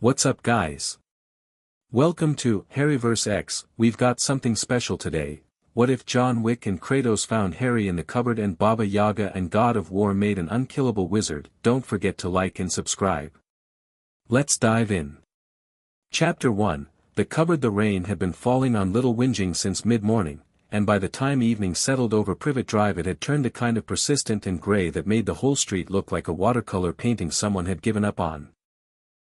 What's up, guys? Welcome to Harryverse X. We've got something special today. What if John Wick and Kratos found Harry in the cupboard and Baba Yaga and God of War made an unkillable wizard? Don't forget to like and subscribe. Let's dive in. Chapter 1. The cupboard. The rain had been falling on Little Whinging since mid-morning, and by the time evening settled over Privet Drive it had turned a kind of persistent and grey that made the whole street look like a watercolor painting someone had given up on.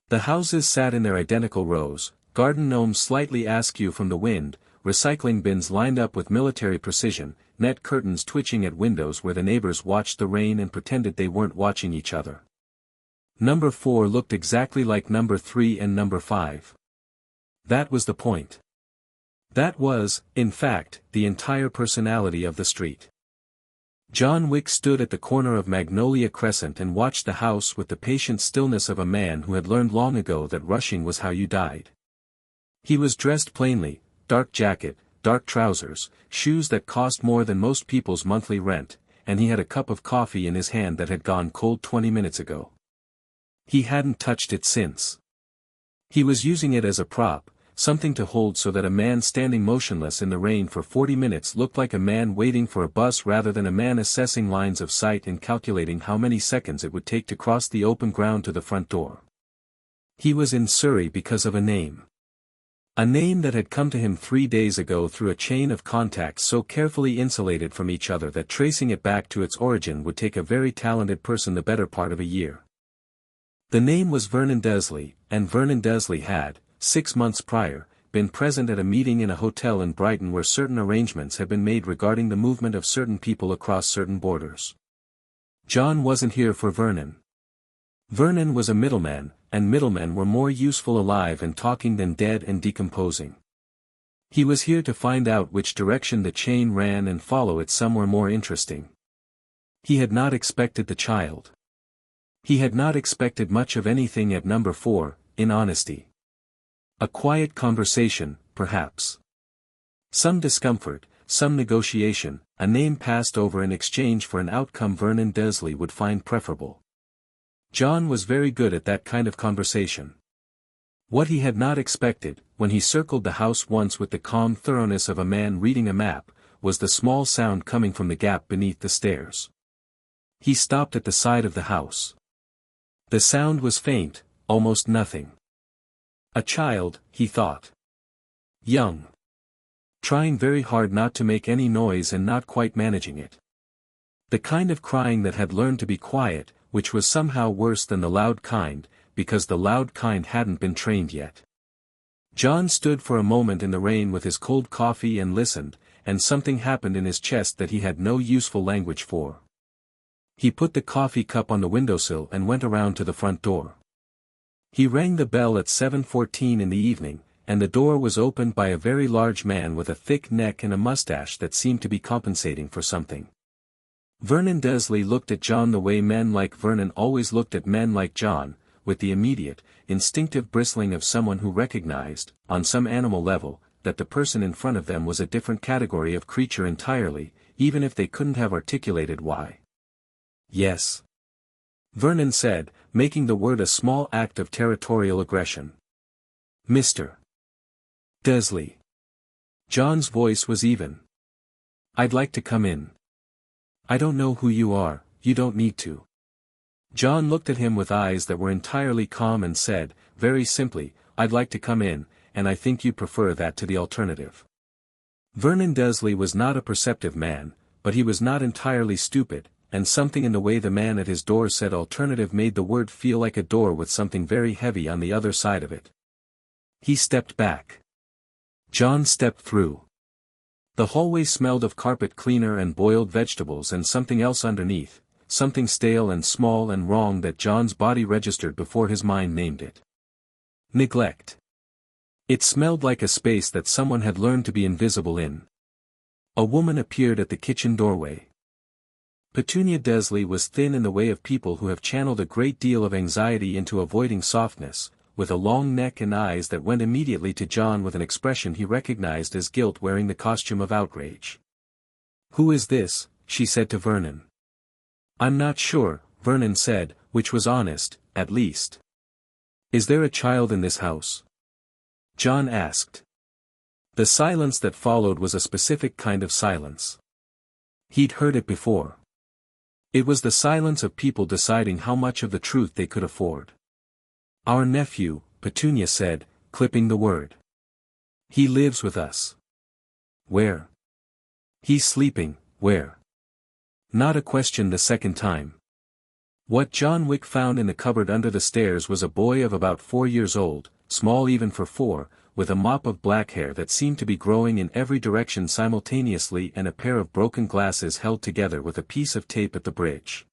The houses sat in their identical rows, garden gnomes slightly askew from the wind, recycling bins lined up with military precision, net curtains twitching at windows where the neighbors watched the rain and pretended they weren't watching each other. Number 4 looked exactly like number 3 and number 5. That was the point. That was, in fact, the entire personality of the street. John Wick stood at the corner of Magnolia Crescent and watched the house with the patient stillness of a man who had learned long ago that rushing was how you died. He was dressed plainly, dark jacket, dark trousers, shoes that cost more than most people's monthly rent, and he had a cup of coffee in his hand that had gone cold 20 minutes ago. He hadn't touched it since. He was using it as a prop, something to hold so that a man standing motionless in the rain for 40 minutes looked like a man waiting for a bus rather than a man assessing lines of sight and calculating how many seconds it would take to cross the open ground to the front door. He was in Surrey because of a name. A name that had come to him 3 days ago through a chain of contacts so carefully insulated from each other that tracing it back to its origin would take a very talented person the better part of a year. The name was Vernon Desley, and Vernon Desley had, 6 months prior, been present at a meeting in a hotel in Brighton where certain arrangements had been made regarding the movement of certain people across certain borders. John wasn't here for Vernon. Vernon was a middleman, and middlemen were more useful alive and talking than dead and decomposing. He was here to find out which direction the chain ran and follow it somewhere more interesting. He had not expected the child. He had not expected much of anything at number 4, in honesty. A quiet conversation, perhaps. Some discomfort, some negotiation, a name passed over in exchange for an outcome Vernon Desley would find preferable. John was very good at that kind of conversation. What he had not expected, when he circled the house once with the calm thoroughness of a man reading a map, was the small sound coming from the gap beneath the stairs. He stopped at the side of the house. The sound was faint, almost nothing. A child, he thought. Young. Trying very hard not to make any noise and not quite managing it. The kind of crying that had learned to be quiet, which was somehow worse than the loud kind, because the loud kind hadn't been trained yet. John stood for a moment in the rain with his cold coffee and listened, and something happened in his chest that he had no useful language for. He put the coffee cup on the windowsill and went around to the front door. He rang the bell at 7:14 in the evening, and the door was opened by a very large man with a thick neck and a mustache that seemed to be compensating for something. Vernon Desley looked at John the way men like Vernon always looked at men like John, with the immediate, instinctive bristling of someone who recognized, on some animal level, that the person in front of them was a different category of creature entirely, even if they couldn't have articulated why. Yes. Vernon said, making the word a small act of territorial aggression. Mr. Desley. John's voice was even. I'd like to come in. I don't know who you are, you don't need to. John looked at him with eyes that were entirely calm and said, very simply, I'd like to come in, and I think you prefer that to the alternative. Vernon Desley was not a perceptive man, but he was not entirely stupid, and something in the way the man at his door said alternative made the word feel like a door with something very heavy on the other side of it. He stepped back. John stepped through. The hallway smelled of carpet cleaner and boiled vegetables and something else underneath, something stale and small and wrong that John's body registered before his mind named it. Neglect. It smelled like a space that someone had learned to be invisible in. A woman appeared at the kitchen doorway. Petunia Desley was thin in the way of people who have channeled a great deal of anxiety into avoiding softness, with a long neck and eyes that went immediately to John with an expression he recognized as guilt wearing the costume of outrage. Who is this? She said to Vernon. I'm not sure, Vernon said, which was honest, at least. Is there a child in this house? John asked. The silence that followed was a specific kind of silence. He'd heard it before. It was the silence of people deciding how much of the truth they could afford. Our nephew, Petunia said, clipping the word. He lives with us. Where? He's sleeping, where? Not a question the second time. What John Wick found in the cupboard under the stairs was a boy of about 4 years old, small even for 4, with a mop of black hair that seemed to be growing in every direction simultaneously and a pair of broken glasses held together with a piece of tape at the bridge.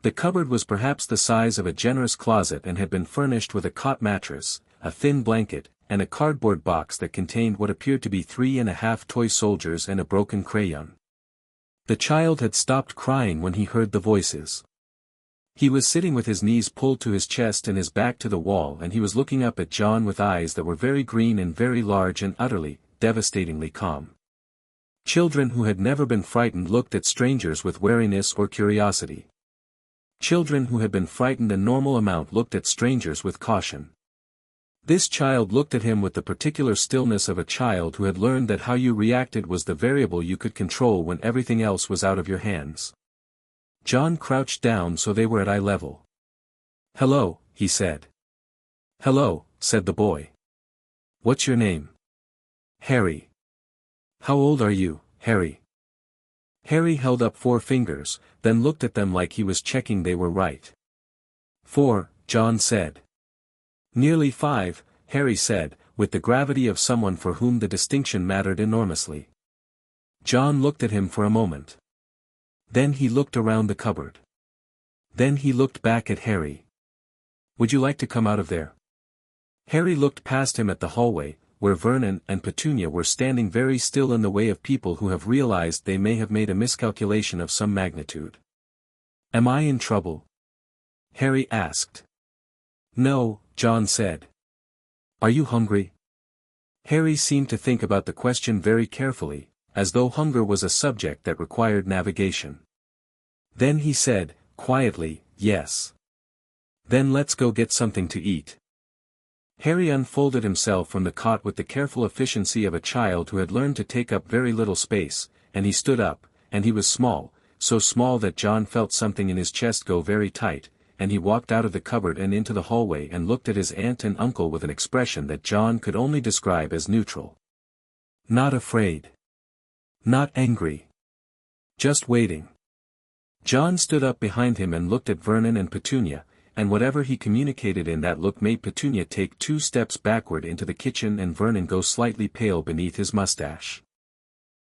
The cupboard was perhaps the size of a generous closet and had been furnished with a cot mattress, a thin blanket, and a cardboard box that contained what appeared to be 3.5 toy soldiers and a broken crayon. The child had stopped crying when he heard the voices. He was sitting with his knees pulled to his chest and his back to the wall, and he was looking up at John with eyes that were very green and very large and utterly, devastatingly calm. Children who had never been frightened looked at strangers with wariness or curiosity. Children who had been frightened a normal amount looked at strangers with caution. This child looked at him with the particular stillness of a child who had learned that how you reacted was the variable you could control when everything else was out of your hands. John crouched down so they were at eye level. "Hello," he said. "Hello," said the boy. "What's your name?" "Harry." "How old are you, Harry?" Harry held up 4 fingers, then looked at them like he was checking they were right. "4," John said. "Nearly 5, Harry said, with the gravity of someone for whom the distinction mattered enormously. John looked at him for a moment. Then he looked around the cupboard. Then he looked back at Harry. "Would you like to come out of there?" Harry looked past him at the hallway, where Vernon and Petunia were standing very still in the way of people who have realized they may have made a miscalculation of some magnitude. "Am I in trouble?" Harry asked. "No," John said. "Are you hungry?" Harry seemed to think about the question very carefully, as though hunger was a subject that required navigation. Then he said, quietly, "Yes." "Then let's go get something to eat." Harry unfolded himself from the cot with the careful efficiency of a child who had learned to take up very little space, and he stood up, and he was small, so small that John felt something in his chest go very tight, and he walked out of the cupboard and into the hallway and looked at his aunt and uncle with an expression that John could only describe as neutral. Not afraid. Not angry. Just waiting. John stood up behind him and looked at Vernon and Petunia, and whatever he communicated in that look made Petunia take 2 steps backward into the kitchen and Vernon go slightly pale beneath his mustache.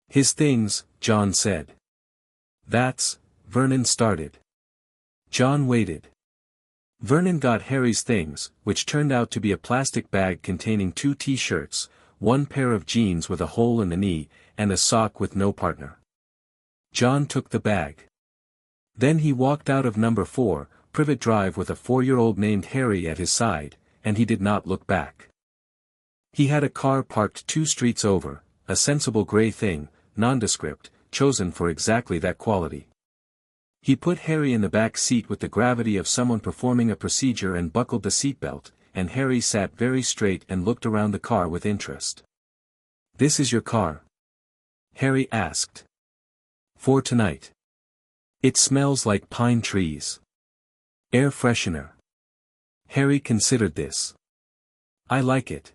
"His things," John said. "That's," Vernon started. John waited. Vernon got Harry's things, which turned out to be a plastic bag containing 2 t-shirts, 1 pair of jeans with a hole in the knee, and a sock with no partner. John took the bag. Then he walked out of number 4, Privet Drive with a 4-year-old named Harry at his side, and he did not look back. He had a car parked 2 streets over, a sensible gray thing, nondescript, chosen for exactly that quality. He put Harry in the back seat with the gravity of someone performing a procedure and buckled the seatbelt, and Harry sat very straight and looked around the car with interest. "This is your car?" Harry asked. "For tonight. It smells like pine trees. Air freshener." Harry considered this. "I like it."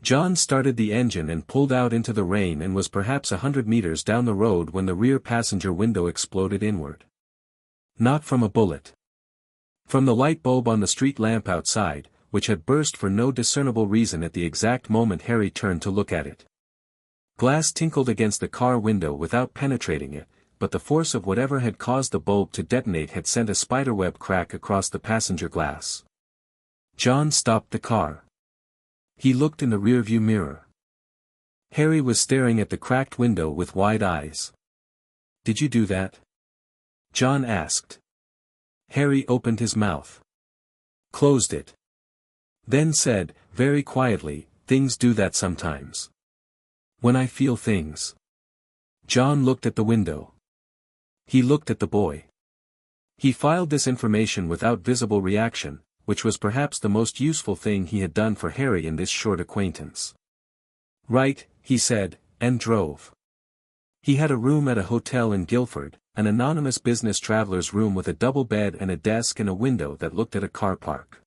John started the engine and pulled out into the rain and was perhaps 100 meters down the road when the rear passenger window exploded inward. Not from a bullet. From the light bulb on the street lamp outside, which had burst for no discernible reason at the exact moment Harry turned to look at it. Glass tinkled against the car window without penetrating it, but the force of whatever had caused the bulb to detonate had sent a spiderweb crack across the passenger glass. John stopped the car. He looked in the rearview mirror. Harry was staring at the cracked window with wide eyes. "Did you do that?" John asked. Harry opened his mouth. Closed it. Then said, very quietly, "Things do that sometimes. When I feel things." John looked at the window. He looked at the boy. He filed this information without visible reaction, which was perhaps the most useful thing he had done for Harry in this short acquaintance. "Right," he said, and drove. He had a room at a hotel in Guildford, an anonymous business traveler's room with a double bed and a desk and a window that looked at a car park.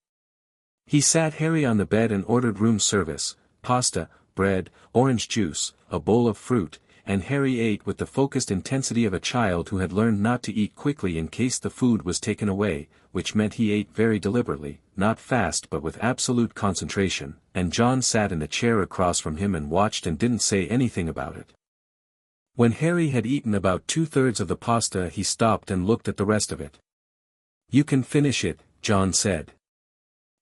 He sat Harry on the bed and ordered room service, pasta, bread, orange juice, a bowl of fruit, and Harry ate with the focused intensity of a child who had learned not to eat quickly in case the food was taken away, which meant he ate very deliberately, not fast but with absolute concentration, and John sat in a chair across from him and watched and didn't say anything about it. When Harry had eaten about 2/3 of the pasta he stopped and looked at the rest of it. "You can finish it," John said.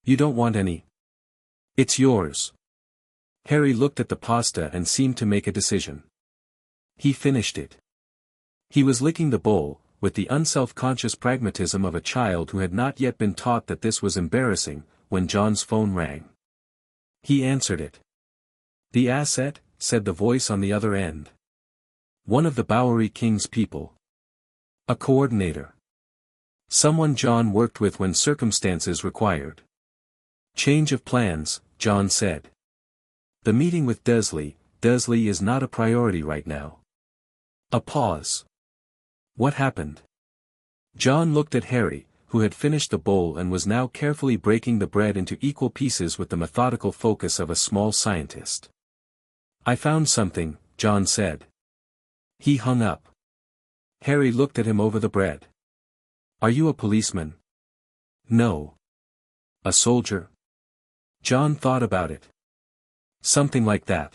"You don't want any? It's yours." Harry looked at the pasta and seemed to make a decision. He finished it. He was licking the bowl, with the unself-conscious pragmatism of a child who had not yet been taught that this was embarrassing, when John's phone rang. He answered it. "The asset," said the voice on the other end. "One of the Bowery King's people. A coordinator. Someone John worked with when circumstances required." "Change of plans," John said. "The meeting with Desley is not a priority right now." A pause. "What happened?" John looked at Harry, who had finished the bowl and was now carefully breaking the bread into equal pieces with the methodical focus of a small scientist. "I found something," John said. He hung up. Harry looked at him over the bread. "Are you a policeman?" "No." "A soldier?" John thought about it. "Something like that."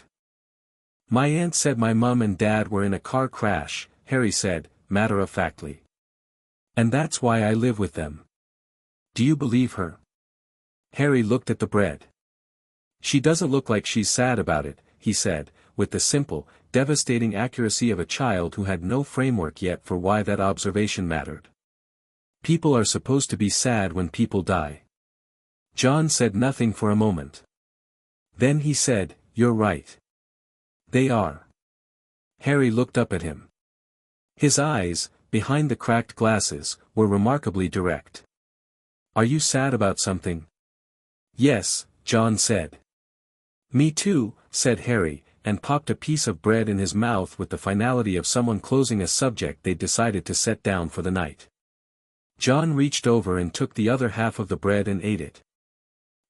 "My aunt said my mum and dad were in a car crash," Harry said, matter-of-factly. "And that's why I live with them." "Do you believe her?" Harry looked at the bread. "She doesn't look like she's sad about it," he said, with the simple, devastating accuracy of a child who had no framework yet for why that observation mattered. "People are supposed to be sad when people die." John said nothing for a moment. Then he said, "You're right. They are." Harry looked up at him. His eyes, behind the cracked glasses, were remarkably direct. "Are you sad about something?" "Yes," John said. "Me too," said Harry, and popped a piece of bread in his mouth with the finality of someone closing a subject they'd decided to set down for the night. John reached over and took the other half of the bread and ate it.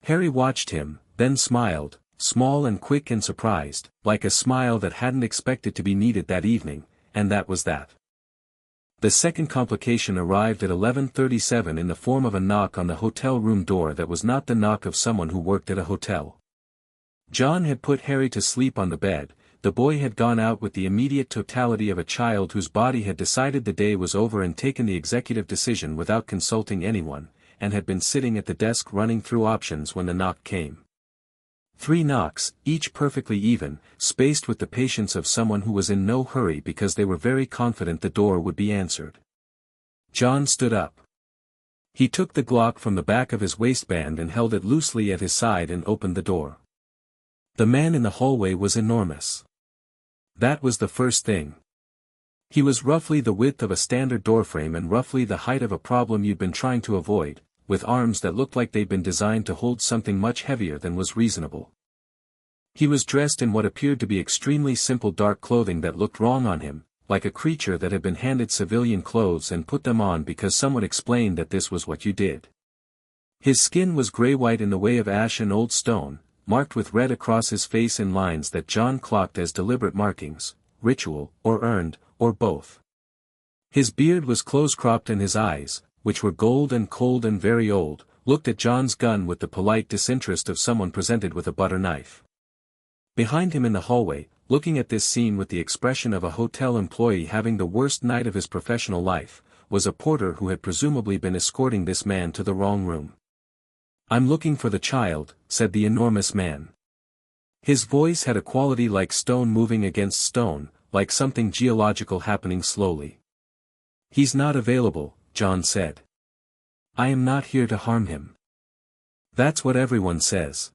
Harry watched him, then smiled, small and quick and surprised, like a smile that hadn't expected to be needed that evening, and that was that. The second complication arrived at 11:37 in the form of a knock on the hotel room door that was not the knock of someone who worked at a hotel. John had put Harry to sleep on the bed. The boy had gone out with the immediate totality of a child whose body had decided the day was over and taken the executive decision without consulting anyone, and had been sitting at the desk running through options when the knock came. 3 knocks, each perfectly even, spaced with the patience of someone who was in no hurry because they were very confident the door would be answered. John stood up. He took the Glock from the back of his waistband and held it loosely at his side and opened the door. The man in the hallway was enormous. That was the first thing. He was roughly the width of a standard doorframe and roughly the height of a problem you'd been trying to avoid, with arms that looked like they'd been designed to hold something much heavier than was reasonable. He was dressed in what appeared to be extremely simple dark clothing that looked wrong on him, like a creature that had been handed civilian clothes and put them on because someone explained that this was what you did. His skin was gray-white in the way of ash and old stone, marked with red across his face in lines that John clocked as deliberate markings, ritual, or earned, or both. His beard was close-cropped and his eyes, which were gold and cold and very old, looked at John's gun with the polite disinterest of someone presented with a butter knife. Behind him in the hallway, looking at this scene with the expression of a hotel employee having the worst night of his professional life, was a porter who had presumably been escorting this man to the wrong room. "I'm looking for the child," said the enormous man. His voice had a quality like stone moving against stone, like something geological happening slowly. "He's not available," John said. "I am not here to harm him." "That's what everyone says."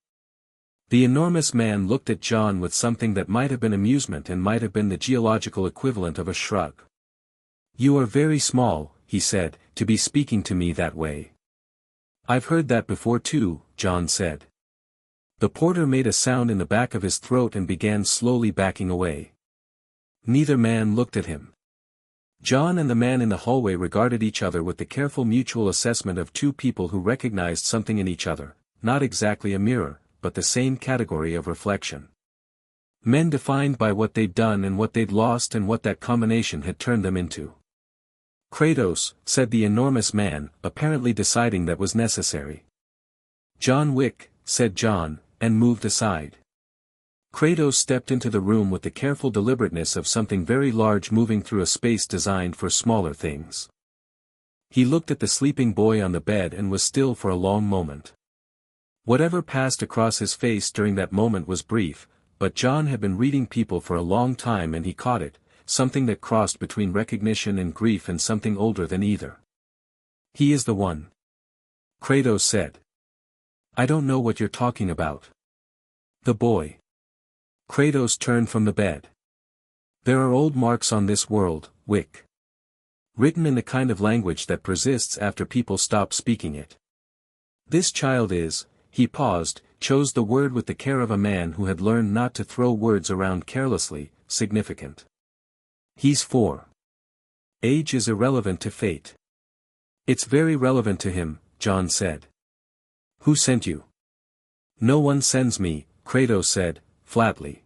The enormous man looked at John with something that might have been amusement and might have been the geological equivalent of a shrug. "You are very small," he said, "to be speaking to me that way." I've heard that before too, John said. The porter made a sound in the back of his throat and began slowly backing away. Neither man looked at him. John and the man in the hallway regarded each other with the careful mutual assessment of two people who recognized something in each other, not exactly a mirror, but the same category of reflection. Men defined by what they'd done and what they'd lost and what that combination had turned them into. Kratos, said the enormous man, apparently deciding that was necessary. John Wick, said John, and moved aside. Kratos stepped into the room with the careful deliberateness of something very large moving through a space designed for smaller things. He looked at the sleeping boy on the bed and was still for a long moment. Whatever passed across his face during that moment was brief, but John had been reading people for a long time and he caught it, something that crossed between recognition and grief and something older than either. He is the one. Kratos said. I don't know what you're talking about. The boy. Kratos turned from the bed. There are old marks on this world, Wick. Written in the kind of language that persists after people stop speaking it. This child is, he paused, chose the word with the care of a man who had learned not to throw words around carelessly, significant. He's 4. Age is irrelevant to fate. It's very relevant to him, John said. Who sent you? No one sends me, Kratos said, flatly.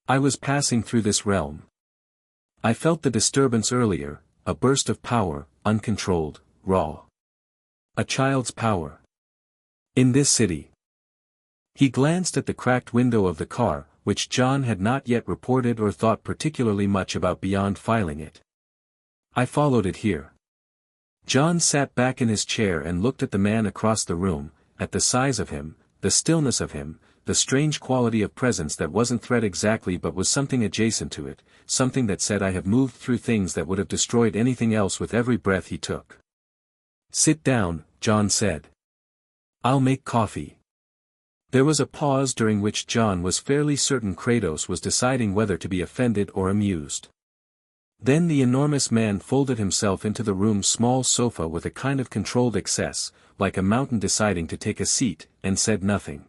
I was passing through this realm. I felt the disturbance earlier, a burst of power, uncontrolled, raw. A child's power. In this city. He glanced at the cracked window of the car, which John had not yet reported or thought particularly much about beyond filing it. I followed it here. John sat back in his chair and looked at the man across the room, at the size of him, the stillness of him, the strange quality of presence that wasn't threat exactly but was something adjacent to it, something that said I have moved through things that would have destroyed anything else with every breath he took. Sit down, John said. I'll make coffee. There was a pause during which John was fairly certain Kratos was deciding whether to be offended or amused. Then the enormous man folded himself into the room's small sofa with a kind of controlled excess, like a mountain deciding to take a seat, and said nothing.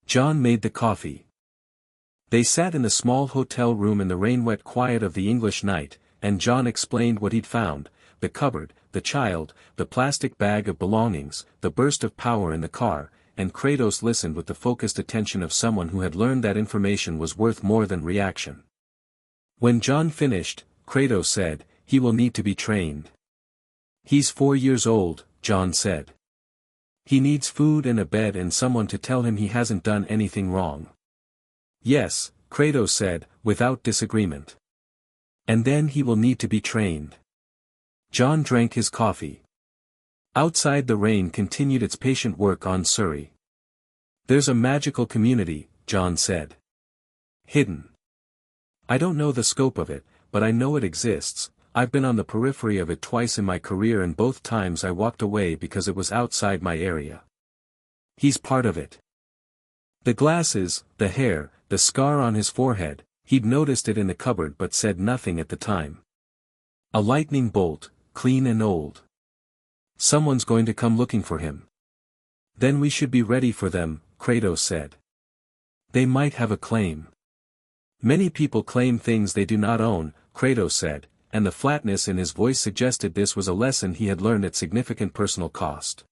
John made the coffee. They sat in the small hotel room in the rain-wet quiet of the English night, and John explained what he'd found, the cupboard, the child, the plastic bag of belongings, the burst of power in the car, and Kratos listened with the focused attention of someone who had learned that information was worth more than reaction. When John finished, Kratos said, he will need to be trained. He's 4 years old, John said. He needs food and a bed and someone to tell him he hasn't done anything wrong. Yes, Kratos said, without disagreement. And then he will need to be trained. John drank his coffee. Outside the rain continued its patient work on Surrey. There's a magical community, John said. Hidden. I don't know the scope of it, but I know it exists. I've been on the periphery of it twice in my career and both times I walked away because it was outside my area. He's part of it. The glasses, the hair, the scar on his forehead, he'd noticed it in the cupboard but said nothing at the time. A lightning bolt, clean and old. Someone's going to come looking for him. Then we should be ready for them, Kratos said. They might have a claim. Many people claim things they do not own, Kratos said, and the flatness in his voice suggested this was a lesson he had learned at significant personal cost.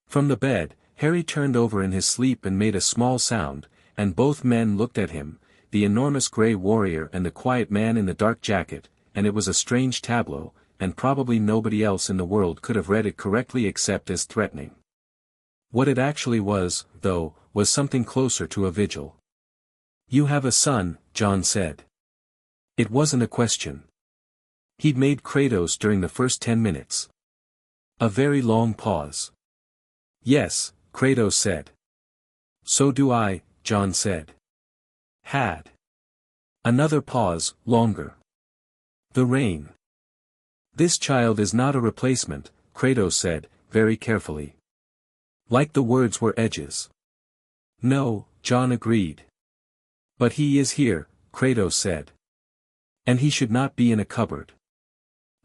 From the bed, Harry turned over in his sleep and made a small sound, and both men looked at him, the enormous grey warrior and the quiet man in the dark jacket, and it was a strange tableau, and probably nobody else in the world could have read it correctly except as threatening. What it actually was, though, was something closer to a vigil. You have a son, John said. It wasn't a question. He'd made Kratos during the first 10 minutes. A very long pause. Yes, Kratos said. So do I, John said. Had. Another pause, longer. The rain. This child is not a replacement, Kratos said, very carefully. Like the words were edges. No, John agreed. But he is here, Kratos said. And he should not be in a cupboard.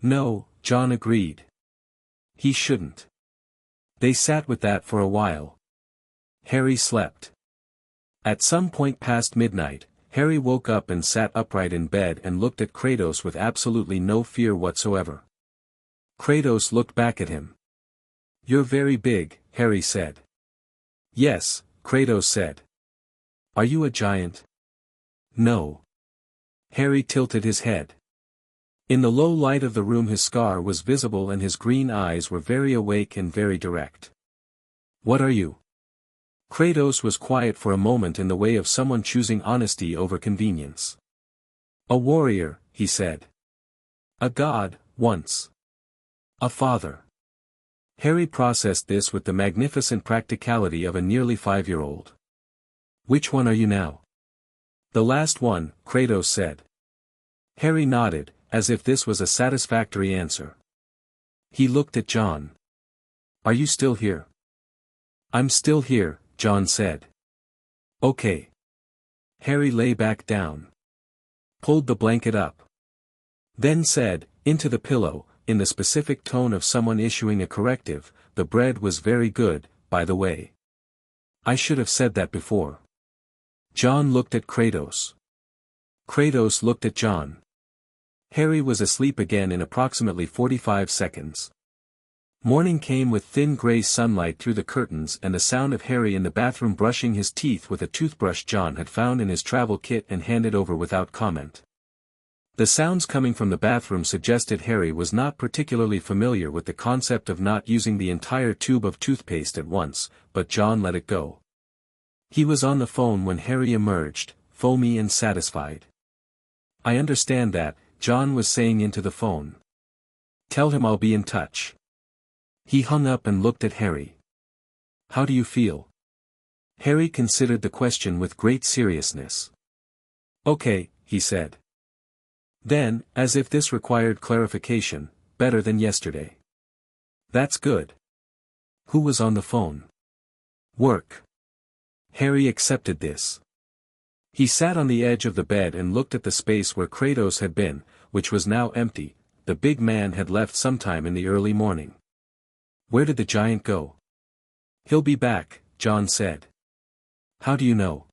No, John agreed. He shouldn't. They sat with that for a while. Harry slept. At some point past midnight, Harry woke up and sat upright in bed and looked at Kratos with absolutely no fear whatsoever. Kratos looked back at him. "You're very big," Harry said. "Yes," Kratos said. "Are you a giant?" "No." Harry tilted his head. In the low light of the room his scar was visible and his green eyes were very awake and very direct. "What are you?" Kratos was quiet for a moment in the way of someone choosing honesty over convenience. "A warrior," he said. "A god, once. A father." Harry processed this with the magnificent practicality of a nearly 5-year-old. "Which one are you now?" "The last one," Kratos said. Harry nodded, as if this was a satisfactory answer. He looked at John. "Are you still here?" "I'm still here," John said. "Okay." Harry lay back down. Pulled the blanket up. Then said, into the pillow, in the specific tone of someone issuing a corrective, "The bread was very good, by the way. I should have said that before." John looked at Kratos. Kratos looked at John. Harry was asleep again in approximately 45 seconds. Morning came with thin gray sunlight through the curtains and the sound of Harry in the bathroom brushing his teeth with a toothbrush John had found in his travel kit and handed over without comment. The sounds coming from the bathroom suggested Harry was not particularly familiar with the concept of not using the entire tube of toothpaste at once, but John let it go. He was on the phone when Harry emerged, foamy and satisfied. "I understand that," John was saying into the phone. "Tell him I'll be in touch." He hung up and looked at Harry. "How do you feel?" Harry considered the question with great seriousness. "Okay," he said. Then, as if this required clarification, "Better than yesterday." "That's good." Who was on the phone? "Work." Harry accepted this. He sat on the edge of the bed and looked at the space where Kratos had been, which was now empty. The big man had left sometime in the early morning. Where did the giant go? "He'll be back," John said. "How do you know?"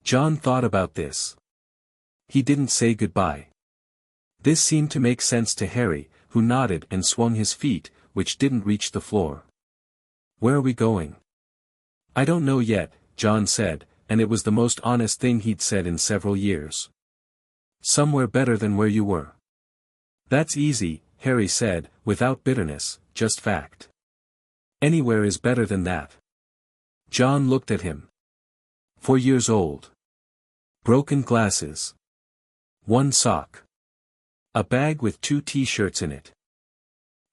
John thought about this. "He didn't say goodbye." This seemed to make sense to Harry, who nodded and swung his feet, which didn't reach the floor. "Where are we going?" "I don't know yet," John said, and it was the most honest thing he'd said in several years. "Somewhere better than where you were." "That's easy," Harry said, without bitterness, just fact. "Anywhere is better than that." John looked at him. 4 years old. Broken glasses. 1 sock. A bag with 2 t-shirts in it.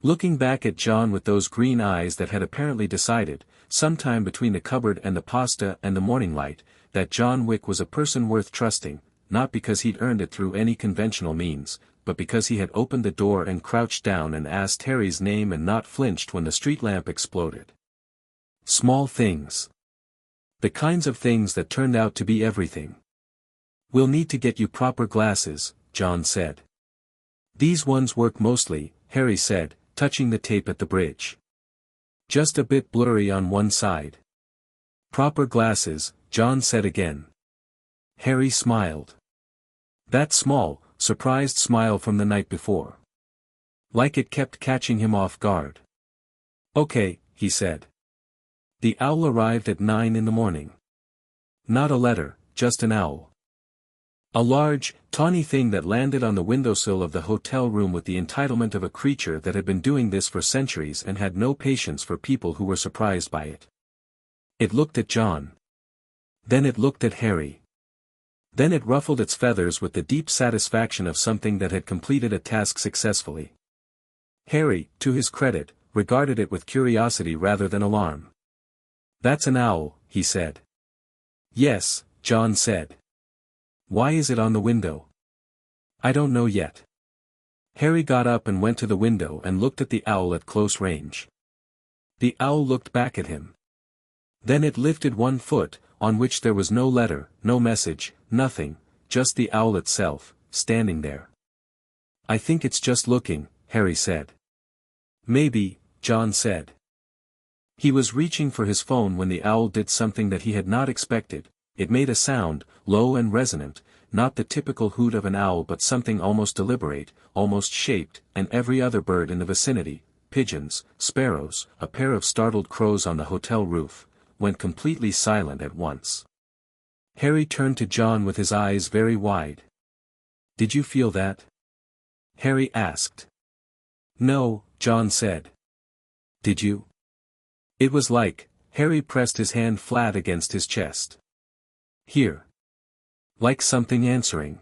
Looking back at John with those green eyes that had apparently decided, sometime between the cupboard and the pasta and the morning light, that John Wick was a person worth trusting, not because he'd earned it through any conventional means, but because he had opened the door and crouched down and asked Harry's name and not flinched when the street lamp exploded. Small things. The kinds of things that turned out to be everything. "We'll need to get you proper glasses," John said. "These ones work mostly," Harry said, touching the tape at the bridge. "Just a bit blurry on one side." "Proper glasses," John said again. Harry smiled. That small, surprised smile from the night before. Like it kept catching him off guard. "Okay," he said. The owl arrived at 9 in the morning. Not a letter, just an owl. A large, tawny thing that landed on the windowsill of the hotel room with the entitlement of a creature that had been doing this for centuries and had no patience for people who were surprised by it. It looked at John. Then it looked at Harry. Then it ruffled its feathers with the deep satisfaction of something that had completed a task successfully. Harry, to his credit, regarded it with curiosity rather than alarm. "That's an owl," he said. "Yes," John said. "Why is it on the window?" "I don't know yet." Harry got up and went to the window and looked at the owl at close range. The owl looked back at him. Then it lifted 1 foot, on which there was no letter, no message, nothing, just the owl itself, standing there. "I think it's just looking," Harry said. "Maybe," John said. He was reaching for his phone when the owl did something that he had not expected. It made a sound, low and resonant, not the typical hoot of an owl but something almost deliberate, almost shaped, and every other bird in the vicinity, pigeons, sparrows, a pair of startled crows on the hotel roof, went completely silent at once. Harry turned to John with his eyes very wide. "Did you feel that?" Harry asked. "No," John said. "Did you?" It was like, Harry pressed his hand flat against his chest. "Here." Like something answering.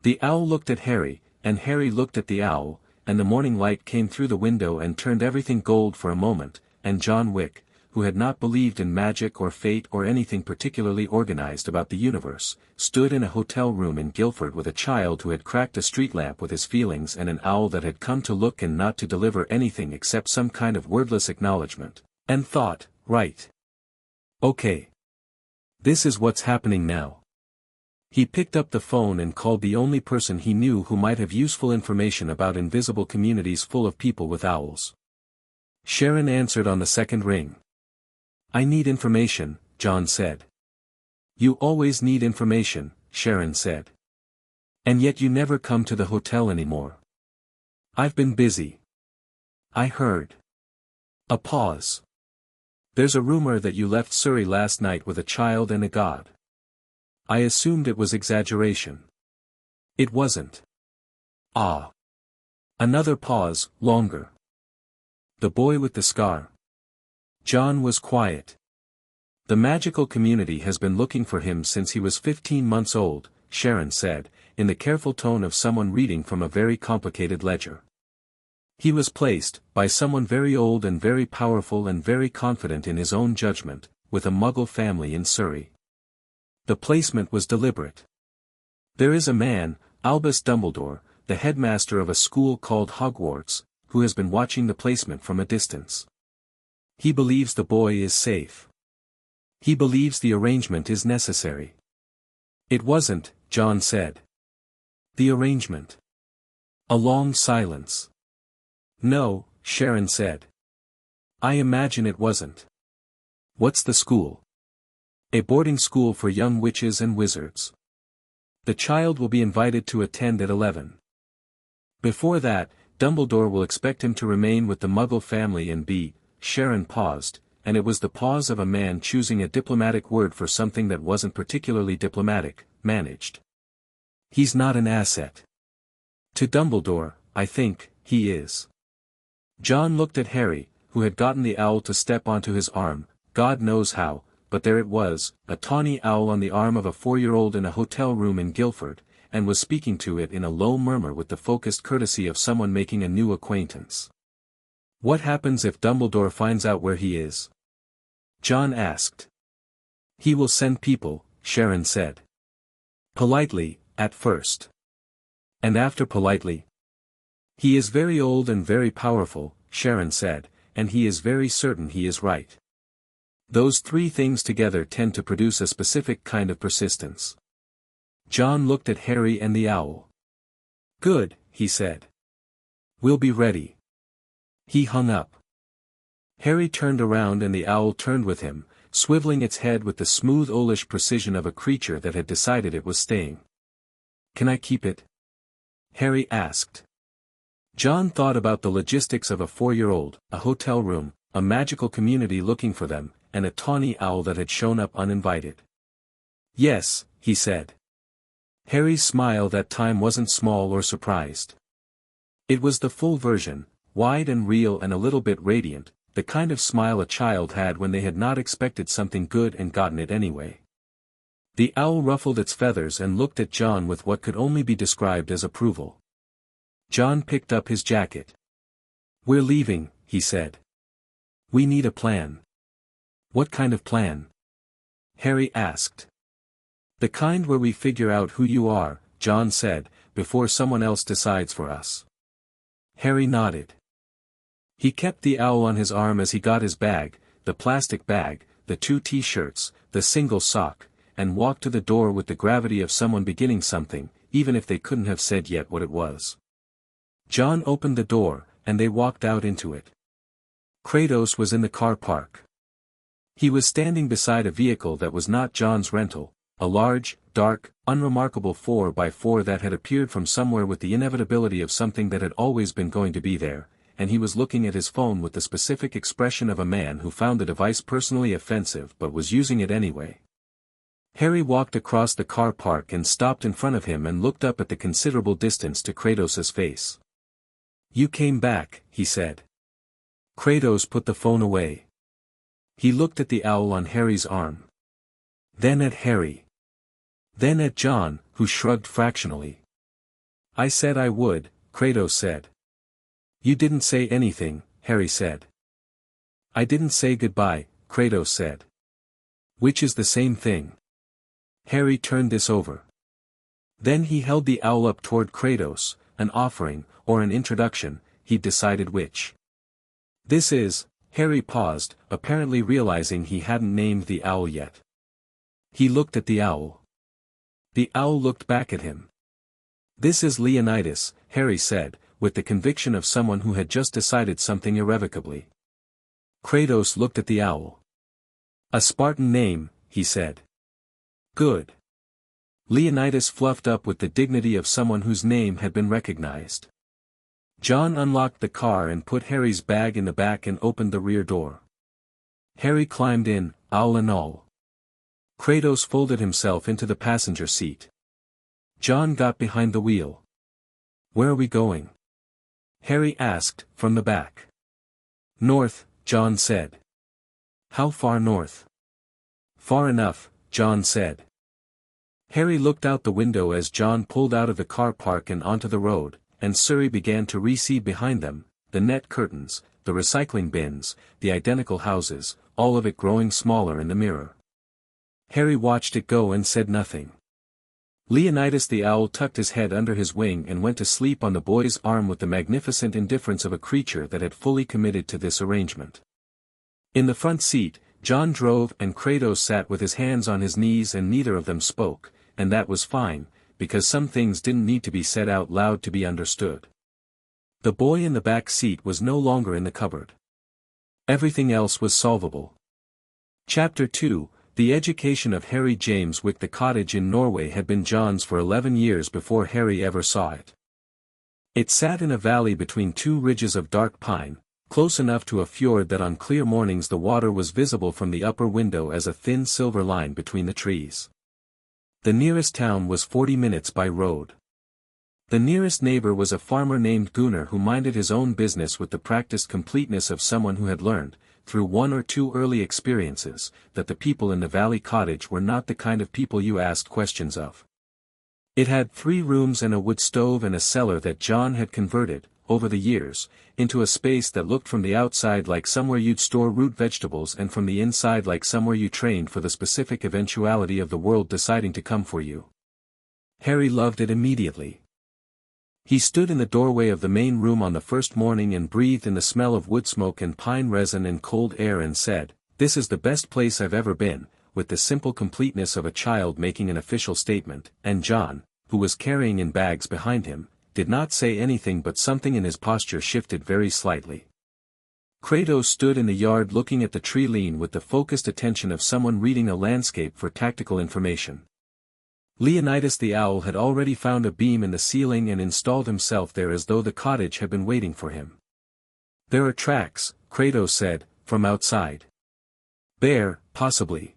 The owl looked at Harry, and Harry looked at the owl, and the morning light came through the window and turned everything gold for a moment, and John Wick, who had not believed in magic or fate or anything particularly organized about the universe, stood in a hotel room in Guildford with a child who had cracked a street lamp with his feelings and an owl that had come to look and not to deliver anything except some kind of wordless acknowledgement, and thought, right. Okay. This is what's happening now. He picked up the phone and called the only person he knew who might have useful information about invisible communities full of people with owls. Sharon answered on the second ring. "I need information," John said. "You always need information," Sharon said. "And yet you never come to the hotel anymore." "I've been busy." "I heard." A pause. "There's a rumor that you left Surrey last night with a child and a god." "I assumed it was exaggeration." "It wasn't." "Ah." Another pause, longer. "The boy with the scar." John was quiet. "The magical community has been looking for him since he was 15 months old," Sharon said, in the careful tone of someone reading from a very complicated ledger. "He was placed, by someone very old and very powerful and very confident in his own judgment, with a Muggle family in Surrey. The placement was deliberate. There is a man, Albus Dumbledore, the headmaster of a school called Hogwarts, who has been watching the placement from a distance. He believes the boy is safe. He believes the arrangement is necessary." "It wasn't," John said. "The arrangement." A long silence. "No," Sharon said. "I imagine it wasn't." "What's the school?" "A boarding school for young witches and wizards. The child will be invited to attend at 11. Before that, Dumbledore will expect him to remain with the Muggle family and be." Sharon paused, and it was the pause of a man choosing a diplomatic word for something that wasn't particularly diplomatic, managed. "He's not an asset. To Dumbledore, I think, he is." John looked at Harry, who had gotten the owl to step onto his arm, God knows how, but there it was, a tawny owl on the arm of a 4-year-old in a hotel room in Guildford, and was speaking to it in a low murmur with the focused courtesy of someone making a new acquaintance. "What happens if Dumbledore finds out where he is?" John asked. "He will send people," Sharon said. "Politely, at first. And after politely?" "He is very old and very powerful," Sharon said, "and he is very certain he is right. Those three things together tend to produce a specific kind of persistence." John looked at Harry and the owl. "Good," he said. "We'll be ready." He hung up. Harry turned around and the owl turned with him, swiveling its head with the smooth owlish precision of a creature that had decided it was staying. "Can I keep it?" Harry asked. John thought about the logistics of a 4-year-old, a hotel room, a magical community looking for them, and a tawny owl that had shown up uninvited. "Yes," he said. Harry's smile that time wasn't small or surprised. It was the full version, wide and real and a little bit radiant, the kind of smile a child had when they had not expected something good and gotten it anyway. The owl ruffled its feathers and looked at John with what could only be described as approval. John picked up his jacket. "We're leaving," he said. "We need a plan." "What kind of plan?" Harry asked. "The kind where we figure out who you are," John said, "before someone else decides for us." Harry nodded. He kept the owl on his arm as he got his bag, the plastic bag, the 2 t-shirts, the single sock, and walked to the door with the gravity of someone beginning something, even if they couldn't have said yet what it was. John opened the door, and they walked out into it. Kratos was in the car park. He was standing beside a vehicle that was not John's rental, a large, dark, unremarkable 4x4 that had appeared from somewhere with the inevitability of something that had always been going to be there, and he was looking at his phone with the specific expression of a man who found the device personally offensive but was using it anyway. Harry walked across the car park and stopped in front of him and looked up at the considerable distance to Kratos' face. "You came back," he said. Kratos put the phone away. He looked at the owl on Harry's arm. Then at Harry. Then at John, who shrugged fractionally. "I said I would," Kratos said. "You didn't say anything," Harry said. "I didn't say goodbye," Kratos said. "Which is the same thing." Harry turned this over. Then he held the owl up toward Kratos, an offering, or an introduction, he'd decided which. "This is," Harry paused, apparently realizing he hadn't named the owl yet. He looked at the owl. The owl looked back at him. "This is Leonidas," Harry said, with the conviction of someone who had just decided something irrevocably. Kratos looked at the owl. "A Spartan name," he said. "Good." Leonidas fluffed up with the dignity of someone whose name had been recognized. John unlocked the car and put Harry's bag in the back and opened the rear door. Harry climbed in, owl and all. Kratos folded himself into the passenger seat. John got behind the wheel. "Where are we going?" Harry asked, from the back. "North," John said. "How far north?" "Far enough," John said. Harry looked out the window as John pulled out of the car park and onto the road, and Surrey began to recede behind them, the net curtains, the recycling bins, the identical houses, all of it growing smaller in the mirror. Harry watched it go and said nothing. Leonidas the owl tucked his head under his wing and went to sleep on the boy's arm with the magnificent indifference of a creature that had fully committed to this arrangement. In the front seat, John drove and Kratos sat with his hands on his knees and neither of them spoke, and that was fine, because some things didn't need to be said out loud to be understood. The boy in the back seat was no longer in the cupboard. Everything else was solvable. Chapter 2, The education of Harry James Wick. The cottage in Norway had been John's for 11 years before Harry ever saw it. It sat in a valley between two ridges of dark pine, close enough to a fjord that on clear mornings the water was visible from the upper window as a thin silver line between the trees. The nearest town was 40 minutes by road. The nearest neighbor was a farmer named Gunnar who minded his own business with the practiced completeness of someone who had learned, through one or two early experiences, that the people in the valley cottage were not the kind of people you asked questions of. It had 3 rooms and a wood stove and a cellar that John had converted, over the years, into a space that looked from the outside like somewhere you'd store root vegetables and from the inside like somewhere you trained for the specific eventuality of the world deciding to come for you. Harry loved it immediately. He stood in the doorway of the main room on the first morning and breathed in the smell of wood smoke and pine resin and cold air and said, "This is the best place I've ever been," with the simple completeness of a child making an official statement, and John, who was carrying in bags behind him, did not say anything but something in his posture shifted very slightly. Kratos stood in the yard looking at the tree lean with the focused attention of someone reading a landscape for tactical information. Leonidas the owl had already found a beam in the ceiling and installed himself there as though the cottage had been waiting for him. "There are tracks," Kratos said, from outside. "Bear, possibly.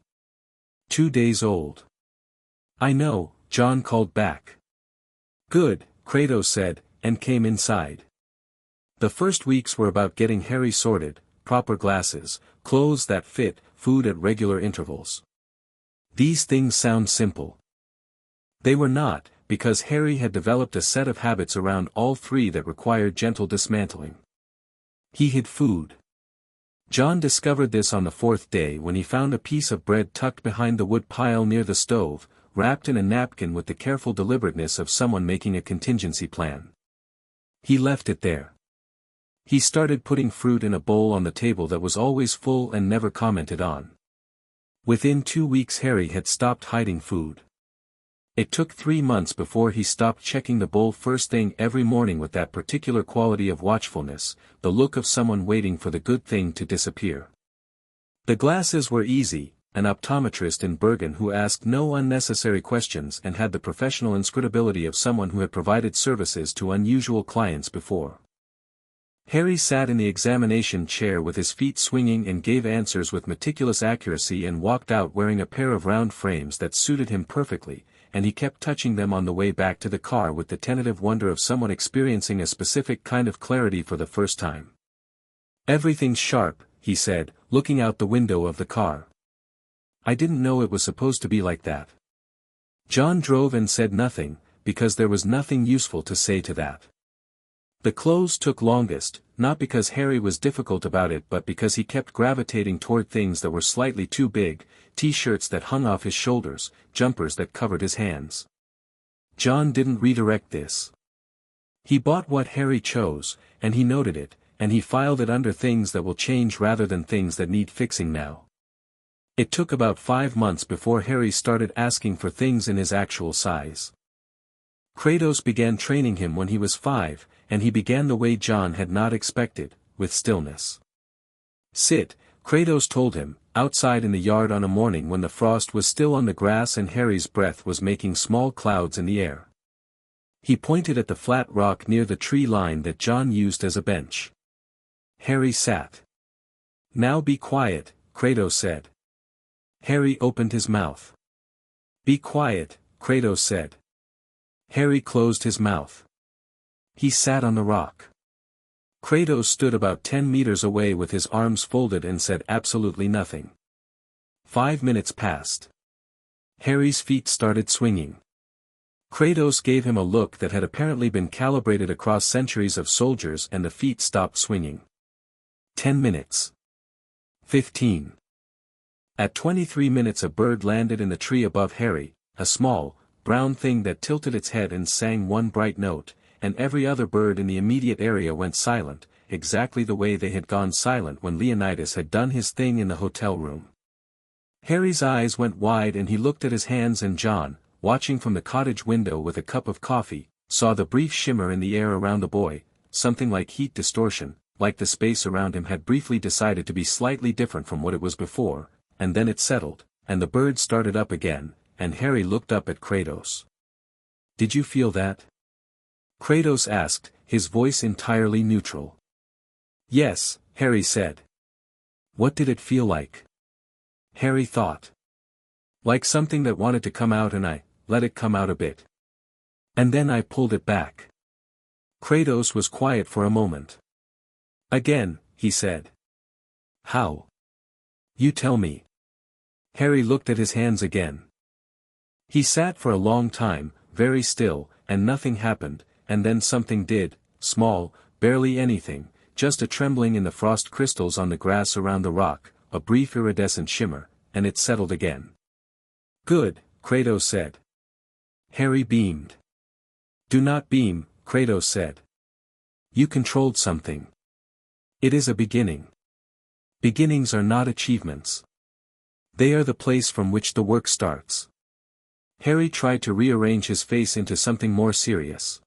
2 days old." "I know," John called back. "Good," Kratos said, and came inside. The first weeks were about getting Harry sorted, proper glasses, clothes that fit, food at regular intervals. These things sound simple. They were not, because Harry had developed a set of habits around all 3 that required gentle dismantling. He hid food. John discovered this on the 4th day when he found a piece of bread tucked behind the wood pile near the stove, wrapped in a napkin with the careful deliberateness of someone making a contingency plan. He left it there. He started putting fruit in a bowl on the table that was always full and never commented on. Within 2 weeks Harry had stopped hiding food. It took 3 months before he stopped checking the bowl first thing every morning with that particular quality of watchfulness, the look of someone waiting for the good thing to disappear. The glasses were easy, an optometrist in Bergen who asked no unnecessary questions and had the professional inscrutability of someone who had provided services to unusual clients before. Harry sat in the examination chair with his feet swinging and gave answers with meticulous accuracy and walked out wearing a pair of round frames that suited him perfectly, and he kept touching them on the way back to the car with the tentative wonder of someone experiencing a specific kind of clarity for the first time. "Everything's sharp," he said, looking out the window of the car. "I didn't know it was supposed to be like that." John drove and said nothing, because there was nothing useful to say to that. The clothes took longest, not because Harry was difficult about it but because he kept gravitating toward things that were slightly too big, t-shirts that hung off his shoulders, jumpers that covered his hands. John didn't redirect this. He bought what Harry chose, and he noted it, and he filed it under things that will change rather than things that need fixing now. It took about 5 months before Harry started asking for things in his actual size. Kratos began training him when he was 5, and he began the way John had not expected, with stillness. "Sit," Kratos told him, outside in the yard on a morning when the frost was still on the grass and Harry's breath was making small clouds in the air. He pointed at the flat rock near the tree line that John used as a bench. Harry sat. "Now be quiet," Kratos said. Harry opened his mouth. "Be quiet," Kratos said. Harry closed his mouth. He sat on the rock. Kratos stood about 10 meters away with his arms folded and said absolutely nothing. 5 minutes passed. Harry's feet started swinging. Kratos gave him a look that had apparently been calibrated across centuries of soldiers and the feet stopped swinging. 10 minutes. 15. At 23 minutes a bird landed in the tree above Harry, a small, brown thing that tilted its head and sang one bright note, and every other bird in the immediate area went silent, exactly the way they had gone silent when Leonidas had done his thing in the hotel room. Harry's eyes went wide and he looked at his hands, and John, watching from the cottage window with a cup of coffee, saw the brief shimmer in the air around the boy, something like heat distortion, like the space around him had briefly decided to be slightly different from what it was before, and then it settled, and the bird started up again, and Harry looked up at Kratos. "Did you feel that?" Kratos asked, his voice entirely neutral. "Yes," Harry said. "What did it feel like?" Harry thought. "Like something that wanted to come out and I let it come out a bit. And then I pulled it back." Kratos was quiet for a moment. "Again," he said. "How?" "You tell me." Harry looked at his hands again. He sat for a long time, very still, and nothing happened, and then something did, small, barely anything, just a trembling in the frost crystals on the grass around the rock, a brief iridescent shimmer, and it settled again. "Good," Kratos said. Harry beamed. "Do not beam," Kratos said. "You controlled something. It is a beginning. Beginnings are not achievements. They are the place from which the work starts." Harry tried to rearrange his face into something more serious.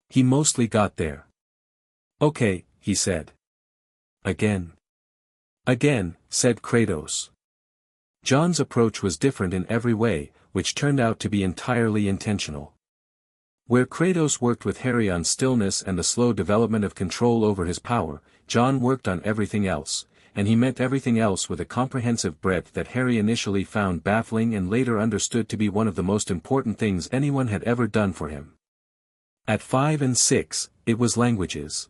He mostly got there. "Okay," he said. "Again." "Again," said Kratos. John's approach was different in every way, which turned out to be entirely intentional. Where Kratos worked with Harry on stillness and the slow development of control over his power, John worked on everything else, and he meant everything else with a comprehensive breadth that Harry initially found baffling and later understood to be one of the most important things anyone had ever done for him. At 5 and 6, it was languages.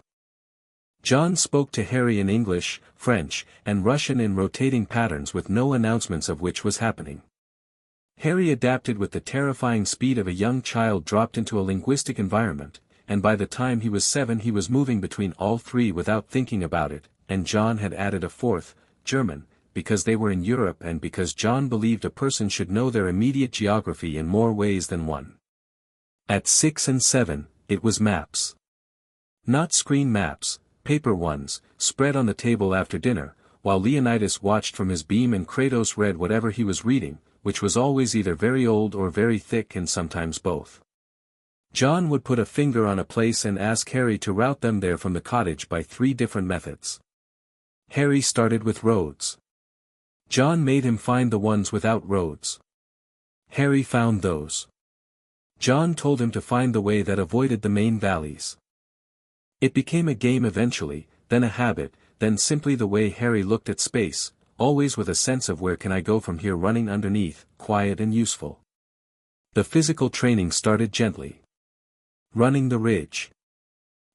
John spoke to Harry in English, French, and Russian in rotating patterns with no announcements of which was happening. Harry adapted with the terrifying speed of a young child dropped into a linguistic environment, and by the time he was 7 he was moving between all three without thinking about it, and John had added a fourth, German, because they were in Europe and because John believed a person should know their immediate geography in more ways than one. At 6 and 7, it was maps. Not screen maps, paper ones, spread on the table after dinner, while Leonidas watched from his beam and Kratos read whatever he was reading, which was always either very old or very thick and sometimes both. John would put a finger on a place and ask Harry to route them there from the cottage by 3 different methods. Harry started with roads. John made him find the ones without roads. Harry found those. John told him to find the way that avoided the main valleys. It became a game eventually, then a habit, then simply the way Harry looked at space, always with a sense of where can I go from here, running underneath, quiet and useful. The physical training started gently. Running the ridge.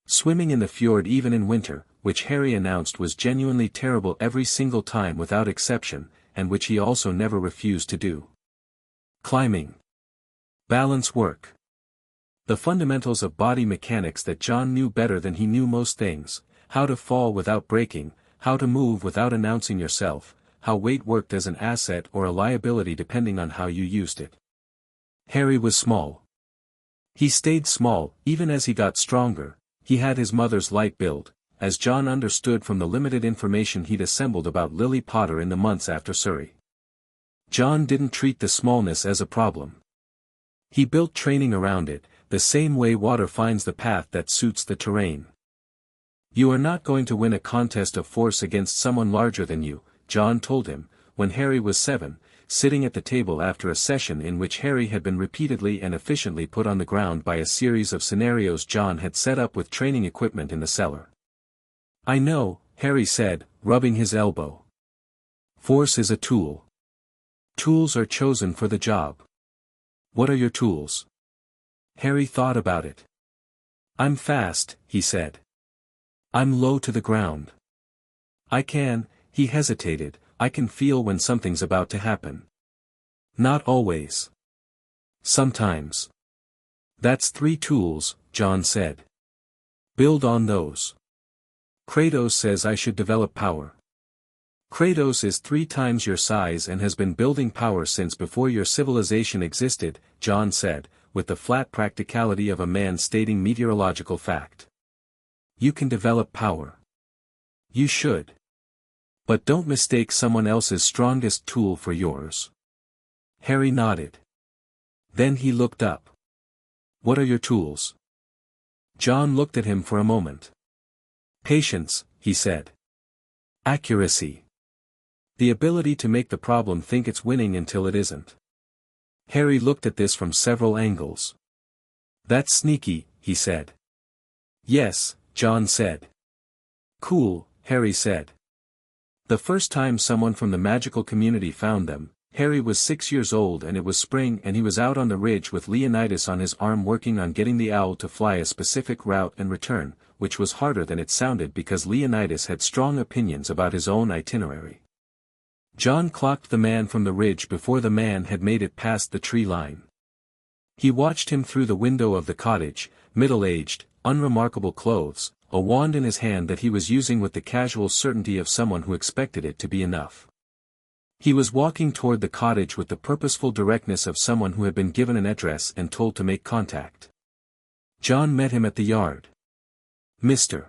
Swimming in the fjord even in winter, which Harry announced was genuinely terrible every single time without exception, and which he also never refused to do. Climbing. Balance work. The fundamentals of body mechanics that John knew better than he knew most things, how to fall without breaking, how to move without announcing yourself, how weight worked as an asset or a liability depending on how you used it. Harry was small. He stayed small, even as he got stronger. He had his mother's light build, as John understood from the limited information he'd assembled about Lily Potter in the months after Surrey. John didn't treat the smallness as a problem. He built training around it, the same way water finds the path that suits the terrain. You are not going to win a contest of force against someone larger than you, John told him, when Harry was 7, sitting at the table after a session in which Harry had been repeatedly and efficiently put on the ground by a series of scenarios John had set up with training equipment in the cellar. I know, Harry said, rubbing his elbow. Force is a tool. Tools are chosen for the job. What are your tools? Harry thought about it. I'm fast, he said. I'm low to the ground. He hesitated, I can feel when something's about to happen. Not always. Sometimes. That's 3 tools, John said. Build on those. Kratos says I should develop power. Kratos is 3 times your size and has been building power since before your civilization existed, John said, with the flat practicality of a man stating meteorological fact. You can develop power. You should. But don't mistake someone else's strongest tool for yours. Harry nodded. Then he looked up. What are your tools? John looked at him for a moment. Patience, he said. Accuracy. The ability to make the problem think it's winning until it isn't. Harry looked at this from several angles. That's sneaky, he said. Yes, John said. Cool, Harry said. The first time someone from the magical community found them, Harry was 6 years old and it was spring and he was out on the ridge with Leonidas on his arm working on getting the owl to fly a specific route and return, which was harder than it sounded because Leonidas had strong opinions about his own itinerary. John clocked the man from the ridge before the man had made it past the tree line. He watched him through the window of the cottage, middle-aged, unremarkable clothes, a wand in his hand that he was using with the casual certainty of someone who expected it to be enough. He was walking toward the cottage with the purposeful directness of someone who had been given an address and told to make contact. John met him at the yard. Mr.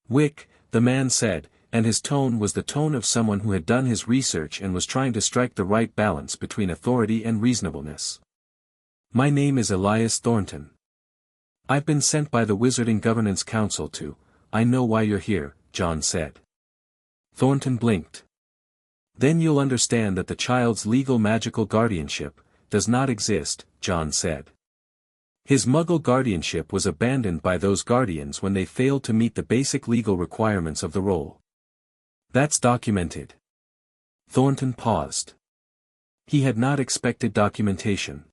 Wick, the man said, and his tone was the tone of someone who had done his research and was trying to strike the right balance between authority and reasonableness. My name is Elias Thornton. I've been sent by the Wizarding Governance Council to, I know why you're here, John said. Thornton blinked. Then you'll understand that the child's legal magical guardianship does not exist, John said. His Muggle guardianship was abandoned by those guardians when they failed to meet the basic legal requirements of the role. That's documented. Thornton paused. He had not expected documentation.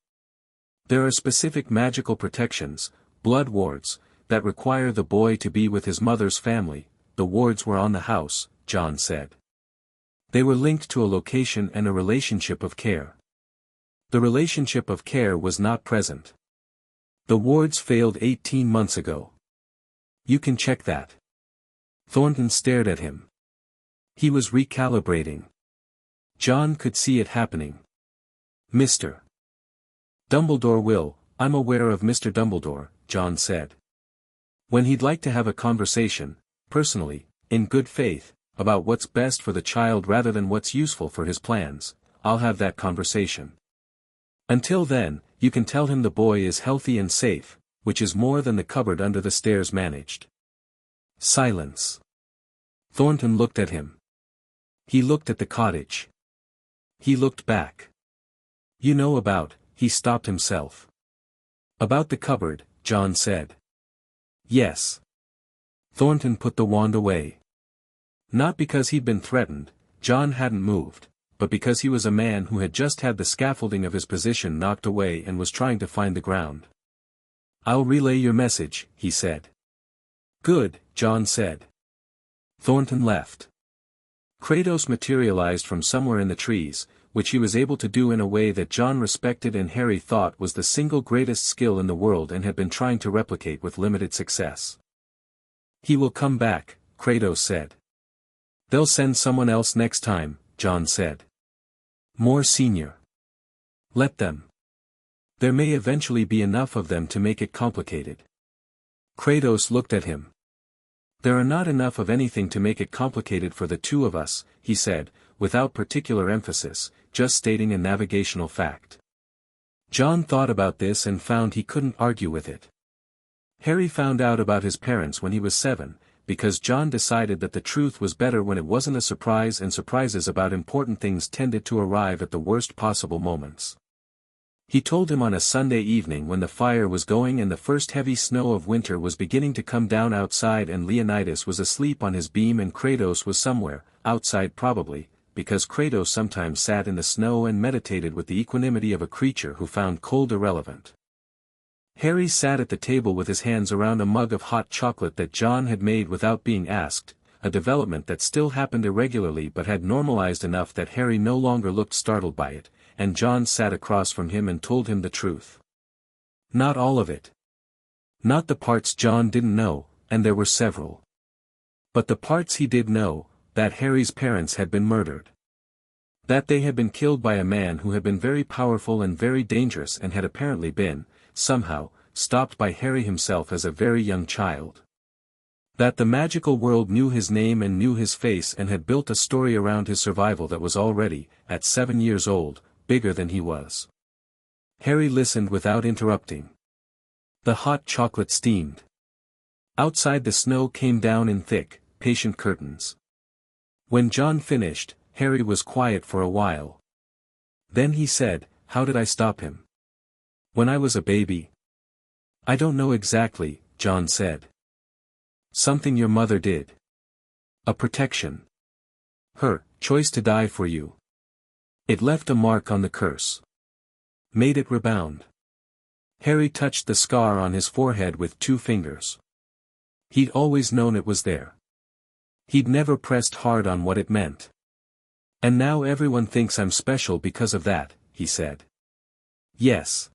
There are specific magical protections, blood wards, that require the boy to be with his mother's family. The wards were on the house, John said. They were linked to a location and a relationship of care. The relationship of care was not present. The wards failed 18 months ago. You can check that. Thornton stared at him. He was recalibrating. John could see it happening. Mr. Dumbledore will, I'm aware of Mr. Dumbledore, John said. When he'd like to have a conversation, personally, in good faith, about what's best for the child rather than what's useful for his plans, I'll have that conversation. Until then, you can tell him the boy is healthy and safe, which is more than the cupboard under the stairs managed." Silence. Thornton looked at him. He looked at the cottage. He looked back. "You know about," he stopped himself. "About the cupboard," John said. "Yes." Thornton put the wand away. Not because he'd been threatened, John hadn't moved, but because he was a man who had just had the scaffolding of his position knocked away and was trying to find the ground. "I'll relay your message," he said. "Good," John said. Thornton left. Kratos materialized from somewhere in the trees, which he was able to do in a way that John respected and Harry thought was the single greatest skill in the world and had been trying to replicate with limited success. "He will come back," Kratos said. "They'll send someone else next time," John said. "More senior. Let them. There may eventually be enough of them to make it complicated." Kratos looked at him. "There are not enough of anything to make it complicated for the two of us," he said, without particular emphasis, just stating a navigational fact. John thought about this and found he couldn't argue with it. Harry found out about his parents when he was 7, because John decided that the truth was better when it wasn't a surprise, and surprises about important things tended to arrive at the worst possible moments. He told him on a Sunday evening when the fire was going and the first heavy snow of winter was beginning to come down outside and Leonidas was asleep on his beam and Kratos was somewhere, outside probably, because Kratos sometimes sat in the snow and meditated with the equanimity of a creature who found cold irrelevant. Harry sat at the table with his hands around a mug of hot chocolate that John had made without being asked, a development that still happened irregularly but had normalized enough that Harry no longer looked startled by it, and John sat across from him and told him the truth. Not all of it. Not the parts John didn't know, and there were several. But the parts he did know, that Harry's parents had been murdered. That they had been killed by a man who had been very powerful and very dangerous and had apparently been, somehow, stopped by Harry himself as a very young child. That the magical world knew his name and knew his face and had built a story around his survival that was already, at 7 years old, bigger than he was. Harry listened without interrupting. The hot chocolate steamed. Outside the snow came down in thick, patient curtains. When John finished, Harry was quiet for a while. Then he said, "How did I stop him?" "When I was a baby." "I don't know exactly," John said. "Something your mother did. A protection. Her choice to die for you. It left a mark on the curse. Made it rebound." Harry touched the scar on his forehead with 2 fingers. He'd always known it was there. He'd never pressed hard on what it meant. "And now everyone thinks I'm special because of that," he said. "Yes.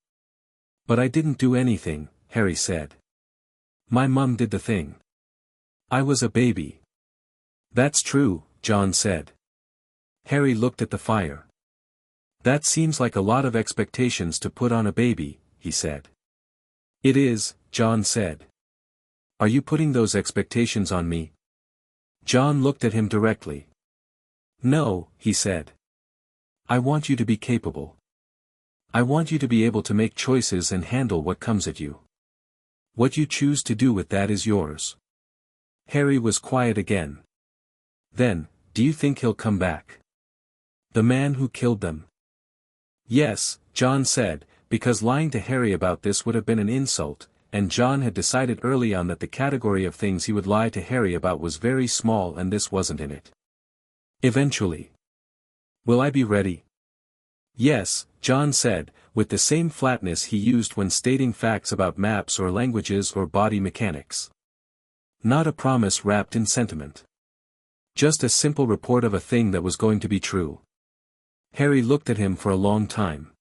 But I didn't do anything," Harry said. "My mum did the thing. I was a baby." "That's true," John said. Harry looked at the fire. "That seems like a lot of expectations to put on a baby," he said. "It is," John said. "Are you putting those expectations on me?" John looked at him directly. "No," he said. "I want you to be capable. I want you to be able to make choices and handle what comes at you. What you choose to do with that is yours." Harry was quiet again. "Then, do you think he'll come back? The man who killed them?" "Yes," John said, because lying to Harry about this would have been an insult, and John had decided early on that the category of things he would lie to Harry about was very small and this wasn't in it. "Eventually. Will I be ready?" "Yes," John said, with the same flatness he used when stating facts about maps or languages or body mechanics. Not a promise wrapped in sentiment. Just a simple report of a thing that was going to be true. Harry looked at him for a long time.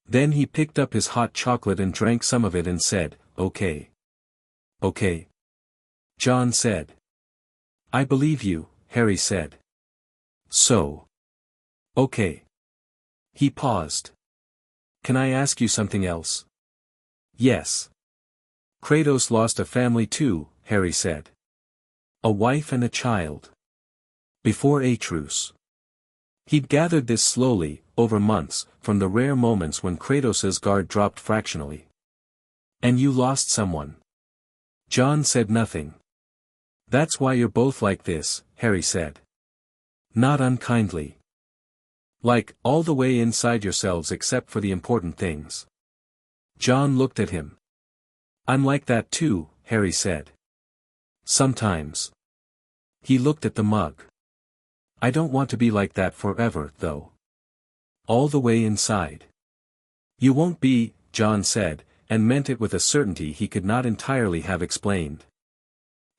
Then he picked up his hot chocolate and drank some of it and said, "Okay. Okay." John said. "I believe you," Harry said. "So. Okay." He paused. "Can I ask you something else?" "Yes." "Kratos lost a family too," Harry said. "A wife and a child. Before Atreus. He'd gathered this slowly, over months, from the rare moments when Kratos's guard dropped fractionally. And you lost someone. John said nothing. That's why you're both like this, Harry said. Not unkindly. Like, all the way inside yourselves except for the important things. John looked at him. I'm like that too, Harry said. Sometimes. He looked at the mug. I don't want to be like that forever, though. All the way inside. You won't be, John said, and meant it with a certainty he could not entirely have explained.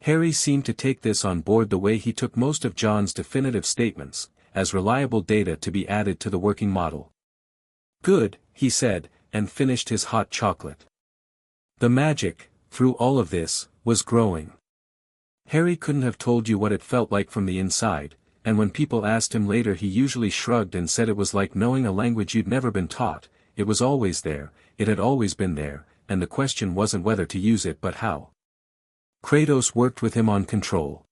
Harry seemed to take this on board the way he took most of John's definitive statements, as reliable data to be added to the working model. Good, he said, and finished his hot chocolate. The magic, through all of this, was growing. Harry couldn't have told you what it felt like from the inside, and when people asked him later he usually shrugged and said it was like knowing a language you'd never been taught. It was always there, it had always been there, and the question wasn't whether to use it but how. Kratos worked with him on control.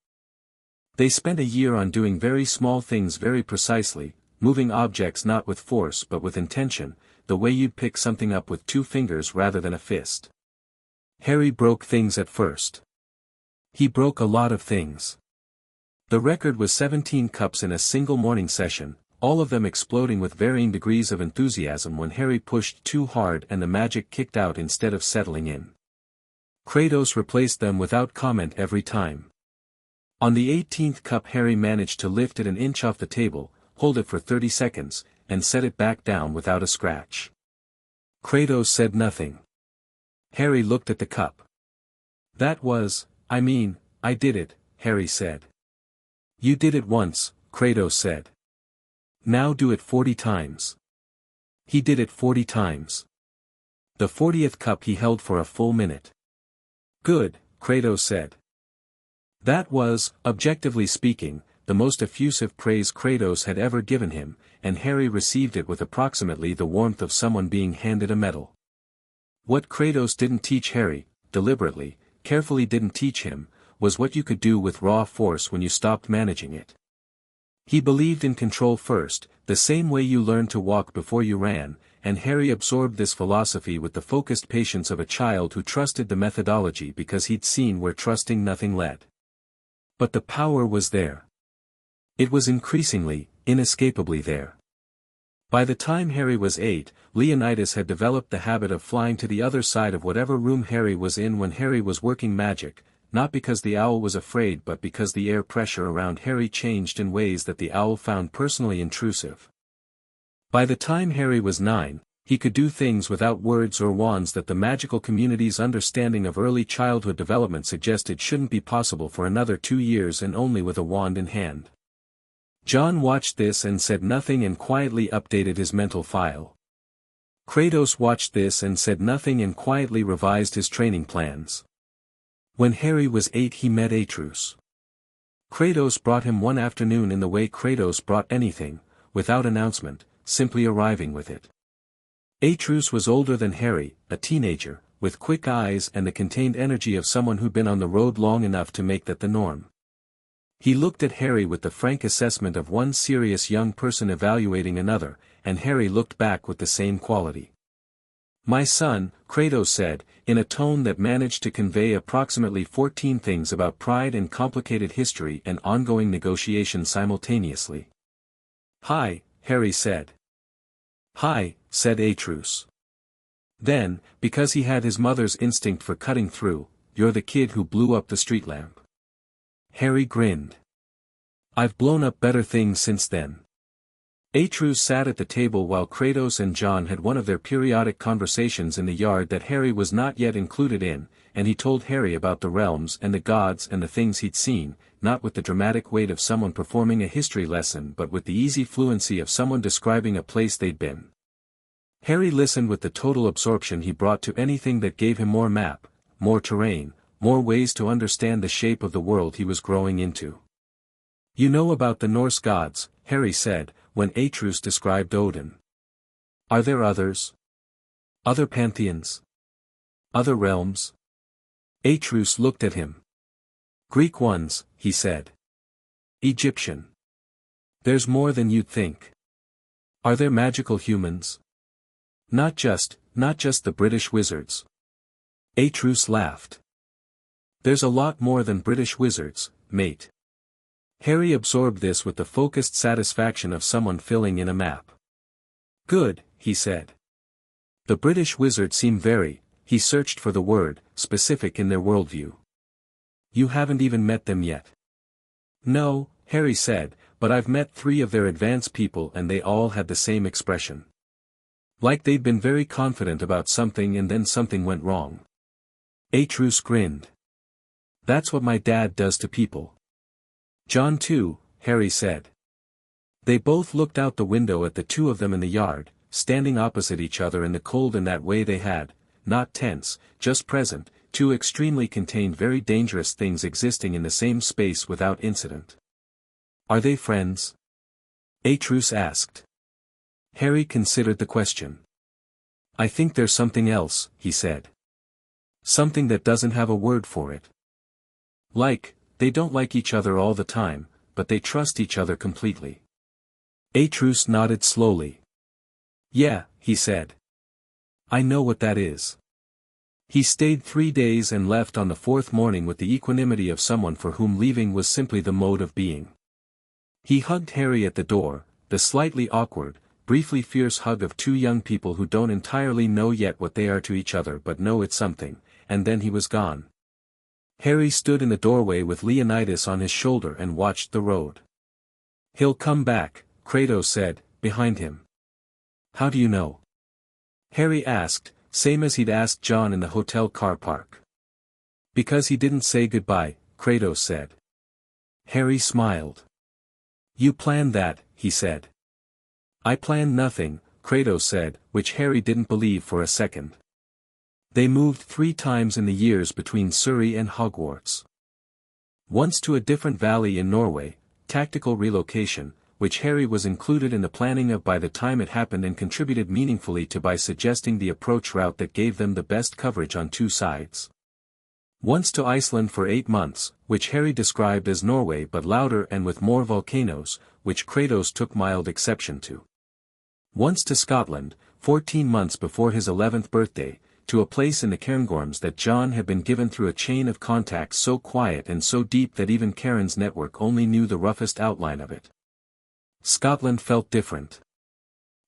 They spent a year on doing very small things very precisely, moving objects not with force but with intention, the way you'd pick something up with 2 fingers rather than a fist. Harry broke things at first. He broke a lot of things. The record was 17 cups in a single morning session, all of them exploding with varying degrees of enthusiasm when Harry pushed too hard and the magic kicked out instead of settling in. Kratos replaced them without comment every time. On the 18th cup Harry managed to lift it an inch off the table, hold it for 30 seconds, and set it back down without a scratch. Kratos said nothing. Harry looked at the cup. I did it, Harry said. You did it once, Kratos said. Now do it 40 times. He did it 40 times. The 40th cup he held for a full minute. Good, Kratos said. That was, objectively speaking, the most effusive praise Kratos had ever given him, and Harry received it with approximately the warmth of someone being handed a medal. What Kratos didn't teach Harry, deliberately, carefully didn't teach him, was what you could do with raw force when you stopped managing it. He believed in control first, the same way you learned to walk before you ran, and Harry absorbed this philosophy with the focused patience of a child who trusted the methodology because he'd seen where trusting nothing led. But the power was there. It was increasingly, inescapably there. By the time Harry was 8, Leonidas had developed the habit of flying to the other side of whatever room Harry was in when Harry was working magic, not because the owl was afraid but because the air pressure around Harry changed in ways that the owl found personally intrusive. By the time Harry was 9, he could do things without words or wands that the magical community's understanding of early childhood development suggested shouldn't be possible for another 2 years and only with a wand in hand. John watched this and said nothing and quietly updated his mental file. Kratos watched this and said nothing and quietly revised his training plans. When Harry was 8 he met Atreus. Kratos brought him one afternoon in the way Kratos brought anything, without announcement, simply arriving with it. Atreus was older than Harry, a teenager, with quick eyes and the contained energy of someone who'd been on the road long enough to make that the norm. He looked at Harry with the frank assessment of one serious young person evaluating another, and Harry looked back with the same quality. "My son," Kratos said, in a tone that managed to convey approximately 14 things about pride and complicated history and ongoing negotiation simultaneously. "Hi," Harry said. "Hi," said Atreus. Then, because he had his mother's instinct for cutting through, "You're the kid who blew up the street lamp." Harry grinned. "I've blown up better things since then." Atreus sat at the table while Kratos and John had one of their periodic conversations in the yard that Harry was not yet included in, and he told Harry about the realms and the gods and the things he'd seen, not with the dramatic weight of someone performing a history lesson but with the easy fluency of someone describing a place they'd been. Harry listened with the total absorption he brought to anything that gave him more map, more terrain, more ways to understand the shape of the world he was growing into. "You know about the Norse gods," Harry said, when Atreus described Odin. "Are there others? Other pantheons? Other realms?" Atreus looked at him. "Greek ones," he said. "Egyptian. There's more than you'd think. Are there magical humans? Not just the British wizards. Atrus laughed. There's a lot more than British wizards, mate. Harry absorbed this with the focused satisfaction of someone filling in a map. Good, he said. The British wizards seem very, he searched for the word, specific in their worldview. You haven't even met them yet. No, Harry said, but I've met 3 of their advanced people and they all had the same expression. Like they'd been very confident about something and then something went wrong. Atrus grinned. That's what my dad does to people. John too, Harry said. They both looked out the window at the 2 of them in the yard, standing opposite each other in the cold in that way they had, not tense, just present, 2 extremely contained very dangerous things existing in the same space without incident. Are they friends? Atrus asked. Harry considered the question. I think there's something else, he said. Something that doesn't have a word for it. Like, they don't like each other all the time, but they trust each other completely. Atrus nodded slowly. Yeah, he said. I know what that is. He stayed 3 days and left on the 4th morning with the equanimity of someone for whom leaving was simply the mode of being. He hugged Harry at the door, the slightly awkward, briefly fierce hug of 2 young people who don't entirely know yet what they are to each other but know it's something, and then he was gone. Harry stood in the doorway with Leonidas on his shoulder and watched the road. He'll come back, Kratos said, behind him. How do you know? Harry asked, same as he'd asked John in the hotel car park. Because he didn't say goodbye, Kratos said. Harry smiled. You planned that, he said. I planned nothing, Kratos said, which Harry didn't believe for a second. They moved 3 times in the years between Surrey and Hogwarts. Once to a different valley in Norway, tactical relocation, which Harry was included in the planning of by the time it happened and contributed meaningfully to by suggesting the approach route that gave them the best coverage on 2 sides. Once to Iceland for 8 months, which Harry described as Norway but louder and with more volcanoes, which Kratos took mild exception to. Once to Scotland, 14 months before his 11th birthday, to a place in the Cairngorms that John had been given through a chain of contacts so quiet and so deep that even Karen's network only knew the roughest outline of it. Scotland felt different.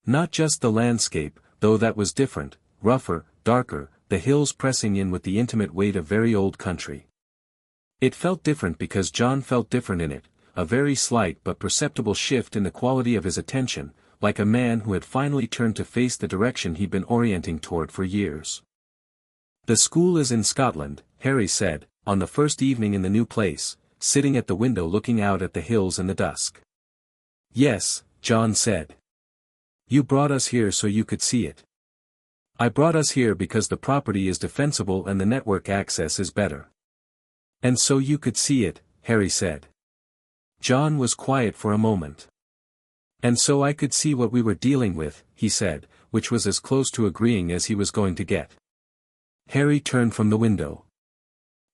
Not just the landscape, though that was different, rougher, darker, the hills pressing in with the intimate weight of very old country. It felt different because John felt different in it, a very slight but perceptible shift in the quality of his attention, like a man who had finally turned to face the direction he'd been orienting toward for years. The school is in Scotland, Harry said, on the first evening in the new place, sitting at the window looking out at the hills in the dusk. Yes, John said. You brought us here so you could see it. I brought us here because the property is defensible and the network access is better. And so you could see it, Harry said. John was quiet for a moment. And so I could see what we were dealing with, he said, which was as close to agreeing as he was going to get. Harry turned from the window.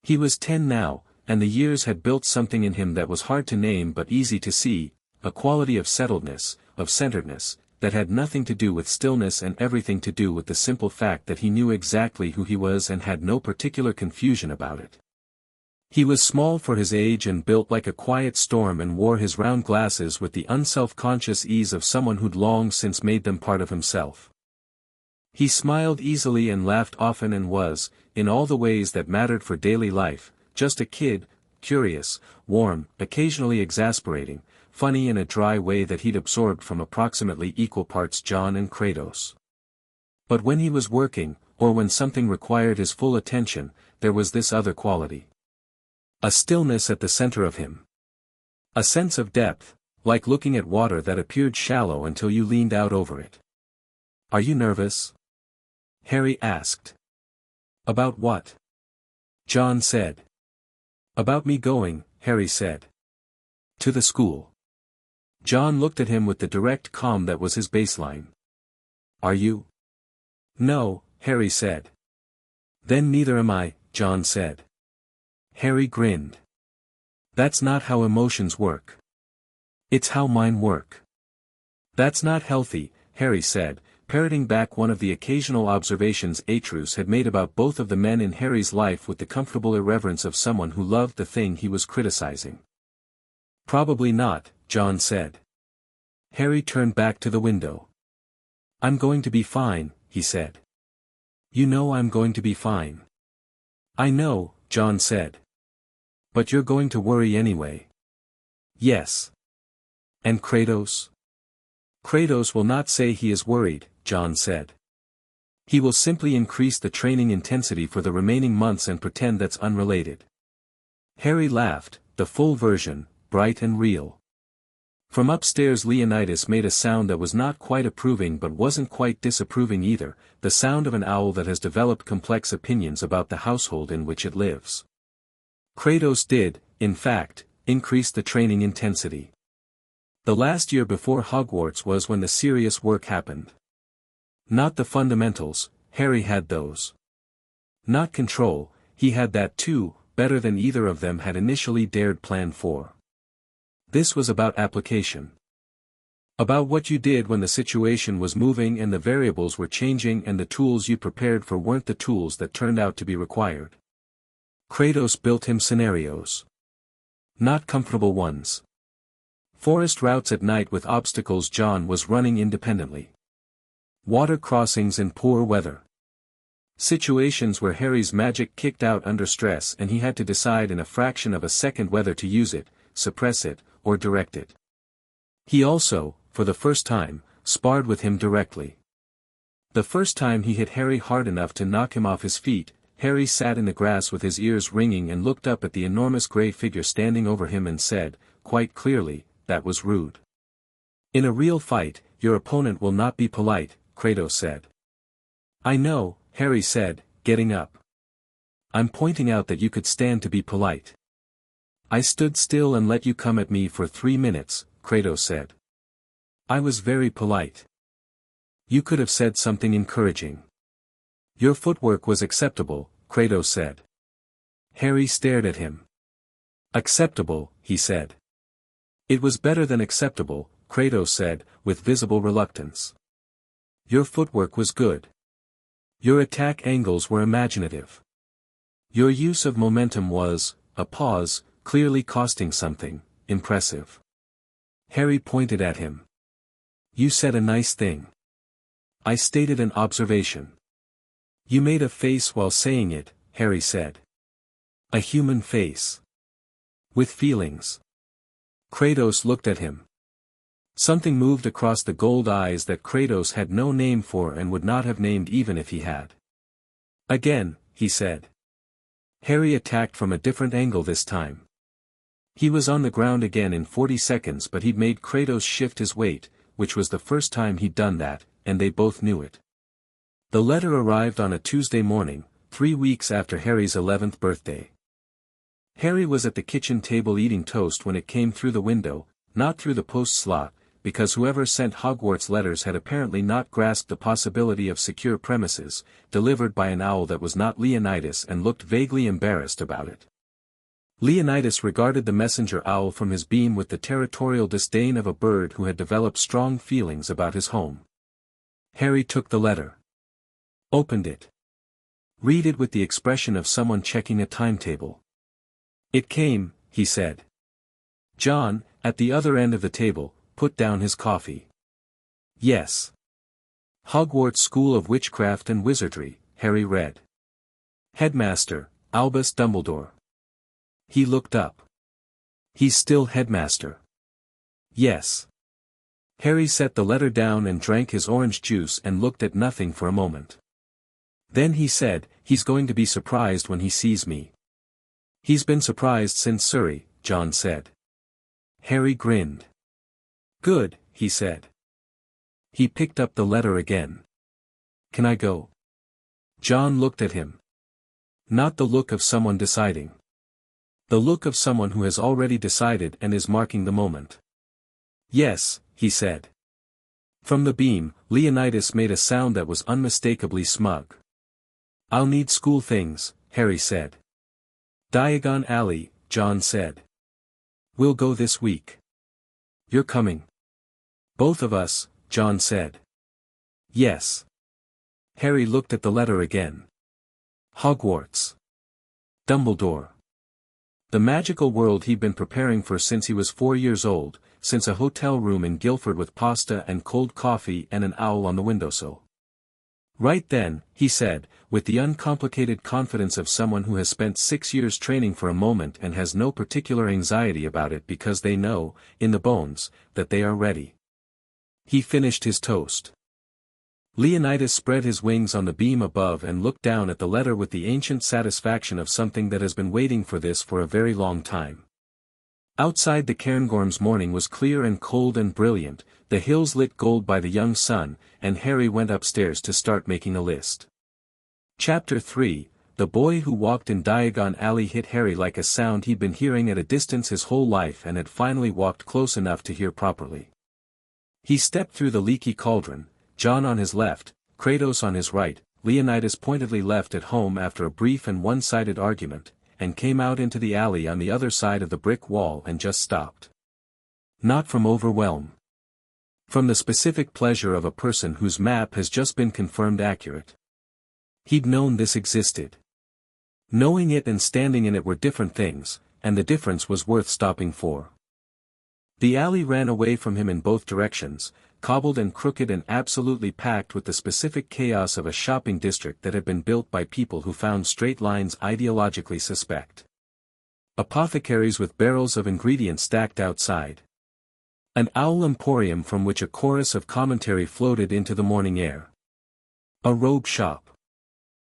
He was 10 now, and the years had built something in him that was hard to name but easy to see, a quality of settledness, of centeredness, that had nothing to do with stillness and everything to do with the simple fact that he knew exactly who he was and had no particular confusion about it. He was small for his age and built like a quiet storm and wore his round glasses with the unself-conscious ease of someone who'd long since made them part of himself. He smiled easily and laughed often and was, in all the ways that mattered for daily life, just a kid, curious, warm, occasionally exasperating, funny in a dry way that he'd absorbed from approximately equal parts John and Kratos. But when he was working, or when something required his full attention, there was this other quality. A stillness at the center of him. A sense of depth, like looking at water that appeared shallow until you leaned out over it. Are you nervous? Harry asked. About what? John said. About me going, Harry said. To the school. John looked at him with the direct calm that was his baseline. Are you? No, Harry said. Then neither am I, John said. Harry grinned. That's not how emotions work. It's how mine work. That's not healthy, Harry said, parroting back one of the occasional observations Atrus had made about both of the men in Harry's life with the comfortable irreverence of someone who loved the thing he was criticizing. Probably not, John said. Harry turned back to the window. I'm going to be fine, he said. You know I'm going to be fine. I know, John said. But you're going to worry anyway. Yes. And Kratos? Kratos will not say he is worried, John said. He will simply increase the training intensity for the remaining months and pretend that's unrelated. Harry laughed, the full version, bright and real. From upstairs Leonidas made a sound that was not quite approving but wasn't quite disapproving either, the sound of an owl that has developed complex opinions about the household in which it lives. Kratos did, in fact, increase the training intensity. The last year before Hogwarts was when the serious work happened. Not the fundamentals, Harry had those. Not control, he had that too, better than either of them had initially dared plan for. This was about application. About what you did when the situation was moving and the variables were changing and the tools you prepared for weren't the tools that turned out to be required. Kratos built him scenarios. Not comfortable ones. Forest routes at night with obstacles John was running independently. Water crossings in poor weather. Situations where Harry's magic kicked out under stress and he had to decide in a fraction of a second whether to use it, suppress it, or direct it. He also, for the first time, sparred with him directly. The first time he hit Harry hard enough to knock him off his feet, Harry sat in the grass with his ears ringing and looked up at the enormous grey figure standing over him and said, quite clearly, that was rude. In a real fight, your opponent will not be polite, Kratos said. I know, Harry said, getting up. I'm pointing out that you could stand to be polite. I stood still and let you come at me for 3 minutes, Kratos said. I was very polite. You could have said something encouraging. Your footwork was acceptable, Kratos said. Harry stared at him. Acceptable, he said. It was better than acceptable, Kratos said, with visible reluctance. Your footwork was good. Your attack angles were imaginative. Your use of momentum was, a pause, clearly costing something, impressive. Harry pointed at him. You said a nice thing. I stated an observation. You made a face while saying it, Harry said. A human face. With feelings. Kratos looked at him. Something moved across the gold eyes that Kratos had no name for and would not have named even if he had. Again, he said. Harry attacked from a different angle this time. He was on the ground again in 40 seconds but he'd made Kratos shift his weight, which was the first time he'd done that, and they both knew it. The letter arrived on a Tuesday morning, 3 weeks after Harry's 11th birthday. Harry was at the kitchen table eating toast when it came through the window, not through the post slot, because whoever sent Hogwarts letters had apparently not grasped the possibility of secure premises, delivered by an owl that was not Leonidas and looked vaguely embarrassed about it. Leonidas regarded the messenger owl from his beam with the territorial disdain of a bird who had developed strong feelings about his home. Harry took the letter. Opened it. Read it with the expression of someone checking a timetable. It came, he said. John, at the other end of the table, put down his coffee. Yes. Hogwarts School of Witchcraft and Wizardry, Harry read. Headmaster, Albus Dumbledore. He looked up. He's still headmaster. Yes. Harry set the letter down and drank his orange juice and looked at nothing for a moment. Then he said, he's going to be surprised when he sees me. He's been surprised since Surrey, John said. Harry grinned. Good, he said. He picked up the letter again. Can I go? John looked at him. Not the look of someone deciding. The look of someone who has already decided and is marking the moment. Yes, he said. From the beam, Leonidas made a sound that was unmistakably smug. I'll need school things, Harry said. Diagon Alley, John said. We'll go this week. You're coming. Both of us, John said. Yes. Harry looked at the letter again. Hogwarts. Dumbledore. The magical world he'd been preparing for since he was 4 years old, since a hotel room in Guildford with pasta and cold coffee and an owl on the windowsill. Right then, he said, with the uncomplicated confidence of someone who has spent 6 years training for a moment and has no particular anxiety about it because they know, in the bones, that they are ready. He finished his toast. Leonidas spread his wings on the beam above and looked down at the letter with the ancient satisfaction of something that has been waiting for this for a very long time. Outside the Cairngorms morning was clear and cold and brilliant, the hills lit gold by the young sun, and Harry went upstairs to start making a list. Chapter 3, The boy who walked in Diagon Alley hit Harry like a sound he'd been hearing at a distance his whole life and had finally walked close enough to hear properly. He stepped through the leaky cauldron, John on his left, Kratos on his right, Leonidas pointedly left at home after a brief and one-sided argument, and came out into the alley on the other side of the brick wall and just stopped. Not from overwhelm. From the specific pleasure of a person whose map has just been confirmed accurate. He'd known this existed. Knowing it and standing in it were different things, and the difference was worth stopping for. The alley ran away from him in both directions, cobbled and crooked and absolutely packed with the specific chaos of a shopping district that had been built by people who found straight lines ideologically suspect. Apothecaries with barrels of ingredients stacked outside. An owl emporium from which a chorus of commentary floated into the morning air. A robe shop.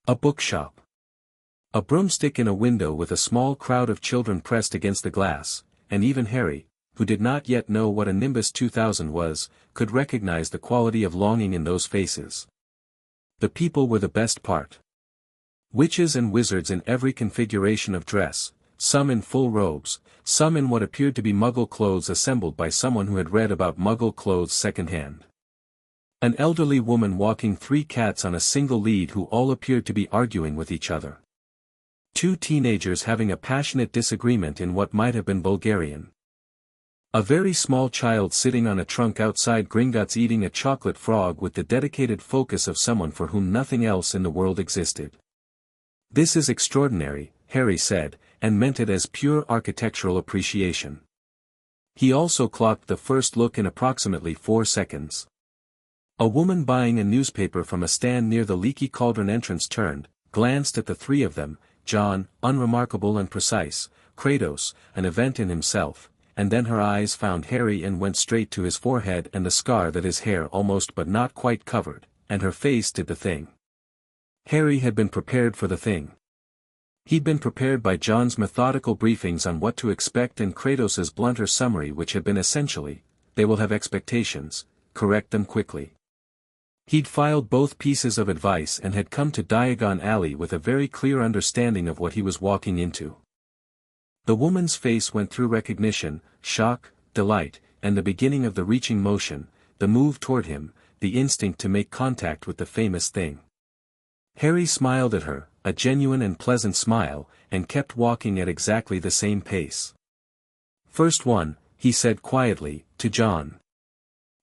A bookshop. A broomstick in a window with a small crowd of children pressed against the glass, and even Harry, who did not yet know what a Nimbus 2000 was, could recognize the quality of longing in those faces. The people were the best part. Witches and wizards in every configuration of dress, some in full robes, some in what appeared to be Muggle clothes assembled by someone who had read about Muggle clothes secondhand. An elderly woman walking 3 cats on a single lead who all appeared to be arguing with each other. 2 teenagers having a passionate disagreement in what might have been Bulgarian. A very small child sitting on a trunk outside Gringotts eating a chocolate frog with the dedicated focus of someone for whom nothing else in the world existed. This is extraordinary, Harry said, and meant it as pure architectural appreciation. He also clocked the first look in approximately 4 seconds. A woman buying a newspaper from a stand near the leaky cauldron entrance turned, glanced at the 3 of them, John, unremarkable and precise, Kratos, an event in himself, and then her eyes found Harry and went straight to his forehead and the scar that his hair almost but not quite covered, and her face did the thing. Harry had been prepared for the thing. He'd been prepared by John's methodical briefings on what to expect and Kratos's blunter summary which had been essentially, they will have expectations, correct them quickly. He'd filed both pieces of advice and had come to Diagon Alley with a very clear understanding of what he was walking into. The woman's face went through recognition, shock, delight, and the beginning of the reaching motion, the move toward him, the instinct to make contact with the famous thing. Harry smiled at her, a genuine and pleasant smile, and kept walking at exactly the same pace. First one, he said quietly, to John.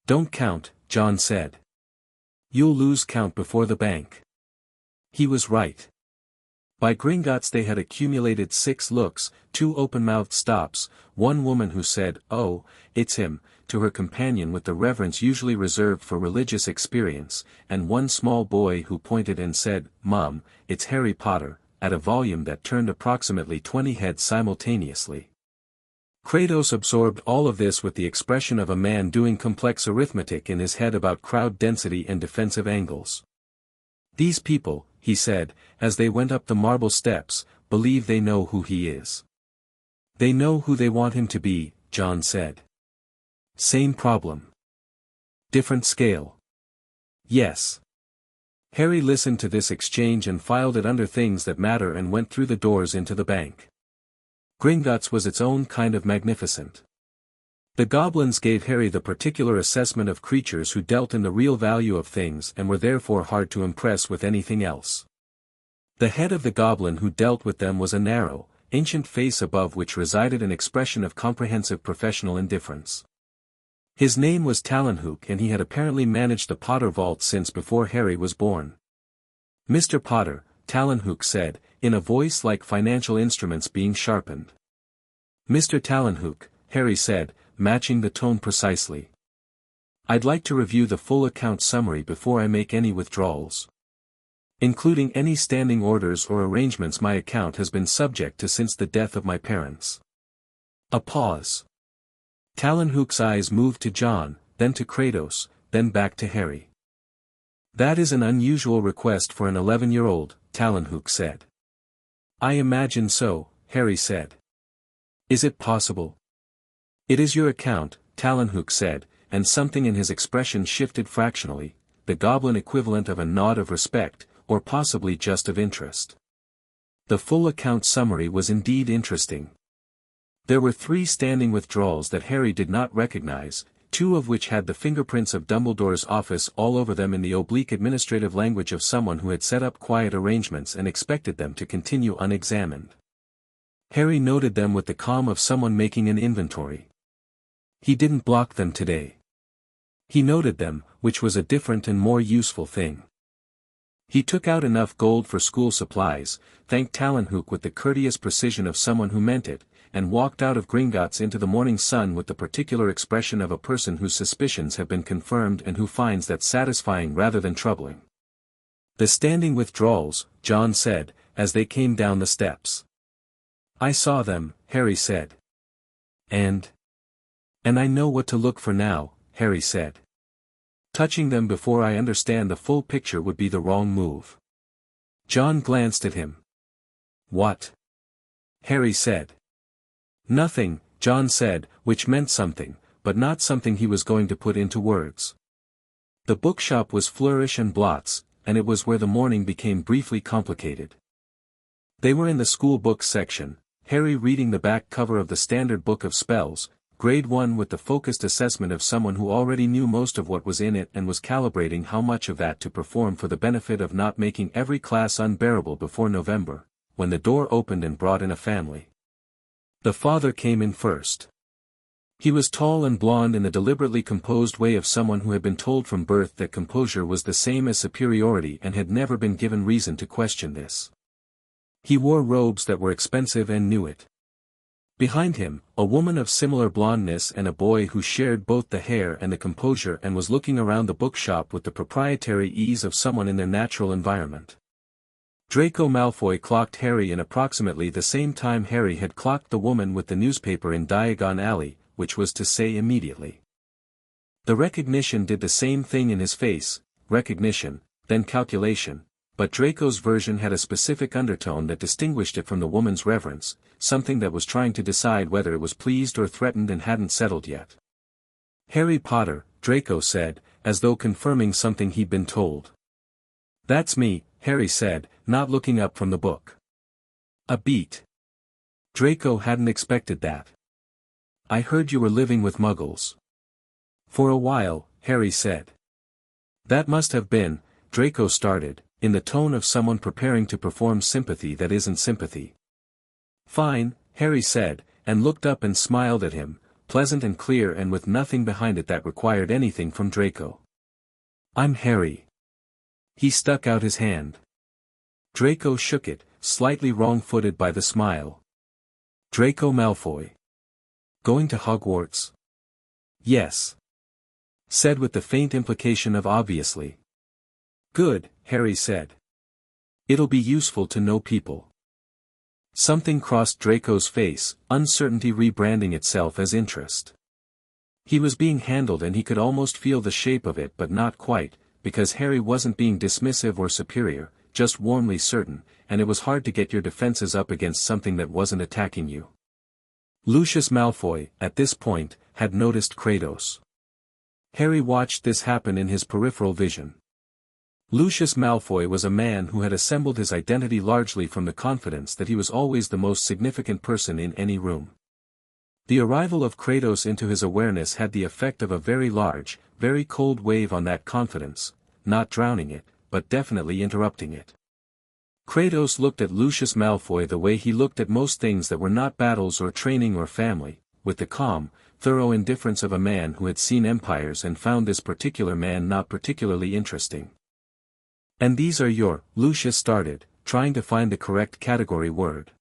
Don't count, John said. You'll lose count before the bank. He was right. By Gringotts they had accumulated 6 looks, 2 open-mouthed stops, 1 woman who said, "Oh, it's him," to her companion with the reverence usually reserved for religious experience, and 1 small boy who pointed and said, "Mom, it's Harry Potter," at a volume that turned approximately 20 heads simultaneously. Kratos absorbed all of this with the expression of a man doing complex arithmetic in his head about crowd density and defensive angles. These people, he said, as they went up the marble steps, believe they know who he is. They know who they want him to be, John said. Same problem. Different scale. Yes. Harry listened to this exchange and filed it under things that matter and went through the doors into the bank. Gringotts was its own kind of magnificent. The goblins gave Harry the particular assessment of creatures who dealt in the real value of things and were therefore hard to impress with anything else. The head of the goblin who dealt with them was a narrow, ancient face above which resided an expression of comprehensive professional indifference. His name was Talonhook and he had apparently managed the Potter vault since before Harry was born. "Mr. Potter," Talonhook said, in a voice like financial instruments being sharpened. "Mr. Talonhook," Harry said, matching the tone precisely. "I'd like to review the full account summary before I make any withdrawals. Including any standing orders or arrangements my account has been subject to since the death of my parents." A pause. Talonhook's eyes moved to John, then to Kratos, then back to Harry. "That is an unusual request for an 11-year-old, Talonhook said. "I imagine so," Harry said. "Is it possible?" "It is your account," Talonhook said, and something in his expression shifted fractionally, the goblin equivalent of a nod of respect, or possibly just of interest. The full account summary was indeed interesting. There were 3 standing withdrawals that Harry did not recognize, 2 of which had the fingerprints of Dumbledore's office all over them in the oblique administrative language of someone who had set up quiet arrangements and expected them to continue unexamined. Harry noted them with the calm of someone making an inventory. He didn't block them today. He noted them, which was a different and more useful thing. He took out enough gold for school supplies, thanked Talonhook with the courteous precision of someone who meant it, and walked out of Gringotts into the morning sun with the particular expression of a person whose suspicions have been confirmed and who finds that satisfying rather than troubling. "The standing withdrawals," John said, as they came down the steps. "I saw them," Harry said. And I know what to look for now," Harry said. "Touching them before I understand the full picture would be the wrong move." John glanced at him. "What?" Harry said. "Nothing," John said, which meant something, but not something he was going to put into words. The bookshop was flourish and blots, and it was where the morning became briefly complicated. They were in the school books section, Harry reading the back cover of the Standard Book of Spells, Grade 1 with the focused assessment of someone who already knew most of what was in it and was calibrating how much of that to perform for the benefit of not making every class unbearable before November, when the door opened and brought in a family. The father came in first. He was tall and blond in the deliberately composed way of someone who had been told from birth that composure was the same as superiority and had never been given reason to question this. He wore robes that were expensive and knew it. Behind him, a woman of similar blondness and a boy who shared both the hair and the composure and was looking around the bookshop with the proprietary ease of someone in their natural environment. Draco Malfoy clocked Harry in approximately the same time Harry had clocked the woman with the newspaper in Diagon Alley, which was to say immediately. The recognition did the same thing in his face, recognition, then calculation, but Draco's version had a specific undertone that distinguished it from the woman's reverence, something that was trying to decide whether it was pleased or threatened and hadn't settled yet. "Harry Potter," Draco said, as though confirming something he'd been told. "That's me," Harry said, not looking up from the book. A beat. Draco hadn't expected that. "I heard you were living with Muggles." "For a while," Harry said. "That must have been," Draco started, in the tone of someone preparing to perform sympathy that isn't sympathy. "Fine," Harry said, and looked up and smiled at him, pleasant and clear and with nothing behind it that required anything from Draco. "I'm Harry." He stuck out his hand. Draco shook it, slightly wrong-footed by the smile. "Draco Malfoy. Going to Hogwarts?" "Yes." Said with the faint implication of obviously. "Good," Harry said. "It'll be useful to know people." Something crossed Draco's face, uncertainty rebranding itself as interest. He was being handled and he could almost feel the shape of it but not quite, because Harry wasn't being dismissive or superior, just warmly certain, and it was hard to get your defenses up against something that wasn't attacking you. Lucius Malfoy, at this point, had noticed Kratos. Harry watched this happen in his peripheral vision. Lucius Malfoy was a man who had assembled his identity largely from the confidence that he was always the most significant person in any room. The arrival of Kratos into his awareness had the effect of a very large, very cold wave on that confidence, not drowning it, but definitely interrupting it. Kratos looked at Lucius Malfoy the way he looked at most things that were not battles or training or family, with the calm, thorough indifference of a man who had seen empires and found this particular man not particularly interesting. "And these are your," Lucius started, trying to find the correct category word.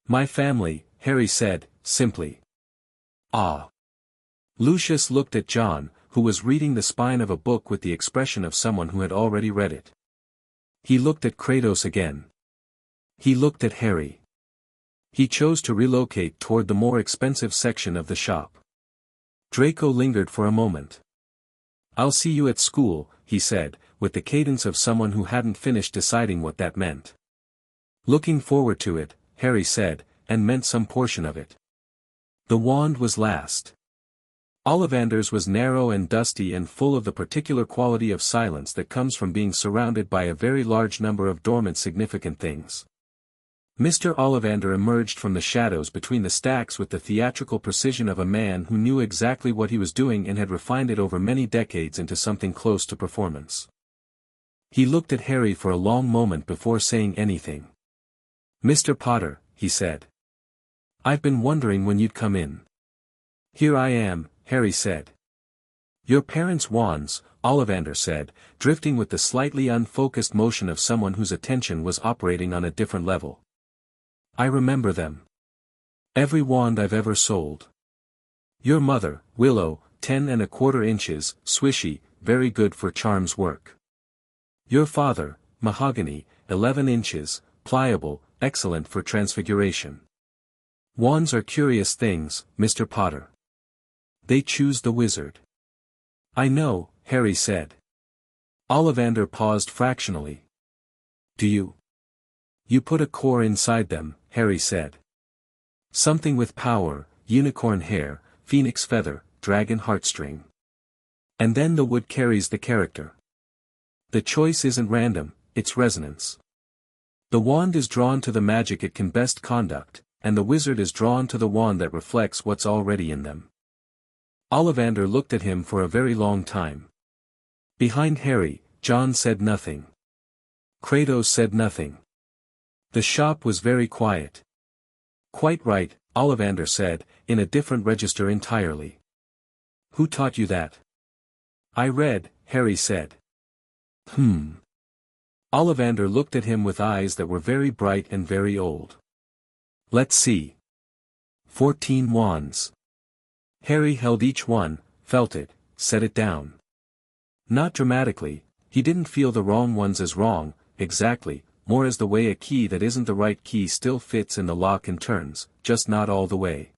"My family," Harry said, simply. "Ah." Lucius looked at John, who was reading the spine of a book with the expression of someone who had already read it. He looked at Kratos again. He looked at Harry. He chose to relocate toward the more expensive section of the shop. Draco lingered for a moment. "I'll see you at school," he said, with the cadence of someone who hadn't finished deciding what that meant. "Looking forward to it," Harry said, and meant some portion of it. The wand was last. Ollivander's was narrow and dusty and full of the particular quality of silence that comes from being surrounded by a very large number of dormant significant things. Mr. Ollivander emerged from the shadows between the stacks with the theatrical precision of a man who knew exactly what he was doing and had refined it over many decades into something close to performance. He looked at Harry for a long moment before saying anything. "Mr. Potter," he said. "I've been wondering when you'd come in." "Here I am," Harry said. "Your parents' wands," Ollivander said, drifting with the slightly unfocused motion of someone whose attention was operating on a different level. "I remember them. Every wand I've ever sold. Your mother, Willow, 10¼ inches, swishy, very good for charms work. Your father, Mahogany, 11 inches, pliable, excellent for transfiguration. Wands are curious things, Mr. Potter. They choose the wizard." "I know," Harry said. Ollivander paused fractionally. "Do you? You put a core inside them," Harry said. "Something with power, unicorn hair, phoenix feather, dragon heartstring. And then the wood carries the character. The choice isn't random, it's resonance. The wand is drawn to the magic it can best conduct, and the wizard is drawn to the wand that reflects what's already in them." Ollivander looked at him for a very long time. Behind Harry, John said nothing. Kratos said nothing. The shop was very quiet. "Quite right," Ollivander said, in a different register entirely. "Who taught you that?" "I read," Harry said. Ollivander looked at him with eyes that were very bright and very old. "Let's see. 14 wands." Harry held each one, felt it, set it down. Not dramatically, he didn't feel the wrong ones as wrong, exactly, more as the way a key that isn't the right key still fits in the lock and turns, just not all the way.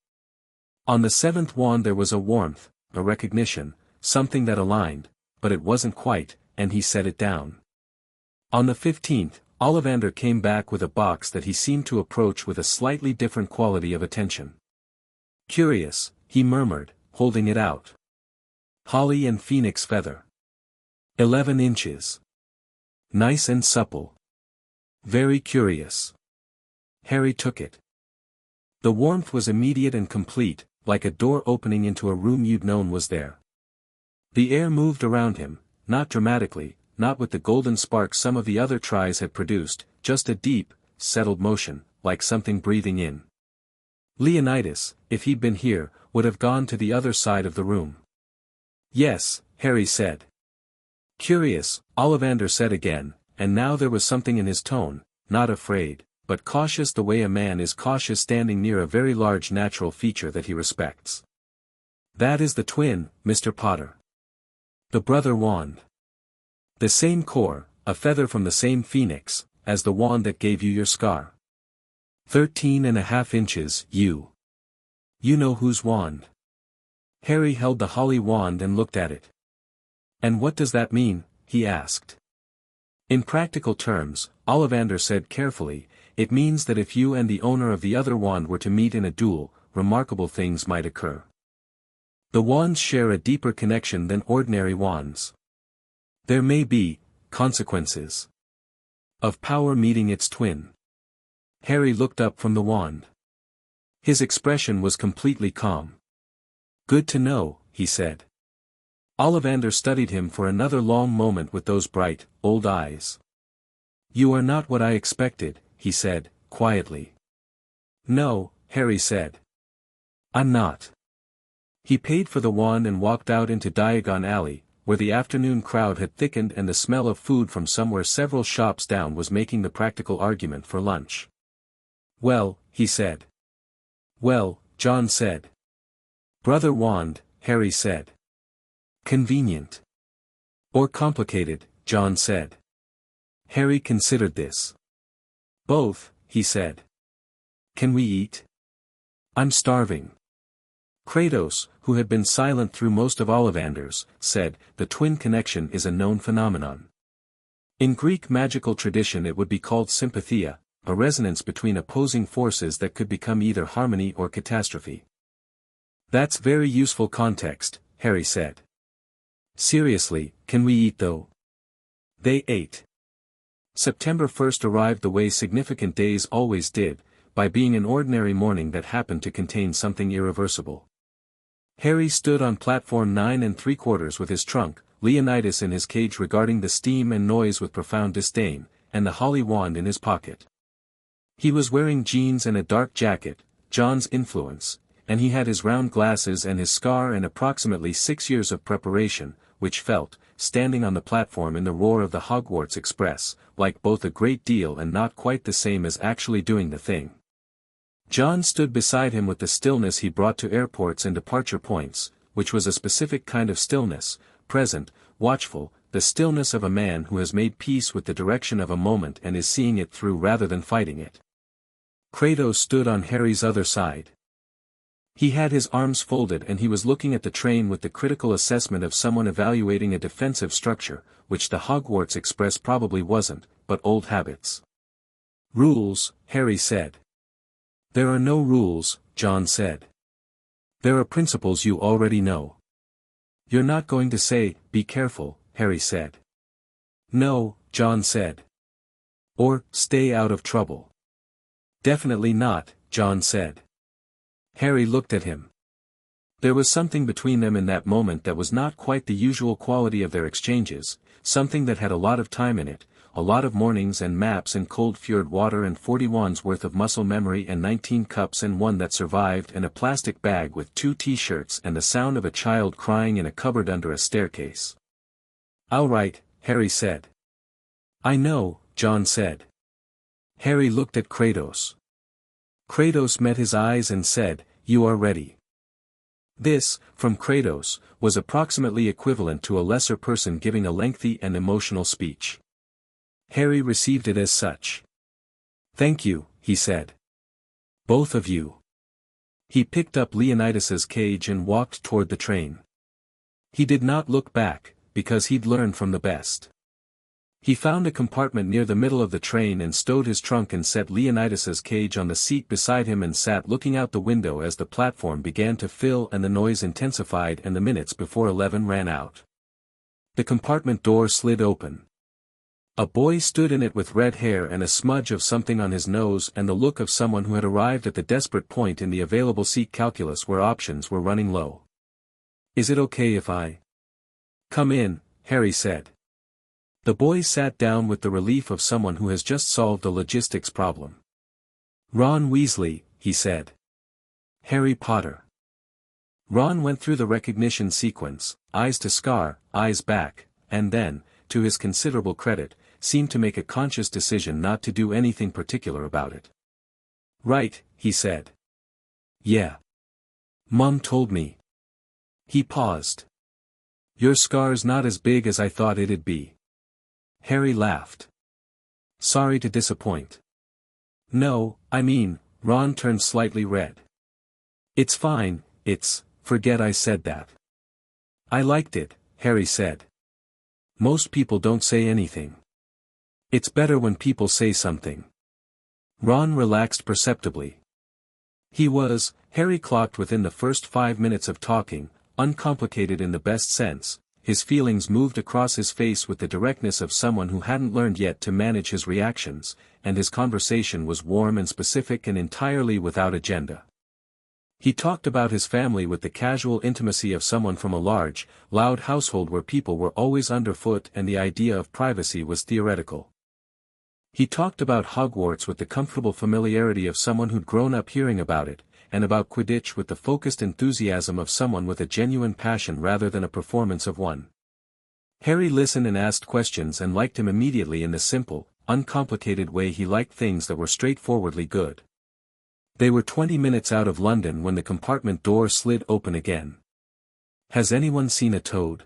On the 7th wand there was a warmth, a recognition, something that aligned, but it wasn't quite, and he set it down. On the 15th, Ollivander came back with a box that he seemed to approach with a slightly different quality of attention. "Curious," he murmured, holding it out. "Holly and phoenix feather. 11 inches. Nice and supple. Very curious." Harry took it. The warmth was immediate and complete, like a door opening into a room you'd known was there. The air moved around him, not dramatically, not with the golden spark some of the other tries had produced, just a deep, settled motion, like something breathing in. Leonidas, if he'd been here, would have gone to the other side of the room. "Yes," Harry said. "Curious," Ollivander said again, and now there was something in his tone, not afraid, but cautious the way a man is cautious standing near a very large natural feature that he respects. "That is the twin, Mr. Potter. The brother wand. The same core, a feather from the same phoenix, as the wand that gave you your scar. 13½ inches, You know whose wand?" Harry held the holly wand and looked at it. "And what does that mean?" he asked. "In practical terms," Ollivander said carefully, "it means that if you and the owner of the other wand were to meet in a duel, remarkable things might occur. The wands share a deeper connection than ordinary wands. There may be consequences of power meeting its twin." Harry looked up from the wand. His expression was completely calm. "Good to know," he said. Ollivander studied him for another long moment with those bright, old eyes. "You are not what I expected," he said, quietly. "No," Harry said. "I'm not. He paid for the wand and walked out into Diagon Alley, where the afternoon crowd had thickened and the smell of food from somewhere several shops down was making the practical argument for lunch. "Well," he said. "Well," John said. "Brother Wand," Harry said. "Convenient. Or complicated," John said. Harry considered this. "Both," he said. "Can we eat? I'm starving." Kratos, who had been silent through most of Ollivanders, said, "The twin connection is a known phenomenon. In Greek magical tradition it would be called sympathia, a resonance between opposing forces that could become either harmony or catastrophe." "That's very useful context," Harry said. "Seriously, can we eat though?" They ate. September 1st arrived the way significant days always did, by being an ordinary morning that happened to contain something irreversible. Harry stood on platform 9 3/4 with his trunk, Leonidas in his cage regarding the steam and noise with profound disdain, and the holly wand in his pocket. He was wearing jeans and a dark jacket, John's influence, and he had his round glasses and his scar and approximately 6 years of preparation, which felt, standing on the platform in the roar of the Hogwarts Express, like both a great deal and not quite the same as actually doing the thing. John stood beside him with the stillness he brought to airports and departure points, which was a specific kind of stillness, present, watchful, the stillness of a man who has made peace with the direction of a moment and is seeing it through rather than fighting it. Kratos stood on Harry's other side. He had his arms folded and he was looking at the train with the critical assessment of someone evaluating a defensive structure, which the Hogwarts Express probably wasn't, but old habits. "Rules," Harry said. "There are no rules," John said. "There are principles you already know." "You're not going to say, 'Be careful,'" Harry said. "No," John said. "Or, 'Stay out of trouble.'" "Definitely not," John said. Harry looked at him. There was something between them in that moment that was not quite the usual quality of their exchanges, something that had a lot of time in it, a lot of mornings and maps and cold fjord water and 40 wands worth of muscle memory and 19 cups and one that survived and a plastic bag with 2 t-shirts and the sound of a child crying in a cupboard under a staircase. "All right," Harry said. "I know," John said. Harry looked at Kratos. Kratos met his eyes and said, "You are ready." This, from Kratos, was approximately equivalent to a lesser person giving a lengthy and emotional speech. Harry received it as such. "Thank you," he said. "Both of you." He picked up Leonidas's cage and walked toward the train. He did not look back, because he'd learned from the best. He found a compartment near the middle of the train and stowed his trunk and set Leonidas's cage on the seat beside him and sat looking out the window as the platform began to fill and the noise intensified and the minutes before 11 ran out. The compartment door slid open. A boy stood in it with red hair and a smudge of something on his nose and the look of someone who had arrived at the desperate point in the available seat calculus where options were running low. "Is it okay if I come in?" Harry said. The boy sat down with the relief of someone who has just solved a logistics problem. "Ron Weasley," he said. "Harry Potter." Ron went through the recognition sequence, eyes to scar, eyes back, and then, to his considerable credit, seemed to make a conscious decision not to do anything particular about it. "Right," he said. "Yeah. Mom told me." He paused. "Your scar's not as big as I thought it'd be." Harry laughed. "Sorry to disappoint." "No, I mean," Ron turned slightly red. "It's fine, forget I said that." "I liked it," Harry said. "Most people don't say anything. It's better when people say something." Ron relaxed perceptibly. Harry clocked within the first 5 minutes of talking, uncomplicated in the best sense. His feelings moved across his face with the directness of someone who hadn't learned yet to manage his reactions, and his conversation was warm and specific and entirely without agenda. He talked about his family with the casual intimacy of someone from a large, loud household where people were always underfoot and the idea of privacy was theoretical. He talked about Hogwarts with the comfortable familiarity of someone who'd grown up hearing about it, and about Quidditch with the focused enthusiasm of someone with a genuine passion rather than a performance of one. Harry listened and asked questions and liked him immediately in the simple, uncomplicated way he liked things that were straightforwardly good. They were 20 minutes out of London when the compartment door slid open again. "Has anyone seen a toad?"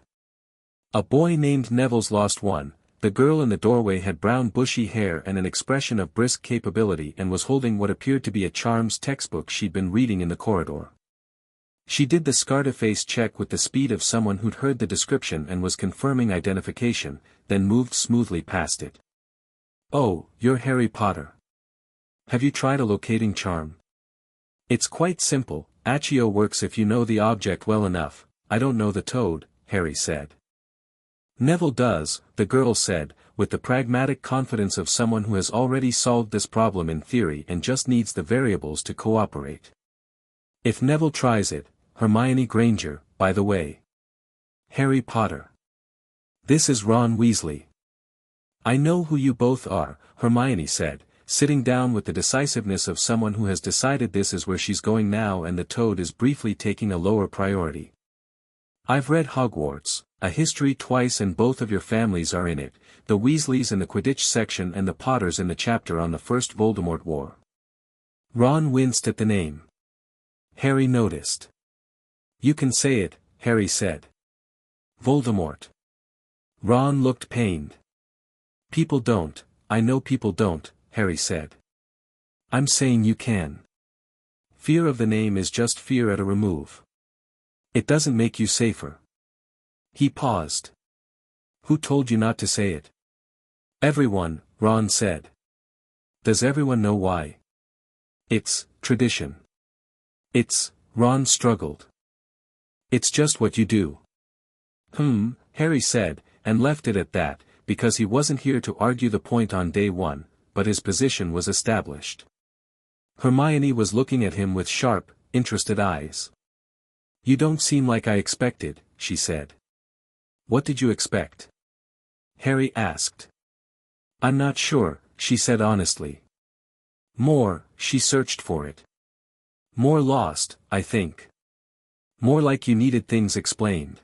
A boy named Neville's lost one. The girl in the doorway had brown bushy hair and an expression of brisk capability and was holding what appeared to be a charms textbook she'd been reading in the corridor. She did the Scarface check with the speed of someone who'd heard the description and was confirming identification, then moved smoothly past it. "Oh, you're Harry Potter. Have you tried a locating charm? It's quite simple, Accio works if you know the object well enough. I don't know the toad," Harry said. "Neville does," the girl said, with the pragmatic confidence of someone who has already solved this problem in theory and just needs the variables to cooperate. "If Neville tries it, Hermione Granger, by the way." "Harry Potter. This is Ron Weasley." "I know who you both are," Hermione said, sitting down with the decisiveness of someone who has decided this is where she's going now and the toad is briefly taking a lower priority. "I've read Hogwarts, a history twice and both of your families are in it, the Weasleys in the Quidditch section and the Potters in the chapter on the First Voldemort War." Ron winced at the name. Harry noticed. "You can say it," Harry said. "Voldemort." Ron looked pained. "People don't, I know people don't," Harry said. "I'm saying you can. Fear of the name is just fear at a remove. It doesn't make you safer." He paused. "Who told you not to say it?" "Everyone," Ron said. "Does everyone know why?" "It's tradition." Ron struggled. "It's just what you do." Harry said, and left it at that, because he wasn't here to argue the point on day one, but his position was established. Hermione was looking at him with sharp, interested eyes. "You don't seem like I expected," she said. "What did you expect?" Harry asked. "I'm not sure," she said honestly. "More," she searched for it. "More lost, I think. More like you needed things explained."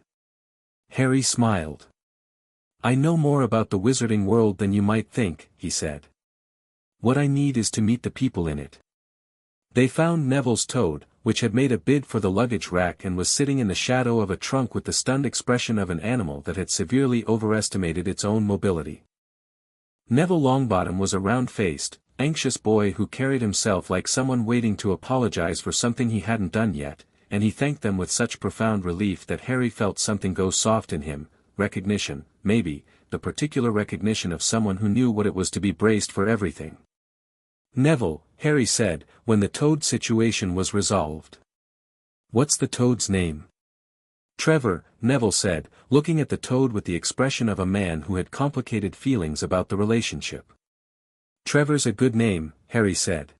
Harry smiled. "I know more about the wizarding world than you might think," he said. "What I need is to meet the people in it." They found Neville's toad, which had made a bid for the luggage rack and was sitting in the shadow of a trunk with the stunned expression of an animal that had severely overestimated its own mobility. Neville Longbottom was a round-faced, anxious boy who carried himself like someone waiting to apologize for something he hadn't done yet, and he thanked them with such profound relief that Harry felt something go soft in him, recognition, maybe, the particular recognition of someone who knew what it was to be braced for everything. "Neville," Harry said, when the toad situation was resolved. "What's the toad's name?" "Trevor," Neville said, looking at the toad with the expression of a man who had complicated feelings about the relationship. "Trevor's a good name," Harry said.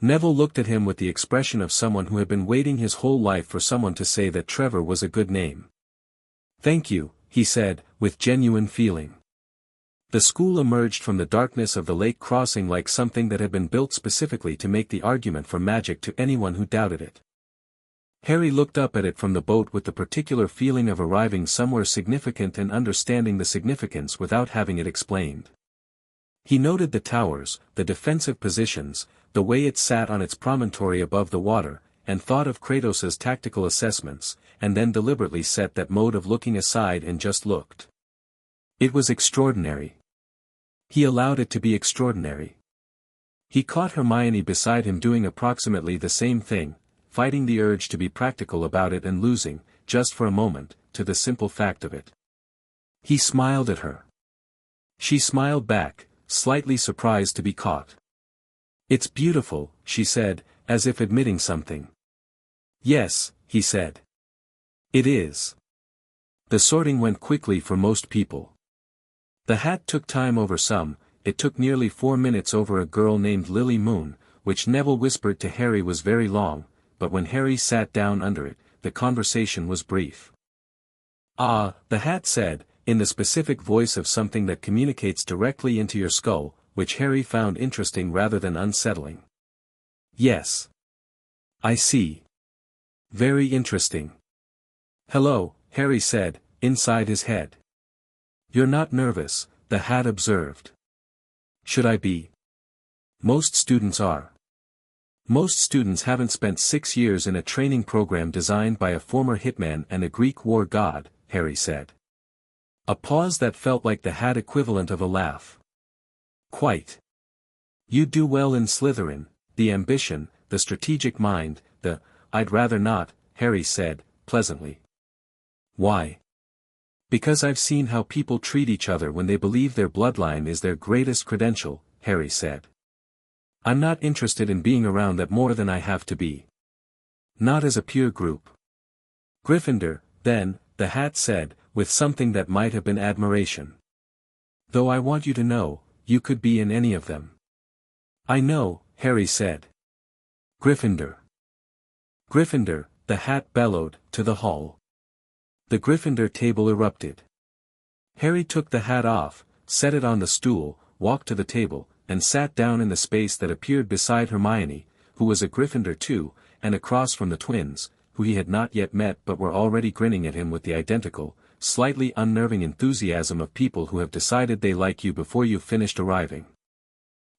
Neville looked at him with the expression of someone who had been waiting his whole life for someone to say that Trevor was a good name. "Thank you," he said, with genuine feeling. The school emerged from the darkness of the lake crossing like something that had been built specifically to make the argument for magic to anyone who doubted it. Harry looked up at it from the boat with the particular feeling of arriving somewhere significant and understanding the significance without having it explained. He noted the towers, the defensive positions, the way it sat on its promontory above the water, and thought of Kratos's tactical assessments, and then deliberately set that mode of looking aside and just looked. It was extraordinary. He allowed it to be extraordinary. He caught Hermione beside him doing approximately the same thing, fighting the urge to be practical about it and losing, just for a moment, to the simple fact of it. He smiled at her. She smiled back, slightly surprised to be caught. "It's beautiful," she said, as if admitting something. "Yes," he said. "It is." The sorting went quickly for most people. The hat took time over some, it took nearly 4 minutes over a girl named Lily Moon, which Neville whispered to Harry was very long, but when Harry sat down under it, the conversation was brief. "Ah," the hat said, in the specific voice of something that communicates directly into your skull, which Harry found interesting rather than unsettling. "Yes. I see. Very interesting. Hello, Harry said, inside his head. You're not nervous, the hat observed. Should I be? Most students are. Most students haven't spent 6 years in a training program designed by a former hitman and a Greek war god, Harry said. A pause that felt like the hat equivalent of a laugh. Quite. You do well in Slytherin, the ambition, the strategic mind, I'd rather not, Harry said, pleasantly. Why? Because I've seen how people treat each other when they believe their bloodline is their greatest credential, Harry said. I'm not interested in being around that more than I have to be. Not as a peer group. Gryffindor, then, the hat said, with something that might have been admiration. Though I want you to know, you could be in any of them. I know, Harry said. Gryffindor. Gryffindor, the hat bellowed, to the hall. The Gryffindor table erupted. Harry took the hat off, set it on the stool, walked to the table, and sat down in the space that appeared beside Hermione, who was a Gryffindor too, and across from the twins, who he had not yet met but were already grinning at him with the identical, slightly unnerving enthusiasm of people who have decided they like you before you've finished arriving.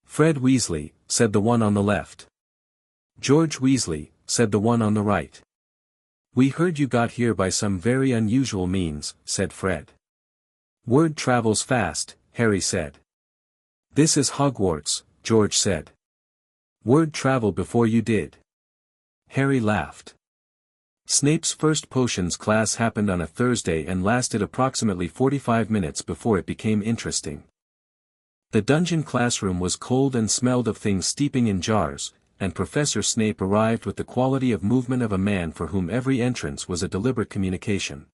Fred Weasley, said the one on the left. George Weasley, said the one on the right. We heard you got here by some very unusual means, said Fred. Word travels fast, Harry said. This is Hogwarts, George said. Word traveled before you did. Harry laughed. Snape's first potions class happened on a Thursday and lasted approximately 45 minutes before it became interesting. The dungeon classroom was cold and smelled of things steeping in jars, and Professor Snape arrived with the quality of movement of a man for whom every entrance was a deliberate communication.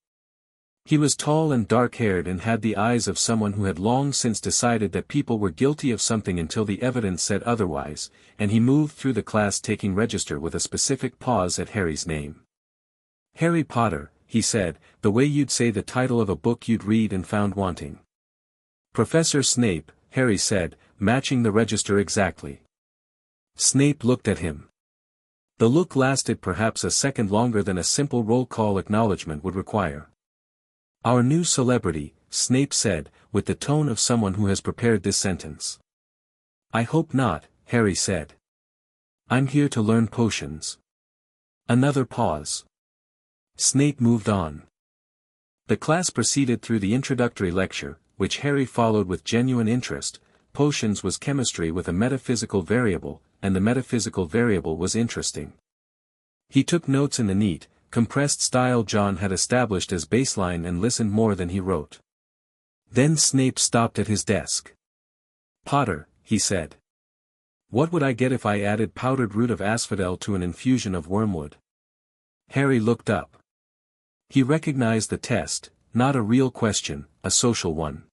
He was tall and dark-haired and had the eyes of someone who had long since decided that people were guilty of something until the evidence said otherwise, and he moved through the class taking register with a specific pause at Harry's name. Harry Potter, he said, the way you'd say the title of a book you'd read and found wanting. Professor Snape, Harry said, matching the register exactly. Snape looked at him. The look lasted perhaps a second longer than a simple roll call acknowledgement would require. Our new celebrity, Snape said, with the tone of someone who has prepared this sentence. I hope not, Harry said. I'm here to learn potions. Another pause. Snape moved on. The class proceeded through the introductory lecture, which Harry followed with genuine interest. Potions was chemistry with a metaphysical variable, and the metaphysical variable was interesting. He took notes in the neat, compressed style John had established as baseline and listened more than he wrote. Then Snape stopped at his desk. Potter, he said. What would I get if I added powdered root of asphodel to an infusion of wormwood? Harry looked up. He recognized the test, not a real question, a social one.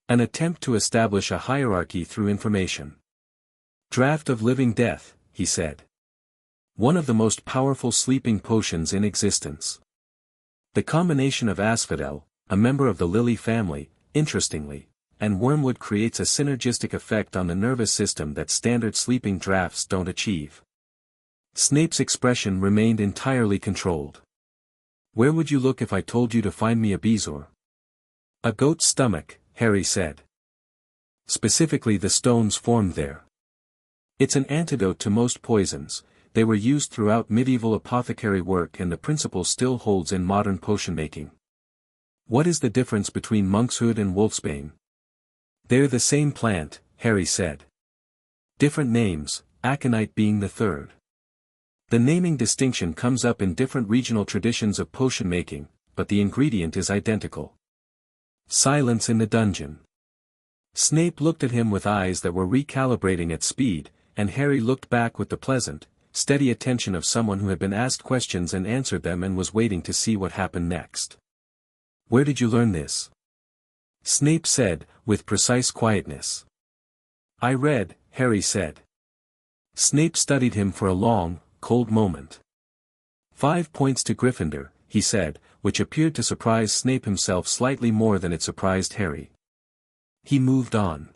An attempt to establish a hierarchy through information. Draught of living death, he said. One of the most powerful sleeping potions in existence. The combination of asphodel, a member of the lily family, interestingly, and wormwood creates a synergistic effect on the nervous system that standard sleeping draughts don't achieve. Snape's expression remained entirely controlled. Where would you look if I told you to find me a bezoar? A goat's stomach, Harry said. Specifically the stones formed there. It's an antidote to most poisons. They were used throughout medieval apothecary work and the principle still holds in modern potion making. What is the difference between monkshood and wolfsbane? They're the same plant, Harry said. Different names, aconite being the third. The naming distinction comes up in different regional traditions of potion making, but the ingredient is identical. Silence in the dungeon. Snape looked at him with eyes that were recalibrating at speed, and Harry looked back with the pleasant, steady attention of someone who had been asked questions and answered them and was waiting to see what happened next. Where did you learn this? Snape said, with precise quietness. I read, Harry said. Snape studied him for a long, cold moment. 5 points to Gryffindor, he said, which appeared to surprise Snape himself slightly more than it surprised Harry. He moved on.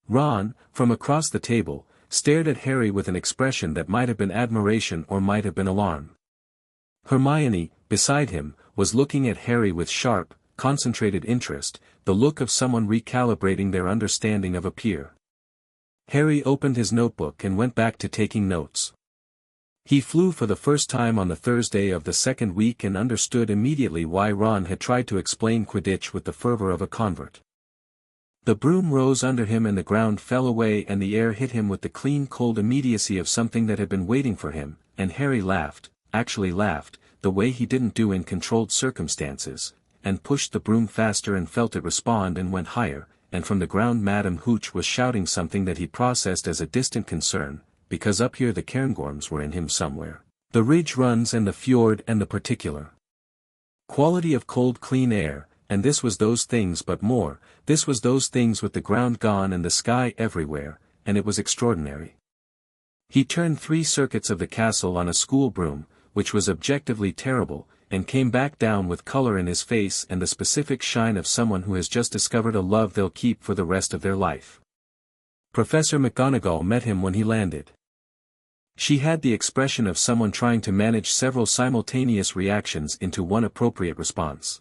Ron, from across the table, stared at Harry with an expression that might have been admiration or might have been alarm. Hermione, beside him, was looking at Harry with sharp, concentrated interest, the look of someone recalibrating their understanding of a peer. Harry opened his notebook and went back to taking notes. He flew for the first time on the Thursday of the second week and understood immediately why Ron had tried to explain Quidditch with the fervor of a convert. The broom rose under him and the ground fell away and the air hit him with the clean cold immediacy of something that had been waiting for him, and Harry laughed, actually laughed, the way he didn't do in controlled circumstances, and pushed the broom faster and felt it respond and went higher, and from the ground Madame Hooch was shouting something that he processed as a distant concern, because up here the Cairngorms were in him somewhere. The ridge runs and the fjord and the particular quality of cold clean air, and this was those things but more, this was those things with the ground gone and the sky everywhere, and it was extraordinary. He turned 3 circuits of the castle on a school broom, which was objectively terrible, and came back down with color in his face and the specific shine of someone who has just discovered a love they'll keep for the rest of their life. Professor McGonagall met him when he landed. She had the expression of someone trying to manage several simultaneous reactions into one appropriate response.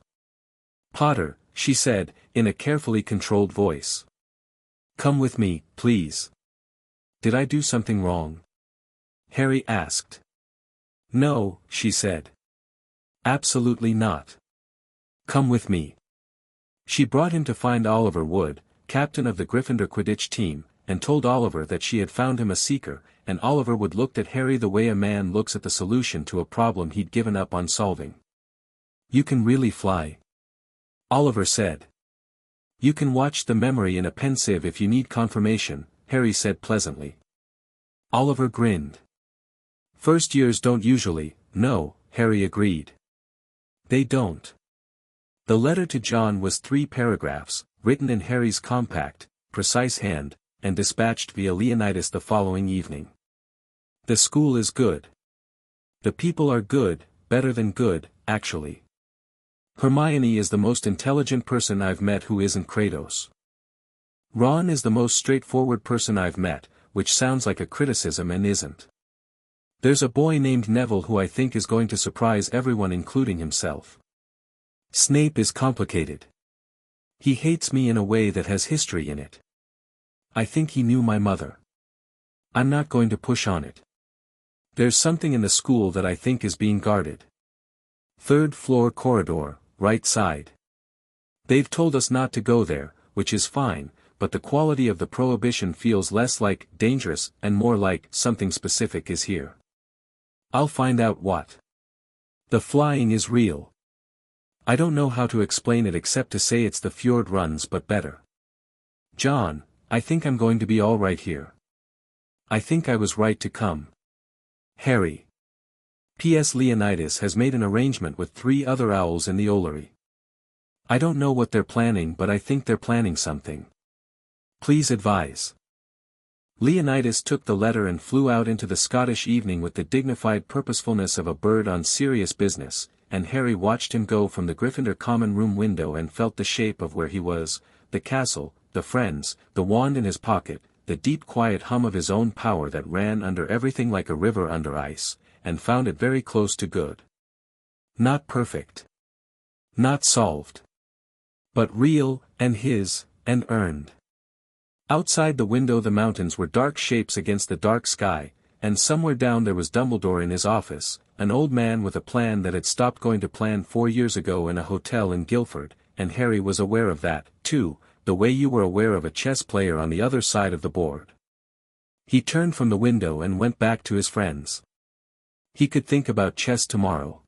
"Potter," she said, in a carefully controlled voice. "Come with me, please." "Did I do something wrong?" Harry asked. "No," she said. "Absolutely not. Come with me." She brought him to find Oliver Wood, captain of the Gryffindor Quidditch team, and told Oliver that she had found him a seeker, and Oliver Wood looked at Harry the way a man looks at the solution to a problem he'd given up on solving. "You can really fly," Oliver said. "You can watch the memory in a pensieve if you need confirmation," Harry said pleasantly. Oliver grinned. "First years don't usually, no," Harry agreed. "They don't." The letter to John was 3 paragraphs, written in Harry's compact, precise hand, and dispatched via Leonidas the following evening. "The school is good. The people are good, better than good, actually. Hermione is the most intelligent person I've met who isn't Kratos. Ron is the most straightforward person I've met, which sounds like a criticism and isn't. There's a boy named Neville who I think is going to surprise everyone including himself. Snape is complicated. He hates me in a way that has history in it. I think he knew my mother. I'm not going to push on it. There's something in the school that I think is being guarded. 3rd floor corridor, right side. They've told us not to go there, which is fine, but the quality of the prohibition feels less like dangerous and more like something specific is here. I'll find out what. The flying is real. I don't know how to explain it except to say it's the fjord runs but better. John, I think I'm going to be all right here. I think I was right to come. Harry. P.S. Leonidas has made an arrangement with 3 other owls in the Olary. I don't know what they're planning but I think they're planning something. Please advise. Leonidas took the letter and flew out into the Scottish evening with the dignified purposefulness of a bird on serious business, and Harry watched him go from the Gryffindor common room window and felt the shape of where he was, the castle, the friends, the wand in his pocket, the deep quiet hum of his own power that ran under everything like a river under ice, and found it very close to good. Not perfect. Not solved. But real, and his, and earned. Outside the window the mountains were dark shapes against the dark sky, and somewhere down there was Dumbledore in his office, an old man with a plan that had stopped going to plan 4 years ago in a hotel in Guildford, and Harry was aware of that, too, the way you were aware of a chess player on the other side of the board. He turned from the window and went back to his friends. He could think about chess tomorrow.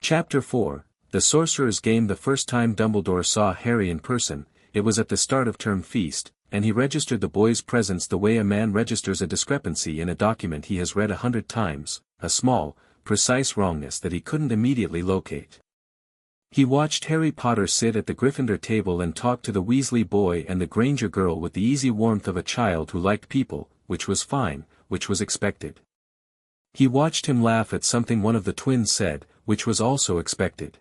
Chapter 4, The Sorcerer's Game. The first time Dumbledore saw Harry in person, it was at the start of term feast, and he registered the boy's presence the way a man registers a discrepancy in a document he has read 100 times, a small, precise wrongness that he couldn't immediately locate. He watched Harry Potter sit at the Gryffindor table and talk to the Weasley boy and the Granger girl with the easy warmth of a child who liked people, which was fine, which was expected. He watched him laugh at something one of the twins said, which was also expected.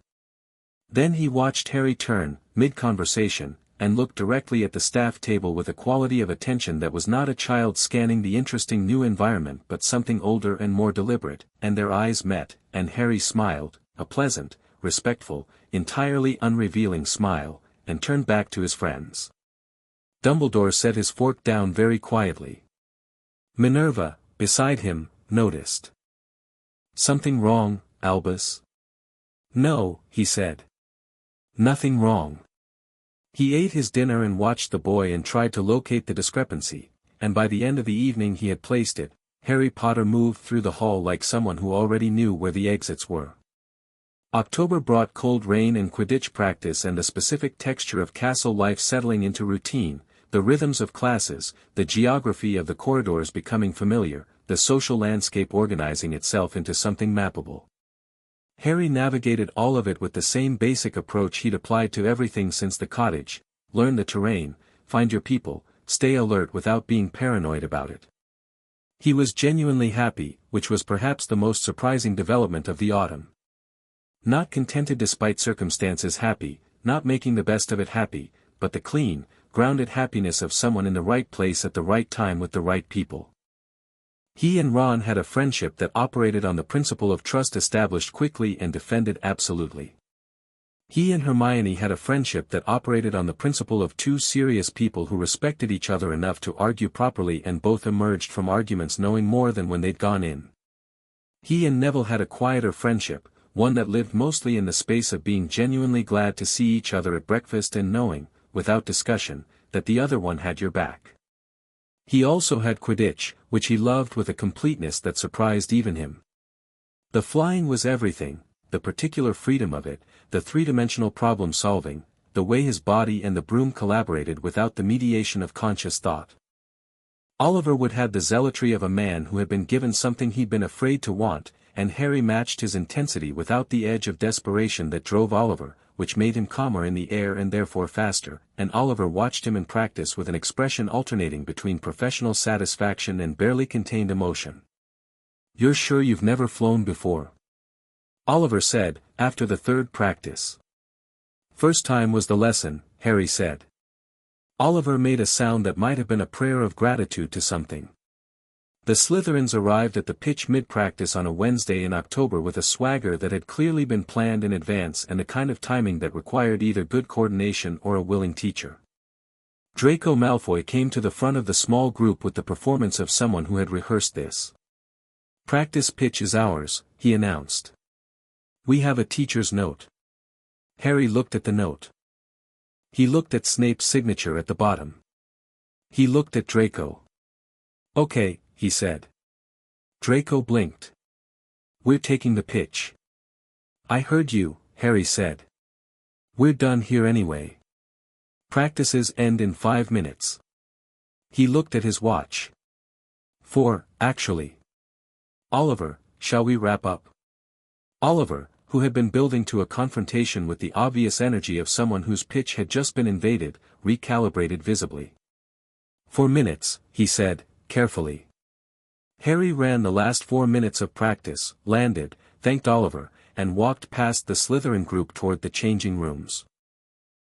Then he watched Harry turn, mid-conversation, and looked directly at the staff table with a quality of attention that was not a child scanning the interesting new environment but something older and more deliberate, and their eyes met, and Harry smiled, a pleasant, respectful, entirely unrevealing smile, and turned back to his friends. Dumbledore set his fork down very quietly. Minerva, beside him, noticed. "Something wrong, Albus?" "No," he said. "Nothing wrong." He ate his dinner and watched the boy and tried to locate the discrepancy, and by the end of the evening he had placed it. Harry Potter moved through the hall like someone who already knew where the exits were. October brought cold rain and Quidditch practice and the specific texture of castle life settling into routine, the rhythms of classes, the geography of the corridors becoming familiar, the social landscape organizing itself into something mappable. Harry navigated all of it with the same basic approach he'd applied to everything since the cottage: learn the terrain, find your people, stay alert without being paranoid about it. He was genuinely happy, which was perhaps the most surprising development of the autumn. Not contented despite circumstances happy, not making the best of it happy, but the clean, grounded happiness of someone in the right place at the right time with the right people. He and Ron had a friendship that operated on the principle of trust established quickly and defended absolutely. He and Hermione had a friendship that operated on the principle of two serious people who respected each other enough to argue properly and both emerged from arguments knowing more than when they'd gone in. He and Neville had a quieter friendship, one that lived mostly in the space of being genuinely glad to see each other at breakfast and knowing, without discussion, that the other one had your back. He also had Quidditch, which he loved with a completeness that surprised even him. The flying was everything, the particular freedom of it, the three-dimensional problem-solving, the way his body and the broom collaborated without the mediation of conscious thought. Oliver Wood had the zealotry of a man who had been given something he'd been afraid to want, and Harry matched his intensity without the edge of desperation that drove Oliver, which made him calmer in the air and therefore faster, and Oliver watched him in practice with an expression alternating between professional satisfaction and barely contained emotion. "You're sure you've never flown before?" Oliver said, after the third practice. "First time was the lesson," Harry said. Oliver made a sound that might have been a prayer of gratitude to something. The Slytherins arrived at the pitch mid-practice on a Wednesday in October with a swagger that had clearly been planned in advance and the kind of timing that required either good coordination or a willing teacher. Draco Malfoy came to the front of the small group with the performance of someone who had rehearsed this. "Practice pitch is ours," he announced. "We have a teacher's note." Harry looked at the note. He looked at Snape's signature at the bottom. He looked at Draco. "Okay," he said. Draco blinked. "We're taking the pitch." "I heard you," Harry said. "We're done here anyway. Practices end in 5 minutes. He looked at his watch. 4, actually. "Oliver, shall we wrap up?" Oliver, who had been building to a confrontation with the obvious energy of someone whose pitch had just been invaded, recalibrated visibly. "4 minutes," he said, carefully. Harry ran the last 4 minutes of practice, landed, thanked Oliver, and walked past the Slytherin group toward the changing rooms.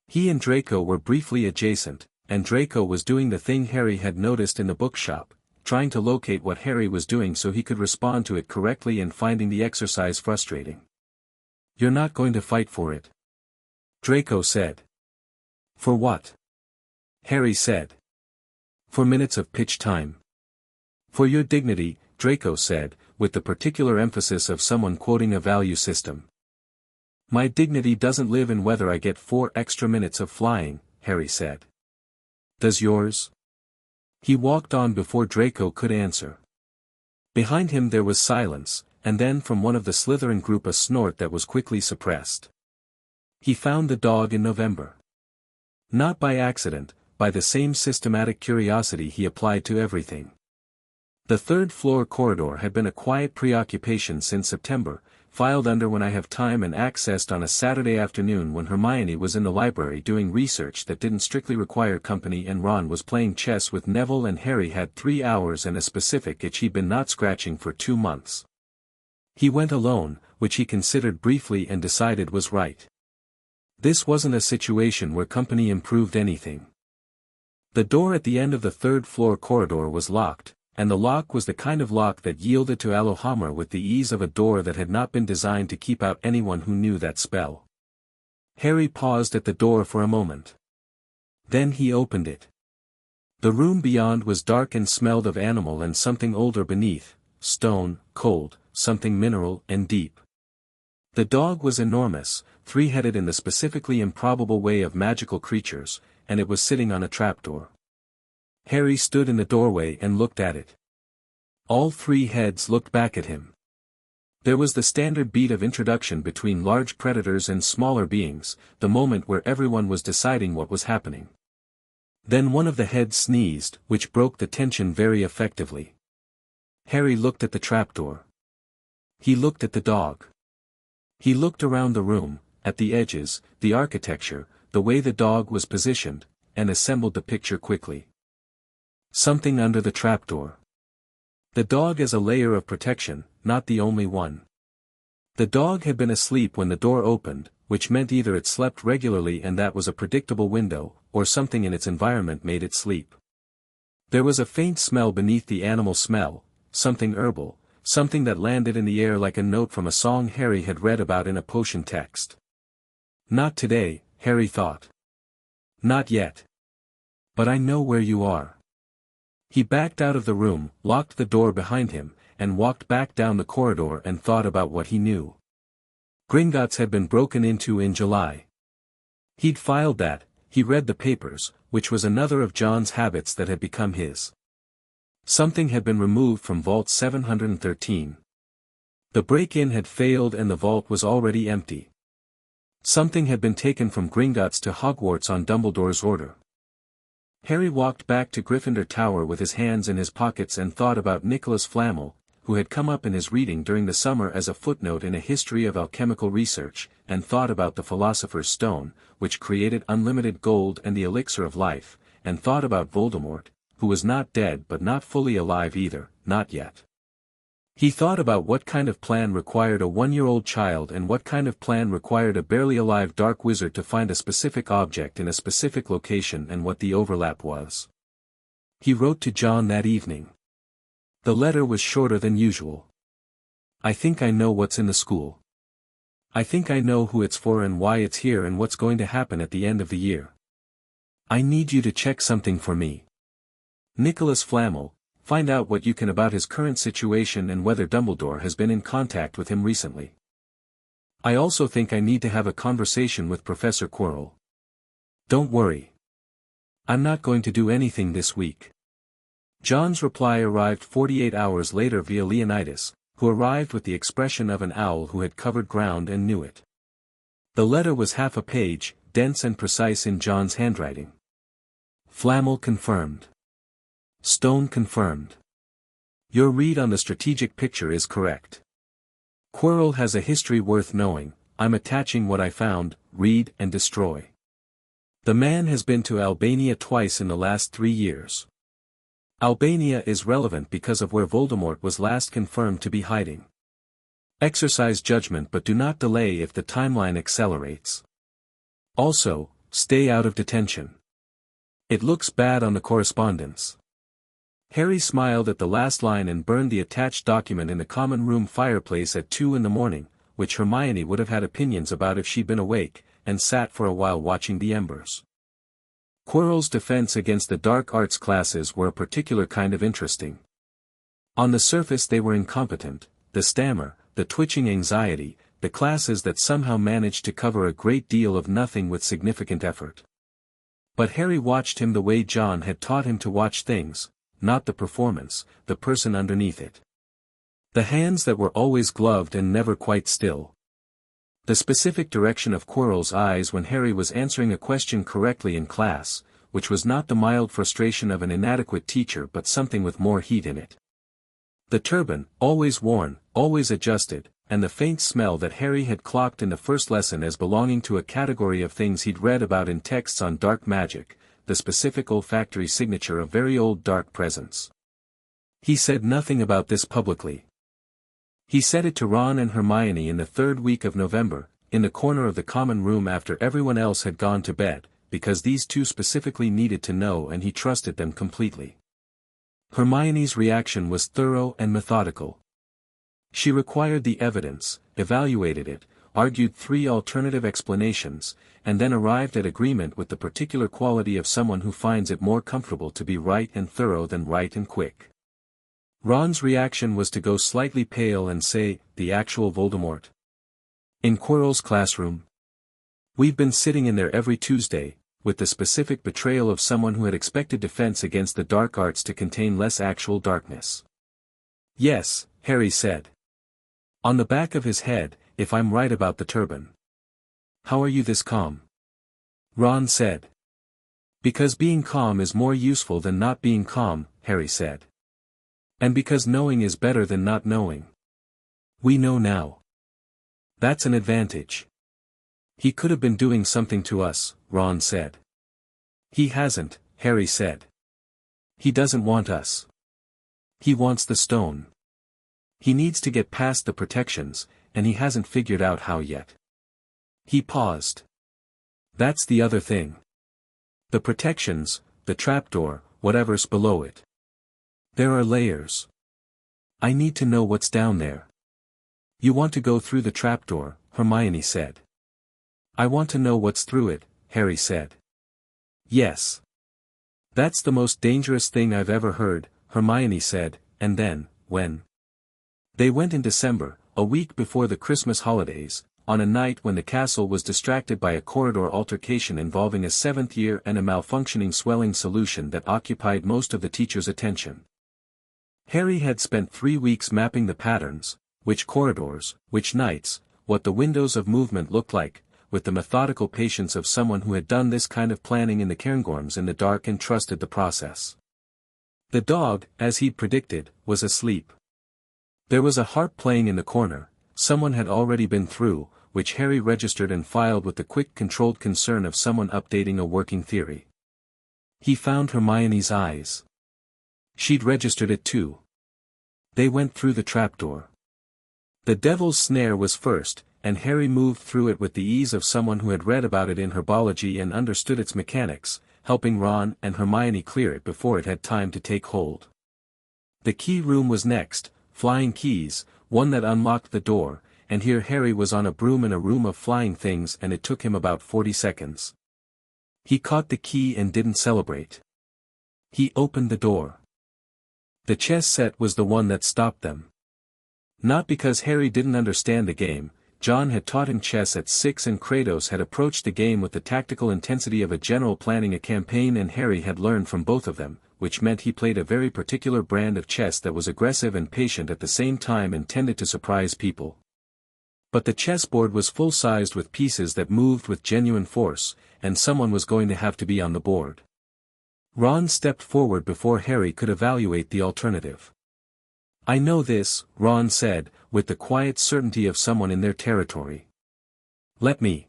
He and Draco were briefly adjacent, and Draco was doing the thing Harry had noticed in the bookshop, trying to locate what Harry was doing so he could respond to it correctly and finding the exercise frustrating. "You're not going to fight for it?" Draco said. "For what?" Harry said. "For minutes of pitch time." "For your dignity," Draco said, with the particular emphasis of someone quoting a value system. "My dignity doesn't live in whether I get 4 extra minutes of flying," Harry said. "Does yours?" He walked on before Draco could answer. Behind him there was silence, and then from one of the Slytherin group a snort that was quickly suppressed. He found the dog in November. Not by accident, by the same systematic curiosity he applied to everything. The third-floor corridor had been a quiet preoccupation since September, filed under when I have time and accessed on a Saturday afternoon when Hermione was in the library doing research that didn't strictly require company and Ron was playing chess with Neville and Harry had 3 hours and a specific itch he'd been not scratching for 2 months. He went alone, which he considered briefly and decided was right. This wasn't a situation where company improved anything. The door at the end of the third-floor corridor was locked, and the lock was the kind of lock that yielded to Alohomar with the ease of a door that had not been designed to keep out anyone who knew that spell. Harry paused at the door for a moment. Then he opened it. The room beyond was dark and smelled of animal and something older beneath, stone, cold, something mineral and deep. The dog was enormous, three-headed in the specifically improbable way of magical creatures, and it was sitting on a trapdoor. Harry stood in the doorway and looked at it. All three heads looked back at him. There was the standard beat of introduction between large predators and smaller beings, the moment where everyone was deciding what was happening. Then one of the heads sneezed, which broke the tension very effectively. Harry looked at the trapdoor. He looked at the dog. He looked around the room, at the edges, the architecture, the way the dog was positioned, and assembled the picture quickly. Something under the trapdoor. The dog as a layer of protection, not the only one. The dog had been asleep when the door opened, which meant either it slept regularly and that was a predictable window, or something in its environment made it sleep. There was a faint smell beneath the animal smell, something herbal, something that landed in the air like a note from a song Harry had read about in a potion text. Not today, Harry thought. Not yet. But I know where you are. He backed out of the room, locked the door behind him, and walked back down the corridor and thought about what he knew. Gringotts had been broken into in July. He'd filed that, he read the papers, which was another of John's habits that had become his. Something had been removed from Vault 713. The break-in had failed and the vault was already empty. Something had been taken from Gringotts to Hogwarts on Dumbledore's order. Harry walked back to Gryffindor Tower with his hands in his pockets and thought about Nicholas Flamel, who had come up in his reading during the summer as a footnote in a history of alchemical research, and thought about the Philosopher's Stone, which created unlimited gold and the elixir of life, and thought about Voldemort, who was not dead but not fully alive either, not yet. He thought about what kind of plan required a one-year-old child and what kind of plan required a barely alive dark wizard to find a specific object in a specific location and what the overlap was. He wrote to John that evening. The letter was shorter than usual. I think I know what's in the school. I think I know who it's for and why it's here and what's going to happen at the end of the year. I need you to check something for me. Nicholas Flamel, find out what you can about his current situation and whether Dumbledore has been in contact with him recently. I also think I need to have a conversation with Professor Quirrell. Don't worry. I'm not going to do anything this week. John's reply arrived 48 hours later via Leonidas, who arrived with the expression of an owl who had covered ground and knew it. The letter was half a page, dense and precise in John's handwriting. Flamel confirmed. Stone confirmed. Your read on the strategic picture is correct. Quirrell has a history worth knowing. I'm attaching what I found, read and destroy. The man has been to Albania twice in the last 3 years. Albania is relevant because of where Voldemort was last confirmed to be hiding. Exercise judgment but do not delay if the timeline accelerates. Also, stay out of detention. It looks bad on the correspondence. Harry smiled at the last line and burned the attached document in the common room fireplace at 2 a.m, which Hermione would have had opinions about if she'd been awake, and sat for a while watching the embers. Quirrell's defense against the dark arts classes were a particular kind of interesting. On the surface they were incompetent, the stammer, the twitching anxiety, the classes that somehow managed to cover a great deal of nothing with significant effort. But Harry watched him the way John had taught him to watch things, not the performance, the person underneath it. The hands that were always gloved and never quite still. The specific direction of Quirrell's eyes when Harry was answering a question correctly in class, which was not the mild frustration of an inadequate teacher but something with more heat in it. The turban, always worn, always adjusted, and the faint smell that Harry had clocked in the first lesson as belonging to a category of things he'd read about in texts on dark magic, the specific olfactory signature of very old dark presence. He said nothing about this publicly. He said it to Ron and Hermione in the 3rd week of November, in the corner of the common room after everyone else had gone to bed, because these two specifically needed to know and he trusted them completely. Hermione's reaction was thorough and methodical. She required the evidence, evaluated it, argued 3 alternative explanations, and then arrived at agreement with the particular quality of someone who finds it more comfortable to be right and thorough than right and quick. Ron's reaction was to go slightly pale and say, "The actual Voldemort?" In Quirrell's classroom. "We've been sitting in there every Tuesday," with the specific betrayal of someone who had expected defense against the dark arts to contain less actual darkness. "Yes," Harry said. "On the back of his head, if I'm right about the turban." "How are you this calm?" Ron said. "Because being calm is more useful than not being calm," Harry said. "And because knowing is better than not knowing. We know now. That's an advantage." "He could have been doing something to us," Ron said. "He hasn't," Harry said. "He doesn't want us. He wants the stone. He needs to get past the protections, and he hasn't figured out how yet." He paused. "That's the other thing. The protections, the trapdoor, whatever's below it. There are layers. I need to know what's down there." "You want to go through the trapdoor," Hermione said. "I want to know what's through it," Harry said. "Yes. That's the most dangerous thing I've ever heard," Hermione said, and then, when they went in December, a week before the Christmas holidays, on a night when the castle was distracted by a corridor altercation involving a 7th year and a malfunctioning swelling solution that occupied most of the teacher's attention. Harry had spent 3 weeks mapping the patterns, which corridors, which nights, what the windows of movement looked like, with the methodical patience of someone who had done this kind of planning in the Cairngorms in the dark and trusted the process. The dog, as he'd predicted, was asleep. There was a harp playing in the corner, someone had already been through, which Harry registered and filed with the quick controlled concern of someone updating a working theory. He found Hermione's eyes. She'd registered it too. They went through the trapdoor. The Devil's Snare was first, and Harry moved through it with the ease of someone who had read about it in herbology and understood its mechanics, helping Ron and Hermione clear it before it had time to take hold. The key room was next, flying keys, one that unlocked the door, and here Harry was on a broom in a room of flying things and it took him about 40 seconds. He caught the key and didn't celebrate. He opened the door. The chess set was the one that stopped them. Not because Harry didn't understand the game, John had taught him chess at 6 and Kratos had approached the game with the tactical intensity of a general planning a campaign and Harry had learned from both of them, which meant he played a very particular brand of chess that was aggressive and patient at the same time and tended to surprise people. But the chessboard was full-sized with pieces that moved with genuine force, and someone was going to have to be on the board. Ron stepped forward before Harry could evaluate the alternative. "I know this," Ron said, with the quiet certainty of someone in their territory. "Let me."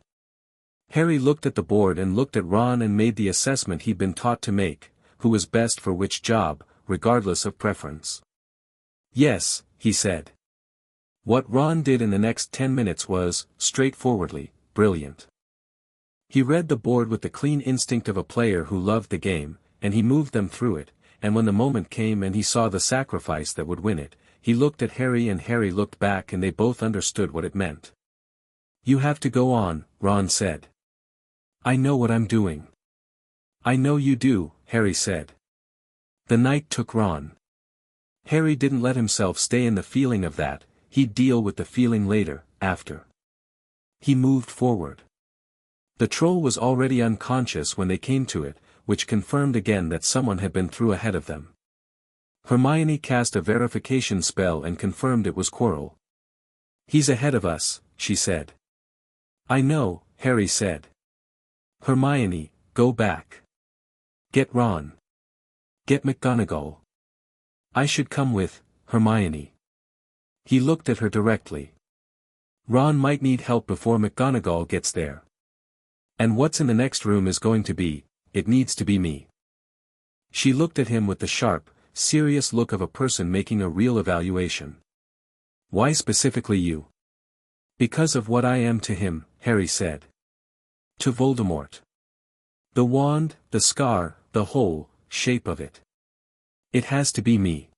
Harry looked at the board and looked at Ron and made the assessment he'd been taught to make, who was best for which job, regardless of preference. "Yes," he said. What Ron did in the next 10 minutes was, straightforwardly, brilliant. He read the board with the clean instinct of a player who loved the game, and he moved them through it, and when the moment came and he saw the sacrifice that would win it, he looked at Harry and Harry looked back and they both understood what it meant. "You have to go on," Ron said. "I know what I'm doing." "I know you do," Harry said. The night took Ron. Harry didn't let himself stay in the feeling of that, he'd deal with the feeling later, after. He moved forward. The troll was already unconscious when they came to it, which confirmed again that someone had been through ahead of them. Hermione cast a verification spell and confirmed it was Quirrell. "He's ahead of us," she said. "I know," Harry said. "Hermione, go back. Get Ron. Get McGonagall. I should come with, Hermione." He looked at her directly. "Ron might need help before McGonagall gets there. And what's in the next room is going to be, it needs to be me." She looked at him with the sharp, serious look of a person making a real evaluation. "Why specifically you?" "Because of what I am to him," Harry said. To Voldemort. The wand, the scar, the whole shape of it. It has to be me.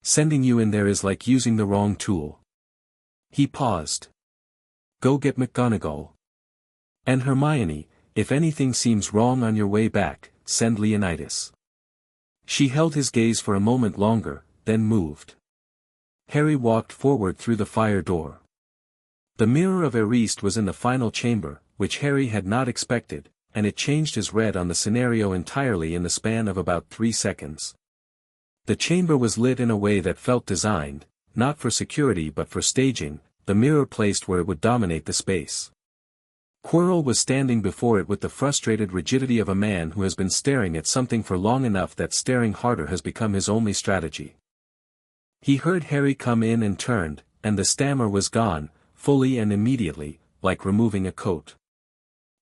Sending you in there is like using the wrong tool. He paused. Go get McGonagall. And Hermione, if anything seems wrong on your way back, send Leonidas. She held his gaze for a moment longer, then moved. Harry walked forward through the fire door. The mirror of Eriste was in the final chamber, which Harry had not expected, and it changed his read on the scenario entirely in the span of about 3 seconds. The chamber was lit in a way that felt designed, not for security but for staging, the mirror placed where it would dominate the space. Quirrell was standing before it with the frustrated rigidity of a man who has been staring at something for long enough that staring harder has become his only strategy. He heard Harry come in and turned, and the stammer was gone, fully and immediately, like removing a coat.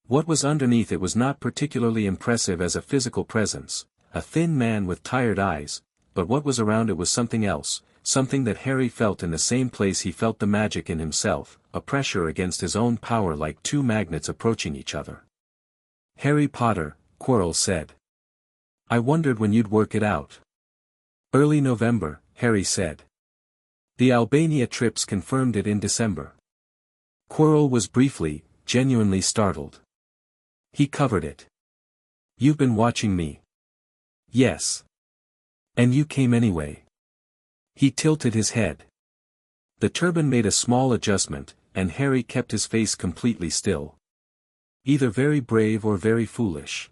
What was underneath it was not particularly impressive as a physical presence, a thin man with tired eyes, but what was around it was something else, something that Harry felt in the same place he felt the magic in himself, a pressure against his own power like two magnets approaching each other. Harry Potter, Quirrell said. I wondered when you'd work it out. Early November, Harry said. The Albania trips confirmed it in December. Quirrell was briefly, genuinely startled. He covered it. You've been watching me. Yes. And you came anyway. He tilted his head. The turban made a small adjustment, and Harry kept his face completely still. Either very brave or very foolish.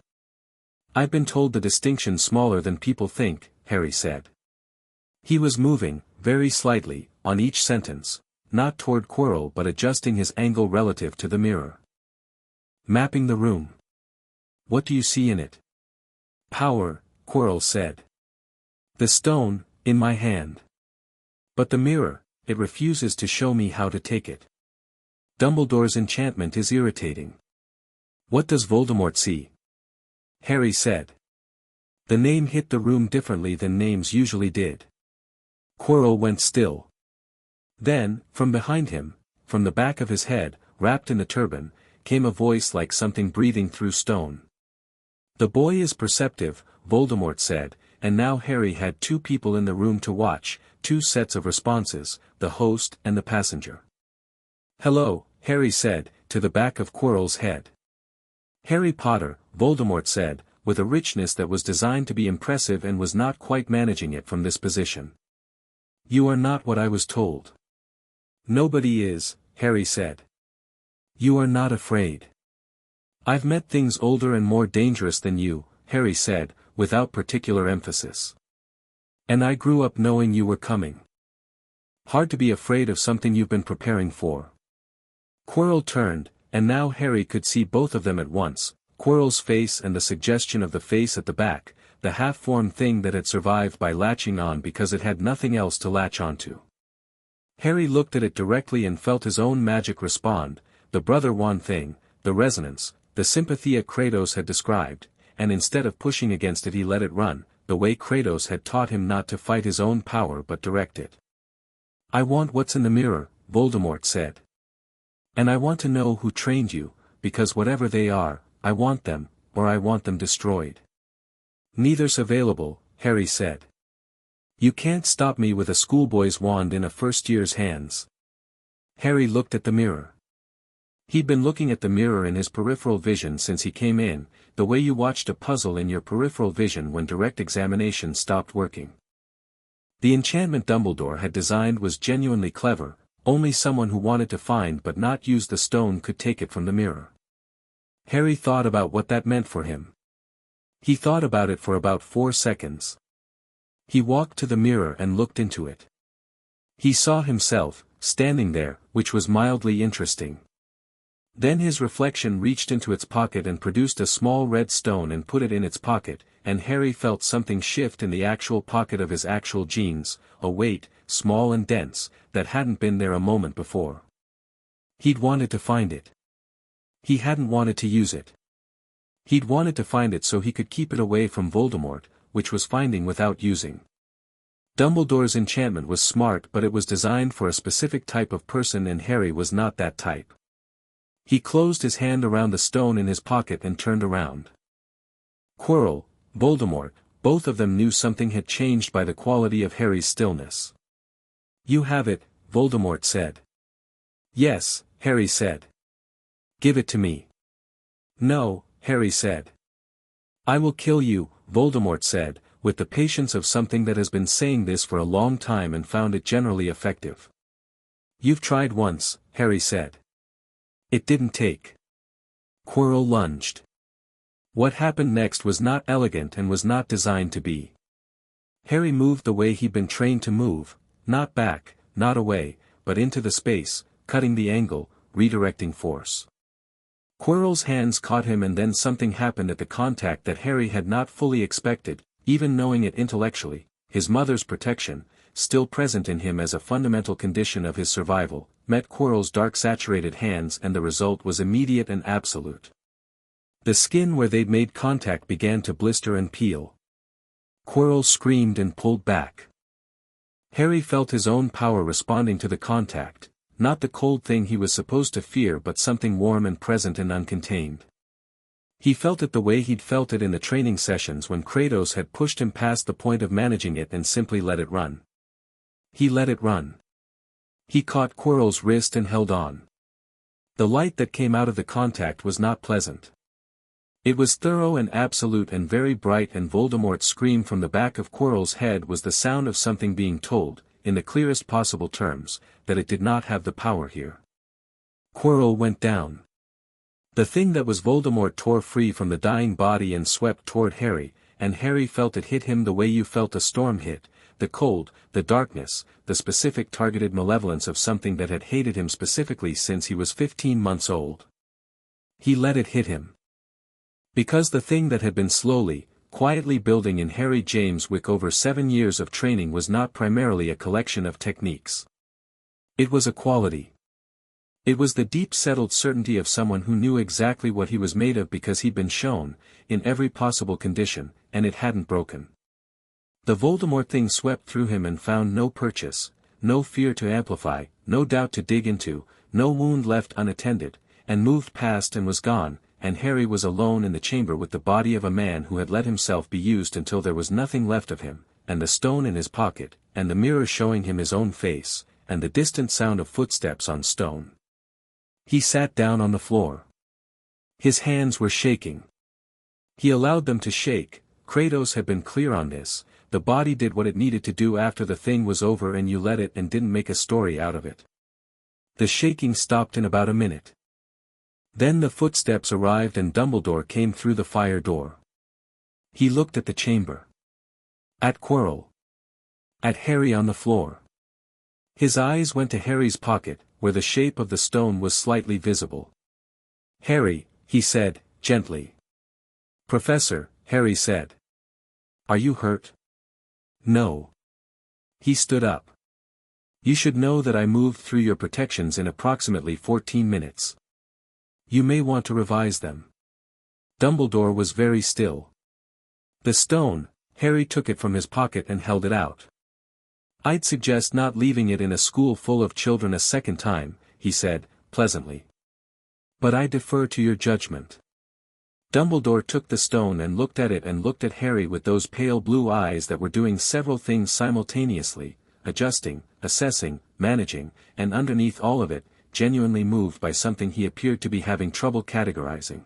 I've been told the distinction's smaller than people think, Harry said. He was moving, very slightly, on each sentence, not toward Quirrell but adjusting his angle relative to the mirror. Mapping the room. What do you see in it? Power, Quirrell said. The stone, in my hand. But the mirror, it refuses to show me how to take it. Dumbledore's enchantment is irritating. What does Voldemort see? Harry said. The name hit the room differently than names usually did. Quirrell went still. Then, from behind him, from the back of his head, wrapped in the turban, came a voice like something breathing through stone. The boy is perceptive, Voldemort said, and now Harry had two people in the room to watch, two sets of responses, the host and the passenger. Hello, Harry said, to the back of Quirrell's head. Harry Potter, Voldemort said, with a richness that was designed to be impressive and was not quite managing it from this position. You are not what I was told. Nobody is, Harry said. You are not afraid. I've met things older and more dangerous than you, Harry said, without particular emphasis. And I grew up knowing you were coming. Hard to be afraid of something you've been preparing for. Quirrell turned, and now Harry could see both of them at once, Quirrell's face and the suggestion of the face at the back, the half-formed thing that had survived by latching on because it had nothing else to latch onto. Harry looked at it directly and felt his own magic respond, the brother wand thing, the resonance, the sympathia Kratos had described, and instead of pushing against it he let it run, the way Kratos had taught him not to fight his own power but direct it. I want what's in the mirror, Voldemort said. And I want to know who trained you, because whatever they are, I want them, or I want them destroyed. Neither's available, Harry said. You can't stop me with a schoolboy's wand in a first-year's hands. Harry looked at the mirror. He'd been looking at the mirror in his peripheral vision since he came in, the way you watched a puzzle in your peripheral vision when direct examination stopped working. The enchantment Dumbledore had designed was genuinely clever, only someone who wanted to find but not use the stone could take it from the mirror. Harry thought about what that meant for him. He thought about it for about 4 seconds. He walked to the mirror and looked into it. He saw himself, standing there, which was mildly interesting. Then his reflection reached into its pocket and produced a small red stone and put it in its pocket, and Harry felt something shift in the actual pocket of his actual jeans, a weight, small and dense, that hadn't been there a moment before. He'd wanted to find it. He hadn't wanted to use it. He'd wanted to find it so he could keep it away from Voldemort, which was finding without using. Dumbledore's enchantment was smart but it was designed for a specific type of person and Harry was not that type. He closed his hand around the stone in his pocket and turned around. Quirrell, Voldemort, both of them knew something had changed by the quality of Harry's stillness. "You have it," Voldemort said. "Yes," Harry said. "Give it to me." "No," Harry said. "I will kill you," Voldemort said, with the patience of something that has been saying this for a long time and found it generally effective. "You've tried once," Harry said. "It didn't take." Quirrell lunged. What happened next was not elegant and was not designed to be. Harry moved the way he'd been trained to move, not back, not away, but into the space, cutting the angle, redirecting force. Quirrell's hands caught him and then something happened at the contact that Harry had not fully expected, even knowing it intellectually. His mother's protection, still present in him as a fundamental condition of his survival, met Quirrell's dark saturated hands and the result was immediate and absolute. The skin where they'd made contact began to blister and peel. Quirrell screamed and pulled back. Harry felt his own power responding to the contact, not the cold thing he was supposed to fear but something warm and present and uncontained. He felt it the way he'd felt it in the training sessions when Kratos had pushed him past the point of managing it and simply let it run. He let it run. He caught Quirrell's wrist and held on. The light that came out of the contact was not pleasant. It was thorough and absolute and very bright, and Voldemort's scream from the back of Quirrell's head was the sound of something being told, in the clearest possible terms, that it did not have the power here. Quirrell went down. The thing that was Voldemort tore free from the dying body and swept toward Harry, and Harry felt it hit him the way you felt a storm hit, the cold, the darkness, the specific targeted malevolence of something that had hated him specifically since he was 15 months old. He let it hit him. Because the thing that had been slowly, quietly building in Harry James Wick over 7 years of training was not primarily a collection of techniques. It was a quality. It was the deep-settled certainty of someone who knew exactly what he was made of because he'd been shown, in every possible condition, and it hadn't broken. The Voldemort thing swept through him and found no purchase, no fear to amplify, no doubt to dig into, no wound left unattended, and moved past and was gone, and Harry was alone in the chamber with the body of a man who had let himself be used until there was nothing left of him, and the stone in his pocket, and the mirror showing him his own face, and the distant sound of footsteps on stone. He sat down on the floor. His hands were shaking. He allowed them to shake. Kratos had been clear on this. The body did what it needed to do after the thing was over and you let it and didn't make a story out of it. The shaking stopped in about a minute. Then the footsteps arrived and Dumbledore came through the fire door. He looked at the chamber. At Quirrell. At Harry on the floor. His eyes went to Harry's pocket, where the shape of the stone was slightly visible. "Harry," he said, gently. "Professor," Harry said. "Are you hurt?" "No." He stood up. "You should know that I moved through your protections in approximately 14 minutes. You may want to revise them." Dumbledore was very still. The stone, Harry took it from his pocket and held it out. "I'd suggest not leaving it in a school full of children a second time," he said, pleasantly. "But I defer to your judgment." Dumbledore took the stone and looked at it and looked at Harry with those pale blue eyes that were doing several things simultaneously, adjusting, assessing, managing, and underneath all of it, genuinely moved by something he appeared to be having trouble categorizing.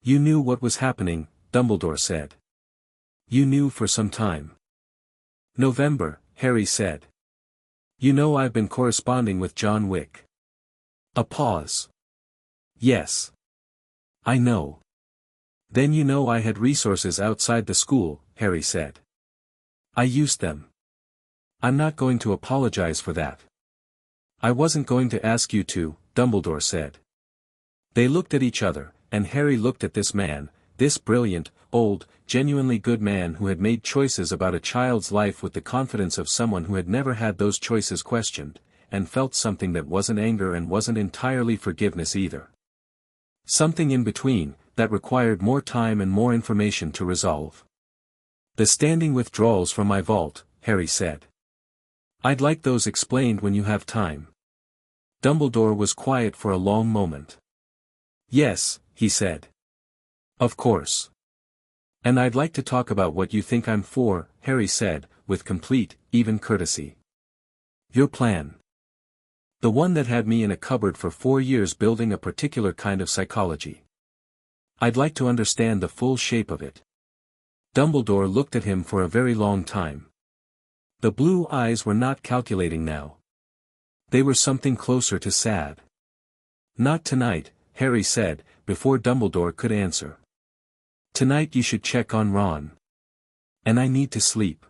"You knew what was happening," Dumbledore said. "You knew for some time." "November," Harry said. "You know I've been corresponding with John Wick." A pause. "Yes. I know." "Then you know I had resources outside the school," Harry said. "I used them. I'm not going to apologize for that." "I wasn't going to ask you to," Dumbledore said. They looked at each other, and Harry looked at this man, this brilliant, old, genuinely good man who had made choices about a child's life with the confidence of someone who had never had those choices questioned, and felt something that wasn't anger and wasn't entirely forgiveness either. Something in between, that required more time and more information to resolve. "The standing withdrawals from my vault," Harry said. "I'd like those explained when you have time." Dumbledore was quiet for a long moment. Yes, he said. Of course. And I'd like to talk about what you think I'm for, Harry said, with complete, even courtesy. Your plan. The one that had me in a cupboard for 4 years building a particular kind of psychology. I'd like to understand the full shape of it. Dumbledore looked at him for a very long time. The blue eyes were not calculating now. They were something closer to sad. Not tonight, Harry said, before Dumbledore could answer. Tonight you should check on Ron. And I need to sleep.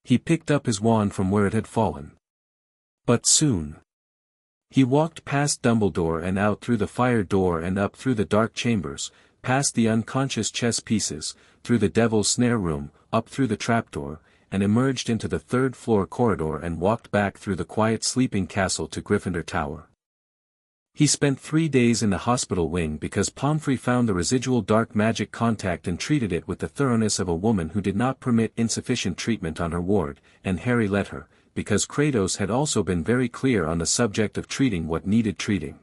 He picked up his wand from where it had fallen. But soon. He walked past Dumbledore and out through the fire door and up through the dark chambers, past the unconscious chess pieces, through the devil's snare room, up through the trapdoor, and emerged into the third-floor corridor and walked back through the quiet sleeping castle to Gryffindor Tower. He spent 3 days in the hospital wing because Pomfrey found the residual dark magic contact and treated it with the thoroughness of a woman who did not permit insufficient treatment on her ward, and Harry let her, because Kratos had also been very clear on the subject of treating what needed treating.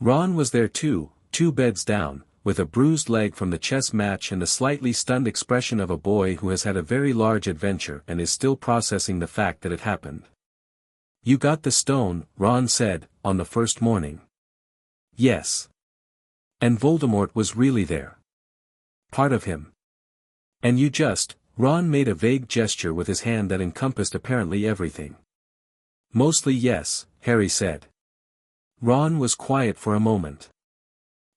Ron was there too, 2 beds down, with a bruised leg from the chess match and the slightly stunned expression of a boy who has had a very large adventure and is still processing the fact that it happened. You got the stone, Ron said, on the first morning. Yes. And Voldemort was really there. Part of him. And you just, Ron made a vague gesture with his hand that encompassed apparently everything. Mostly yes, Harry said. Ron was quiet for a moment.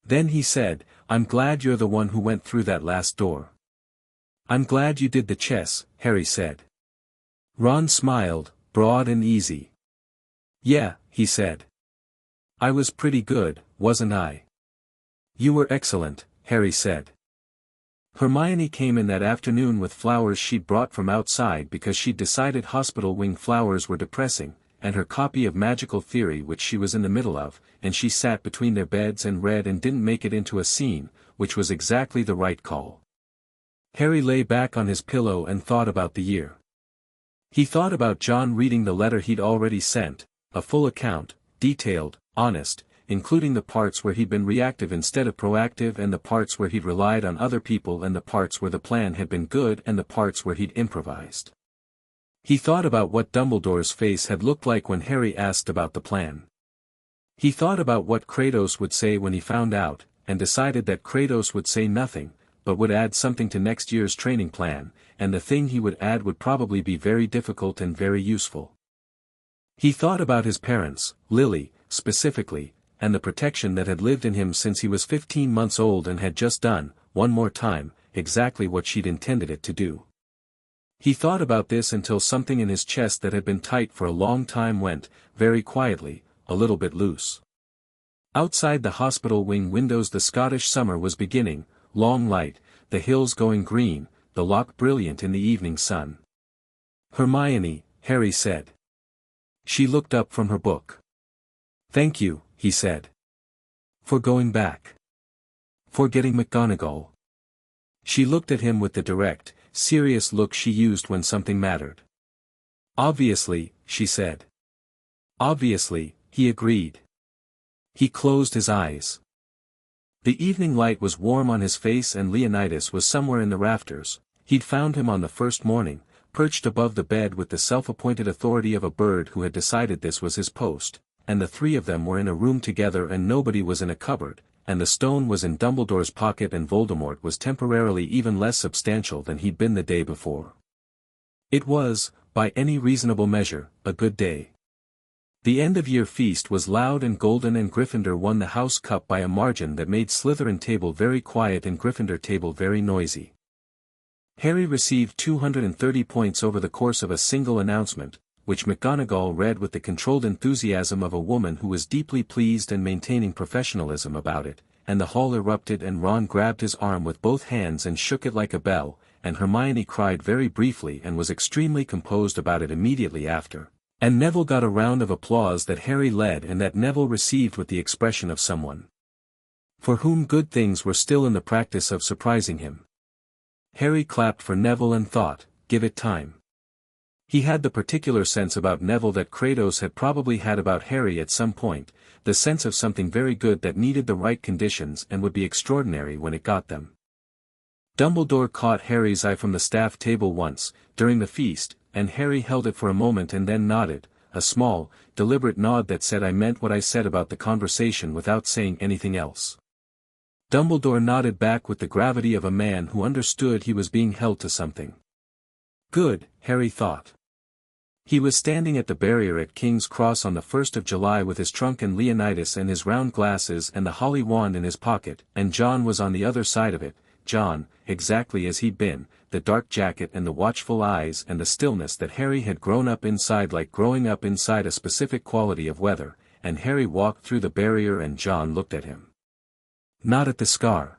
Then he said, I'm glad you're the one who went through that last door. I'm glad you did the chess, Harry said. Ron smiled, broad and easy. Yeah, he said. I was pretty good, wasn't I? You were excellent, Harry said. Hermione came in that afternoon with flowers she'd brought from outside because she'd decided hospital wing flowers were depressing, and her copy of Magical Theory which she was in the middle of, and she sat between their beds and read and didn't make it into a scene, which was exactly the right call. Harry lay back on his pillow and thought about the year. He thought about John reading the letter he'd already sent, a full account, detailed, honest, including the parts where he'd been reactive instead of proactive and the parts where he'd relied on other people and the parts where the plan had been good and the parts where he'd improvised. He thought about what Dumbledore's face had looked like when Harry asked about the plan. He thought about what Kratos would say when he found out, and decided that Kratos would say nothing, but would add something to next year's training plan, and the thing he would add would probably be very difficult and very useful. He thought about his parents, Lily, specifically, and the protection that had lived in him since he was 15 months old and had just done, one more time, exactly what she'd intended it to do. He thought about this until something in his chest that had been tight for a long time went, very quietly, a little bit loose. Outside the hospital wing windows the Scottish summer was beginning, long light, the hills going green, the loch brilliant in the evening sun. Hermione, Harry said. She looked up from her book. Thank you, he said. For going back. For getting McGonagall. She looked at him with the direct, serious look she used when something mattered. Obviously, she said. Obviously, he agreed. He closed his eyes. The evening light was warm on his face and Leonidas was somewhere in the rafters. He'd found him on the first morning, perched above the bed with the self-appointed authority of a bird who had decided this was his post, and the 3 of them were in a room together and nobody was in a cupboard, and the stone was in Dumbledore's pocket and Voldemort was temporarily even less substantial than he'd been the day before. It was, by any reasonable measure, a good day. The end-of-year feast was loud and golden and Gryffindor won the house cup by a margin that made Slytherin table very quiet and Gryffindor table very noisy. Harry received 230 points over the course of a single announcement, which McGonagall read with the controlled enthusiasm of a woman who was deeply pleased and maintaining professionalism about it, and the hall erupted and Ron grabbed his arm with both hands and shook it like a bell, and Hermione cried very briefly and was extremely composed about it immediately after, and Neville got a round of applause that Harry led and that Neville received with the expression of someone for whom good things were still in the practice of surprising him. Harry clapped for Neville and thought, give it time. He had the particular sense about Neville that Kratos had probably had about Harry at some point, the sense of something very good that needed the right conditions and would be extraordinary when it got them. Dumbledore caught Harry's eye from the staff table once, during the feast, and Harry held it for a moment and then nodded, a small, deliberate nod that said I meant what I said about the conversation without saying anything else. Dumbledore nodded back with the gravity of a man who understood he was being held to something. Good, Harry thought. He was standing at the barrier at King's Cross on the 1st of July with his trunk and Leonidas and his round glasses and the holly wand in his pocket, and John was on the other side of it, John, exactly as he'd been, the dark jacket and the watchful eyes and the stillness that Harry had grown up inside like growing up inside a specific quality of weather, and Harry walked through the barrier and John looked at him. Not at the scar.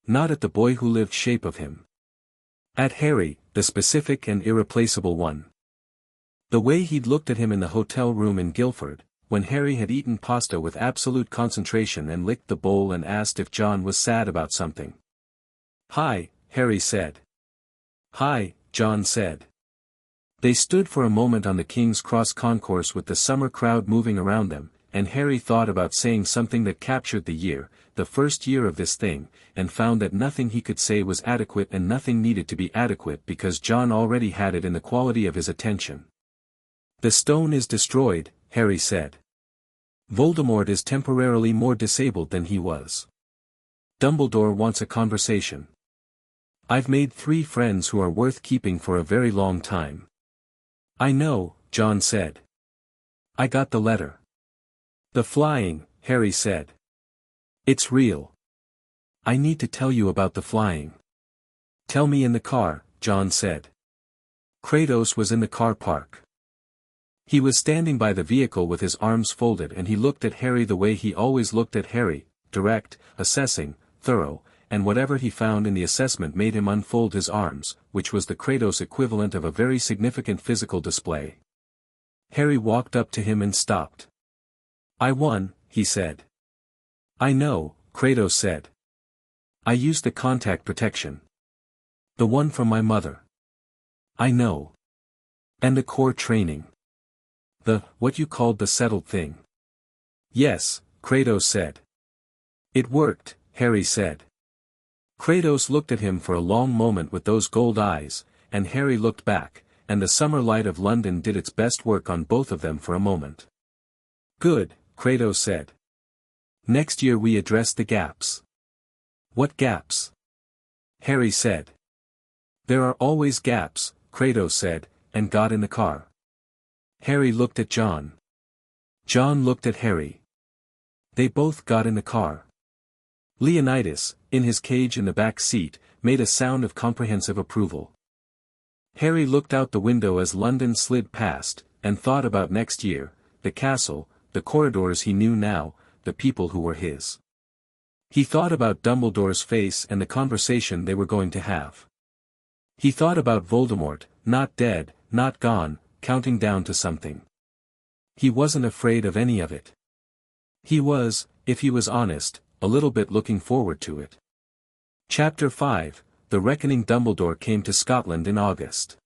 Not at the boy who lived shape of him. At Harry, the specific and irreplaceable one. The way he'd looked at him in the hotel room in Guildford, when Harry had eaten pasta with absolute concentration and licked the bowl and asked if John was sad about something. Hi, Harry said. Hi, John said. They stood for a moment on the King's Cross concourse with the summer crowd moving around them, and Harry thought about saying something that captured the year, the first year of this thing, and found that nothing he could say was adequate and nothing needed to be adequate because John already had it in the quality of his attention. The stone is destroyed, Harry said. Voldemort is temporarily more disabled than he was. Dumbledore wants a conversation. I've made 3 friends who are worth keeping for a very long time. I know, John said. I got the letter. The flying, Harry said. It's real. I need to tell you about the flying. Tell me in the car, John said. Kratos was in the car park. He was standing by the vehicle with his arms folded and he looked at Harry the way he always looked at Harry, direct, assessing, thorough, and whatever he found in the assessment made him unfold his arms, which was the Kratos equivalent of a very significant physical display. Harry walked up to him and stopped. I won, he said. I know, Kratos said. I used the contact protection. The one from my mother. I know. And the core training. What you called the settled thing. Yes, Kratos said. It worked, Harry said. Kratos looked at him for a long moment with those gold eyes, and Harry looked back, and the summer light of London did its best work on both of them for a moment. Good, Kratos said. Next year we address the gaps. What gaps? Harry said. There are always gaps, Kratos said, and got in the car. Harry looked at John. John looked at Harry. They both got in the car. Leonidas, in his cage in the back seat, made a sound of comprehensive approval. Harry looked out the window as London slid past, and thought about next year, the castle, the corridors he knew now, the people who were his. He thought about Dumbledore's face and the conversation they were going to have. He thought about Voldemort, not dead, not gone, counting down to something. He wasn't afraid of any of it. He was, if he was honest, a little bit looking forward to it. Chapter 5, The Reckoning. Dumbledore came to Scotland in August.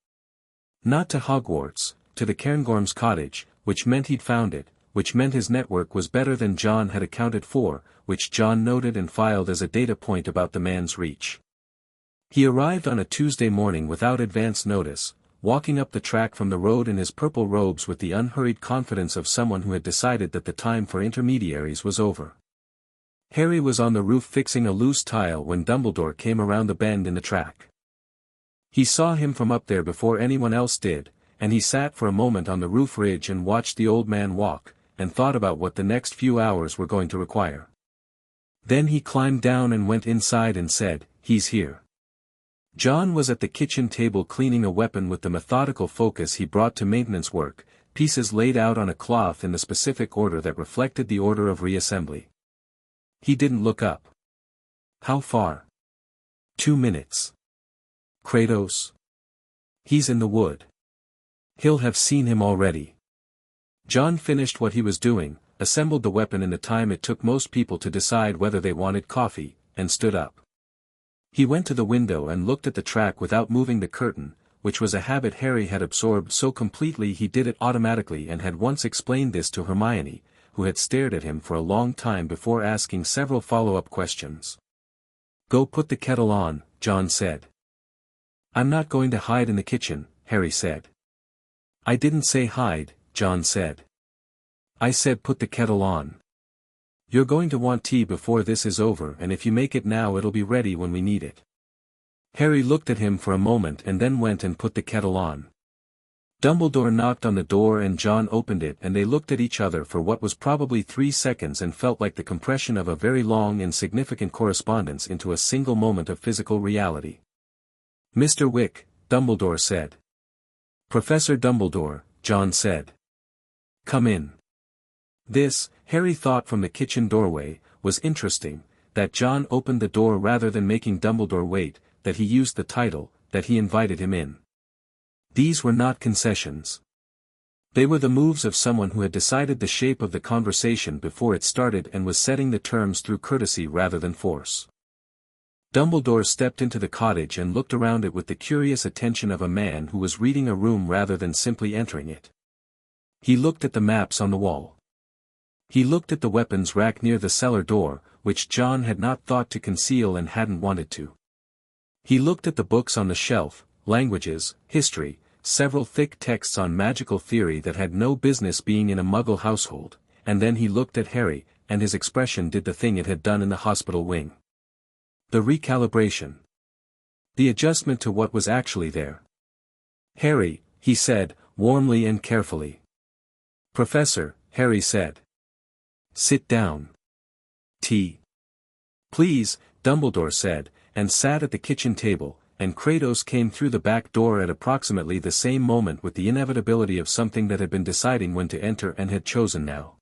Not to Hogwarts, to the Cairngorms cottage, which meant he'd found it, which meant his network was better than John had accounted for, which John noted and filed as a data point about the man's reach. He arrived on a Tuesday morning without advance notice, walking up the track from the road in his purple robes with the unhurried confidence of someone who had decided that the time for intermediaries was over. Harry was on the roof fixing a loose tile when Dumbledore came around the bend in the track. He saw him from up there before anyone else did, and he sat for a moment on the roof ridge and watched the old man walk, and thought about what the next few hours were going to require. Then he climbed down and went inside and said, "He's here." John was at the kitchen table cleaning a weapon with the methodical focus he brought to maintenance work, pieces laid out on a cloth in the specific order that reflected the order of reassembly. He didn't look up. How far? 2 minutes. Kratos? He's in the wood. He'll have seen him already. John finished what he was doing, assembled the weapon in the time it took most people to decide whether they wanted coffee, and stood up. He went to the window and looked at the track without moving the curtain, which was a habit Harry had absorbed so completely he did it automatically and had once explained this to Hermione, who had stared at him for a long time before asking several follow-up questions. "Go put the kettle on," John said. "I'm not going to hide in the kitchen," Harry said. "I didn't say hide," John said. "I said put the kettle on. You're going to want tea before this is over, and if you make it now it'll be ready when we need it." Harry looked at him for a moment and then went and put the kettle on. Dumbledore knocked on the door and John opened it, and they looked at each other for what was probably 3 seconds and felt like the compression of a very long and significant correspondence into a single moment of physical reality. "Mr. Wick," Dumbledore said. "Professor Dumbledore," John said. "Come in." This, Harry thought from the kitchen doorway, was interesting, that John opened the door rather than making Dumbledore wait, that he used the title, that he invited him in. These were not concessions. They were the moves of someone who had decided the shape of the conversation before it started and was setting the terms through courtesy rather than force. Dumbledore stepped into the cottage and looked around it with the curious attention of a man who was reading a room rather than simply entering it. He looked at the maps on the wall. He looked at the weapons rack near the cellar door, which John had not thought to conceal and hadn't wanted to. He looked at the books on the shelf, languages, history, several thick texts on magical theory that had no business being in a Muggle household, and then he looked at Harry, and his expression did the thing it had done in the hospital wing. The recalibration. The adjustment to what was actually there. "Harry," he said, warmly and carefully. "Professor," Harry said. "Sit down." "Tea." "Please," Dumbledore said, and sat at the kitchen table, and Kratos came through the back door at approximately the same moment with the inevitability of something that had been deciding when to enter and had chosen now.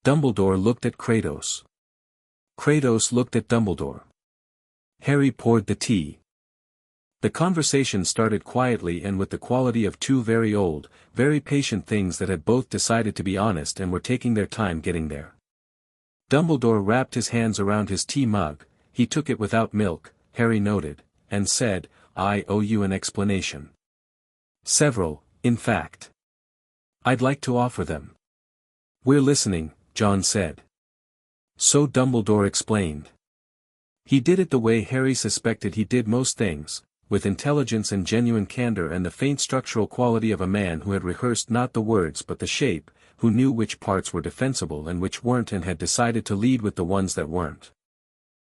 Dumbledore looked at Kratos. Kratos looked at Dumbledore. Harry poured the tea. The conversation started quietly and with the quality of two very old, very patient things that had both decided to be honest and were taking their time getting there. Dumbledore wrapped his hands around his tea mug. He took it without milk, Harry noted, and said, "I owe you an explanation." "Several, in fact. I'd like to offer them." "We're listening," John said. So Dumbledore explained. He did it the way Harry suspected he did most things, with intelligence and genuine candor and the faint structural quality of a man who had rehearsed not the words but the shape, who knew which parts were defensible and which weren't and had decided to lead with the ones that weren't.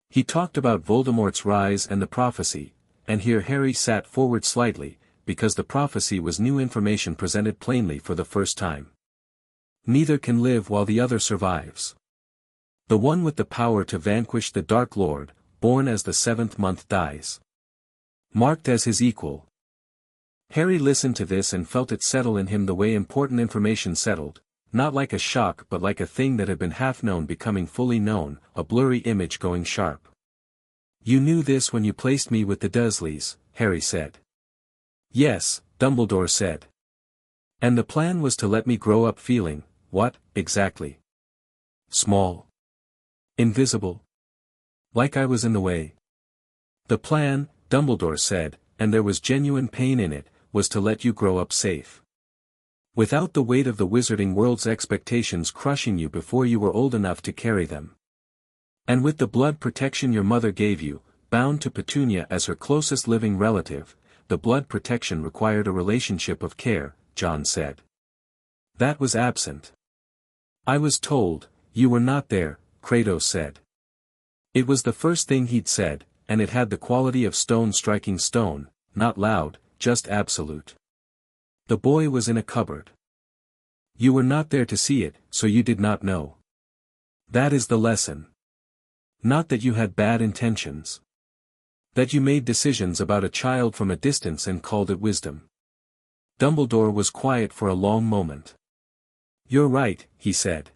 He talked about Voldemort's rise and the prophecy, and here Harry sat forward slightly, because the prophecy was new information presented plainly for the first time. Neither can live while the other survives. The one with the power to vanquish the Dark Lord, born as the 7th month dies. Marked as his equal. Harry listened to this and felt it settle in him the way important information settled, not like a shock but like a thing that had been half known becoming fully known, a blurry image going sharp. "You knew this when you placed me with the Dursleys," Harry said. "Yes," Dumbledore said. "And the plan was to let me grow up feeling, what, exactly? Small. Invisible. Like I was in the way." "The plan," Dumbledore said, and there was genuine pain in it, "was to let you grow up safe. Without the weight of the wizarding world's expectations crushing you before you were old enough to carry them. And with the blood protection your mother gave you, bound to Petunia as her closest living relative, the blood protection required a relationship of care," John said. "That was absent." "I was told, you were not there," Kratos said. It was the first thing he'd said, and it had the quality of stone striking stone, not loud, just absolute. The boy was in a cupboard. "You were not there to see it, so you did not know. That is the lesson. Not that you had bad intentions. That you made decisions about a child from a distance and called it wisdom." Dumbledore was quiet for a long moment. "You're right," he said.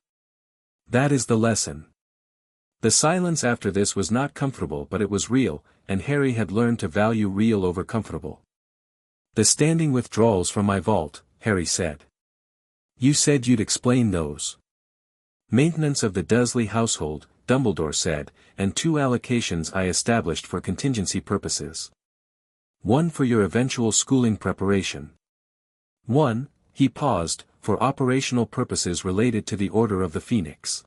"That is the lesson." The silence after this was not comfortable but it was real, and Harry had learned to value real over comfortable. "The standing withdrawals from my vault," Harry said. "You said you'd explain those." "Maintenance of the Dursley household," Dumbledore said, "and 2 allocations I established for contingency purposes." One for your eventual schooling preparation. One, he paused, for operational purposes related to the Order of the Phoenix.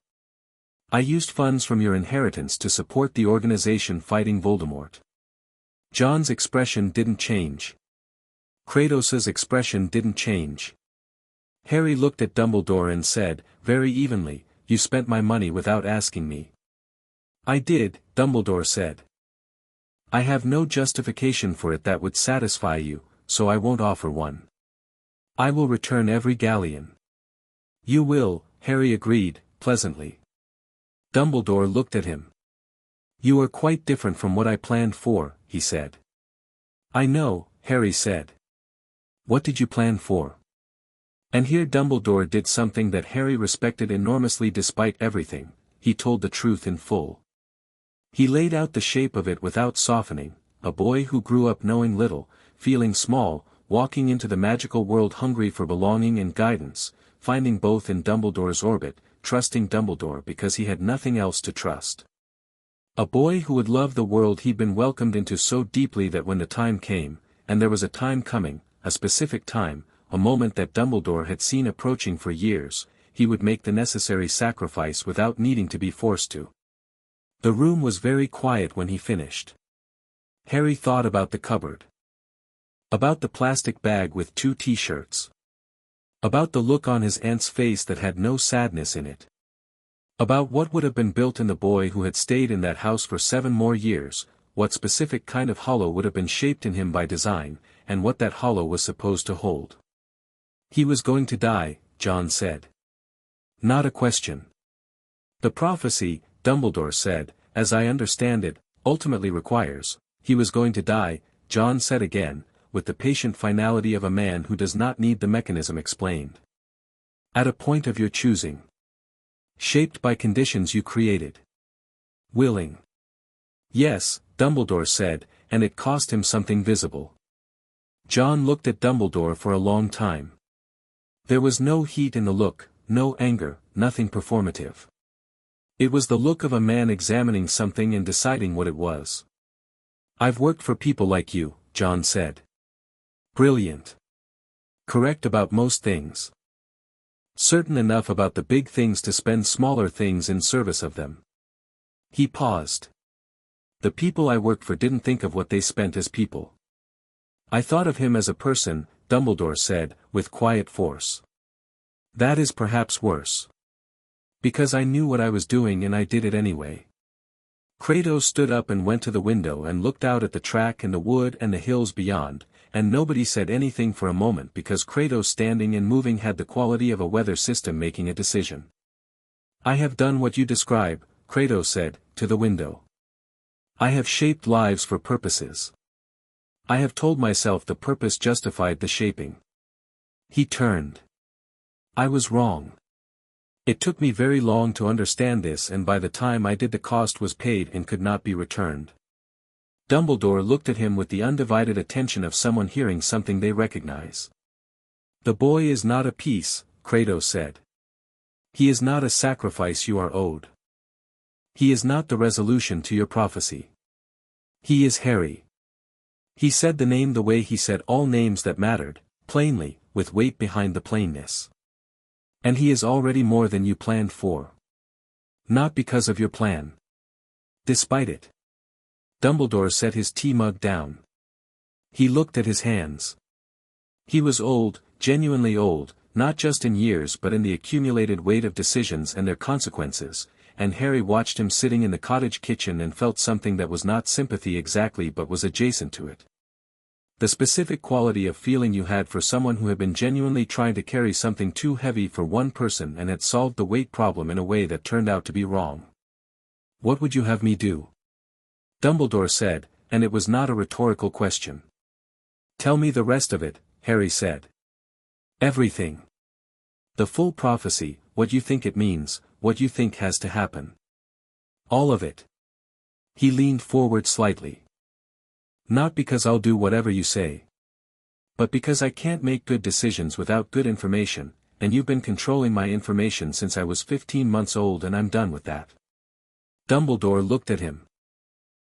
I used funds from your inheritance to support the organization fighting Voldemort. John's expression didn't change. Kratos's expression didn't change. Harry looked at Dumbledore and said, very evenly, you spent my money without asking me. I did, Dumbledore said. I have no justification for it that would satisfy you, so I won't offer one. I will return every galleon. You will, Harry agreed, pleasantly. Dumbledore looked at him. You are quite different from what I planned for, he said. I know, Harry said. What did you plan for? And here Dumbledore did something that Harry respected enormously despite everything, he told the truth in full. He laid out the shape of it without softening, a boy who grew up knowing little, feeling small, walking into the magical world hungry for belonging and guidance, finding both in Dumbledore's orbit, trusting Dumbledore because he had nothing else to trust. A boy who would love the world he'd been welcomed into so deeply that when the time came, and there was a time coming, a specific time, a moment that Dumbledore had seen approaching for years, he would make the necessary sacrifice without needing to be forced to. The room was very quiet when he finished. Harry thought about the cupboard. About the plastic bag with 2 t-shirts. About the look on his aunt's face that had no sadness in it. About what would have been built in the boy who had stayed in that house for 7 more years, what specific kind of hollow would have been shaped in him by design, and what that hollow was supposed to hold. He was going to die, John said. Not a question. The prophecy, Dumbledore said, as I understand it, ultimately requires, he was going to die, John said again, with the patient finality of a man who does not need the mechanism explained. At a point of your choosing. Shaped by conditions you created. Willing. Yes, Dumbledore said, and it cost him something visible. John looked at Dumbledore for a long time. There was no heat in the look, no anger, nothing performative. It was the look of a man examining something and deciding what it was. I've worked for people like you, John said. Brilliant. Correct about most things. Certain enough about the big things to spend smaller things in service of them. He paused. The people I worked for didn't think of what they spent as people. I thought of him as a person, Dumbledore said, with quiet force. That is perhaps worse. Because I knew what I was doing and I did it anyway. Kratos stood up and went to the window and looked out at the track and the wood and the hills beyond, and nobody said anything for a moment because Kratos standing and moving had the quality of a weather system making a decision. I have done what you describe, Kratos said, to the window. I have shaped lives for purposes. I have told myself the purpose justified the shaping. He turned. I was wrong. It took me very long to understand this, and by the time I did the cost was paid and could not be returned. Dumbledore looked at him with the undivided attention of someone hearing something they recognize. The boy is not a piece, Kratos said. He is not a sacrifice you are owed. He is not the resolution to your prophecy. He is Harry. He said the name the way he said all names that mattered, plainly, with weight behind the plainness. And he is already more than you planned for. Not because of your plan. Despite it. Dumbledore set his tea mug down. He looked at his hands. He was old, genuinely old, not just in years but in the accumulated weight of decisions and their consequences, and Harry watched him sitting in the cottage kitchen and felt something that was not sympathy exactly but was adjacent to it. The specific quality of feeling you had for someone who had been genuinely trying to carry something too heavy for one person and had solved the weight problem in a way that turned out to be wrong. What would you have me do? Dumbledore said, and it was not a rhetorical question. Tell me the rest of it, Harry said. Everything. The full prophecy, what you think it means, what you think has to happen. All of it. He leaned forward slightly. Not because I'll do whatever you say. But because I can't make good decisions without good information, and you've been controlling my information since I was 15 months old and I'm done with that. Dumbledore looked at him.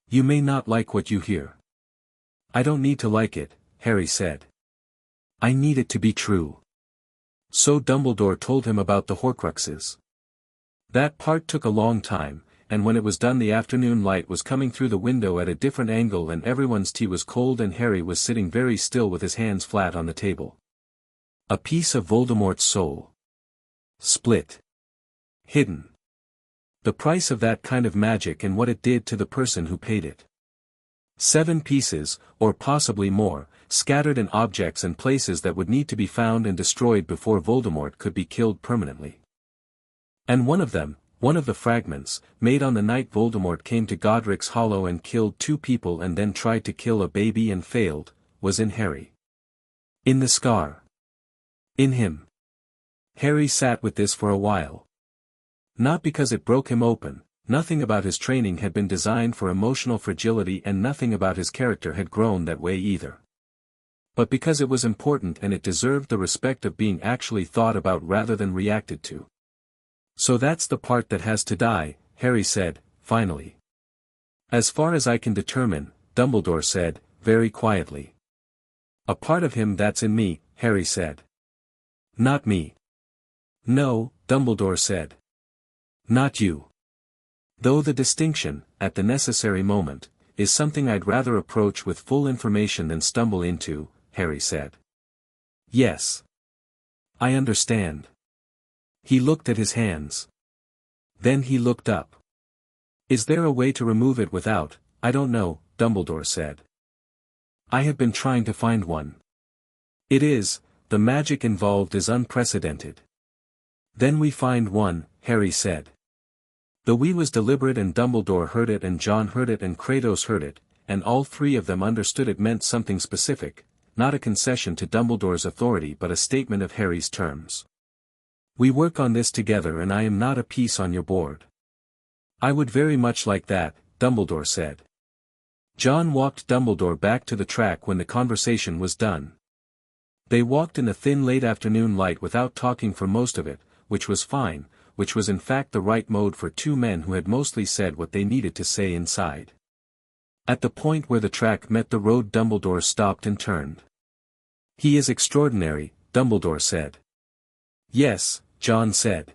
You may not like what you hear. I don't need to like it, Harry said. I need it to be true. So Dumbledore told him about the Horcruxes. That part took a long time, and when it was done the afternoon light was coming through the window at a different angle and everyone's tea was cold and Harry was sitting very still with his hands flat on the table. A piece of Voldemort's soul. Split. Hidden. The price of that kind of magic and what it did to the person who paid it. 7 pieces, or possibly more, scattered in objects and places that would need to be found and destroyed before Voldemort could be killed permanently. And one of them, one of the fragments, made on the night Voldemort came to Godric's Hollow and killed 2 people and then tried to kill a baby and failed, was in Harry. In the scar. In him. Harry sat with this for a while. Not because it broke him open, nothing about his training had been designed for emotional fragility and nothing about his character had grown that way either. But because it was important and it deserved the respect of being actually thought about rather than reacted to. So that's the part that has to die, Harry said, finally. As far as I can determine, Dumbledore said, very quietly. A part of him that's in me, Harry said. Not me. No, Dumbledore said. Not you. Though the distinction, at the necessary moment, is something I'd rather approach with full information than stumble into, Harry said. Yes. I understand. He looked at his hands. Then he looked up. Is there a way to remove it without, I don't know, Dumbledore said. I have been trying to find one. It is, the magic involved is unprecedented. Then we find one, Harry said. The we was deliberate and Dumbledore heard it and John heard it and Kratos heard it, and all 3 of them understood it meant something specific, not a concession to Dumbledore's authority but a statement of Harry's terms. We work on this together and I am not a piece on your board. I would very much like that, Dumbledore said. John walked Dumbledore back to the track when the conversation was done. They walked in the thin late afternoon light without talking for most of it, which was fine, which was in fact the right mode for 2 men who had mostly said what they needed to say inside. At the point where the track met the road Dumbledore stopped and turned. He is extraordinary, Dumbledore said. Yes, John said.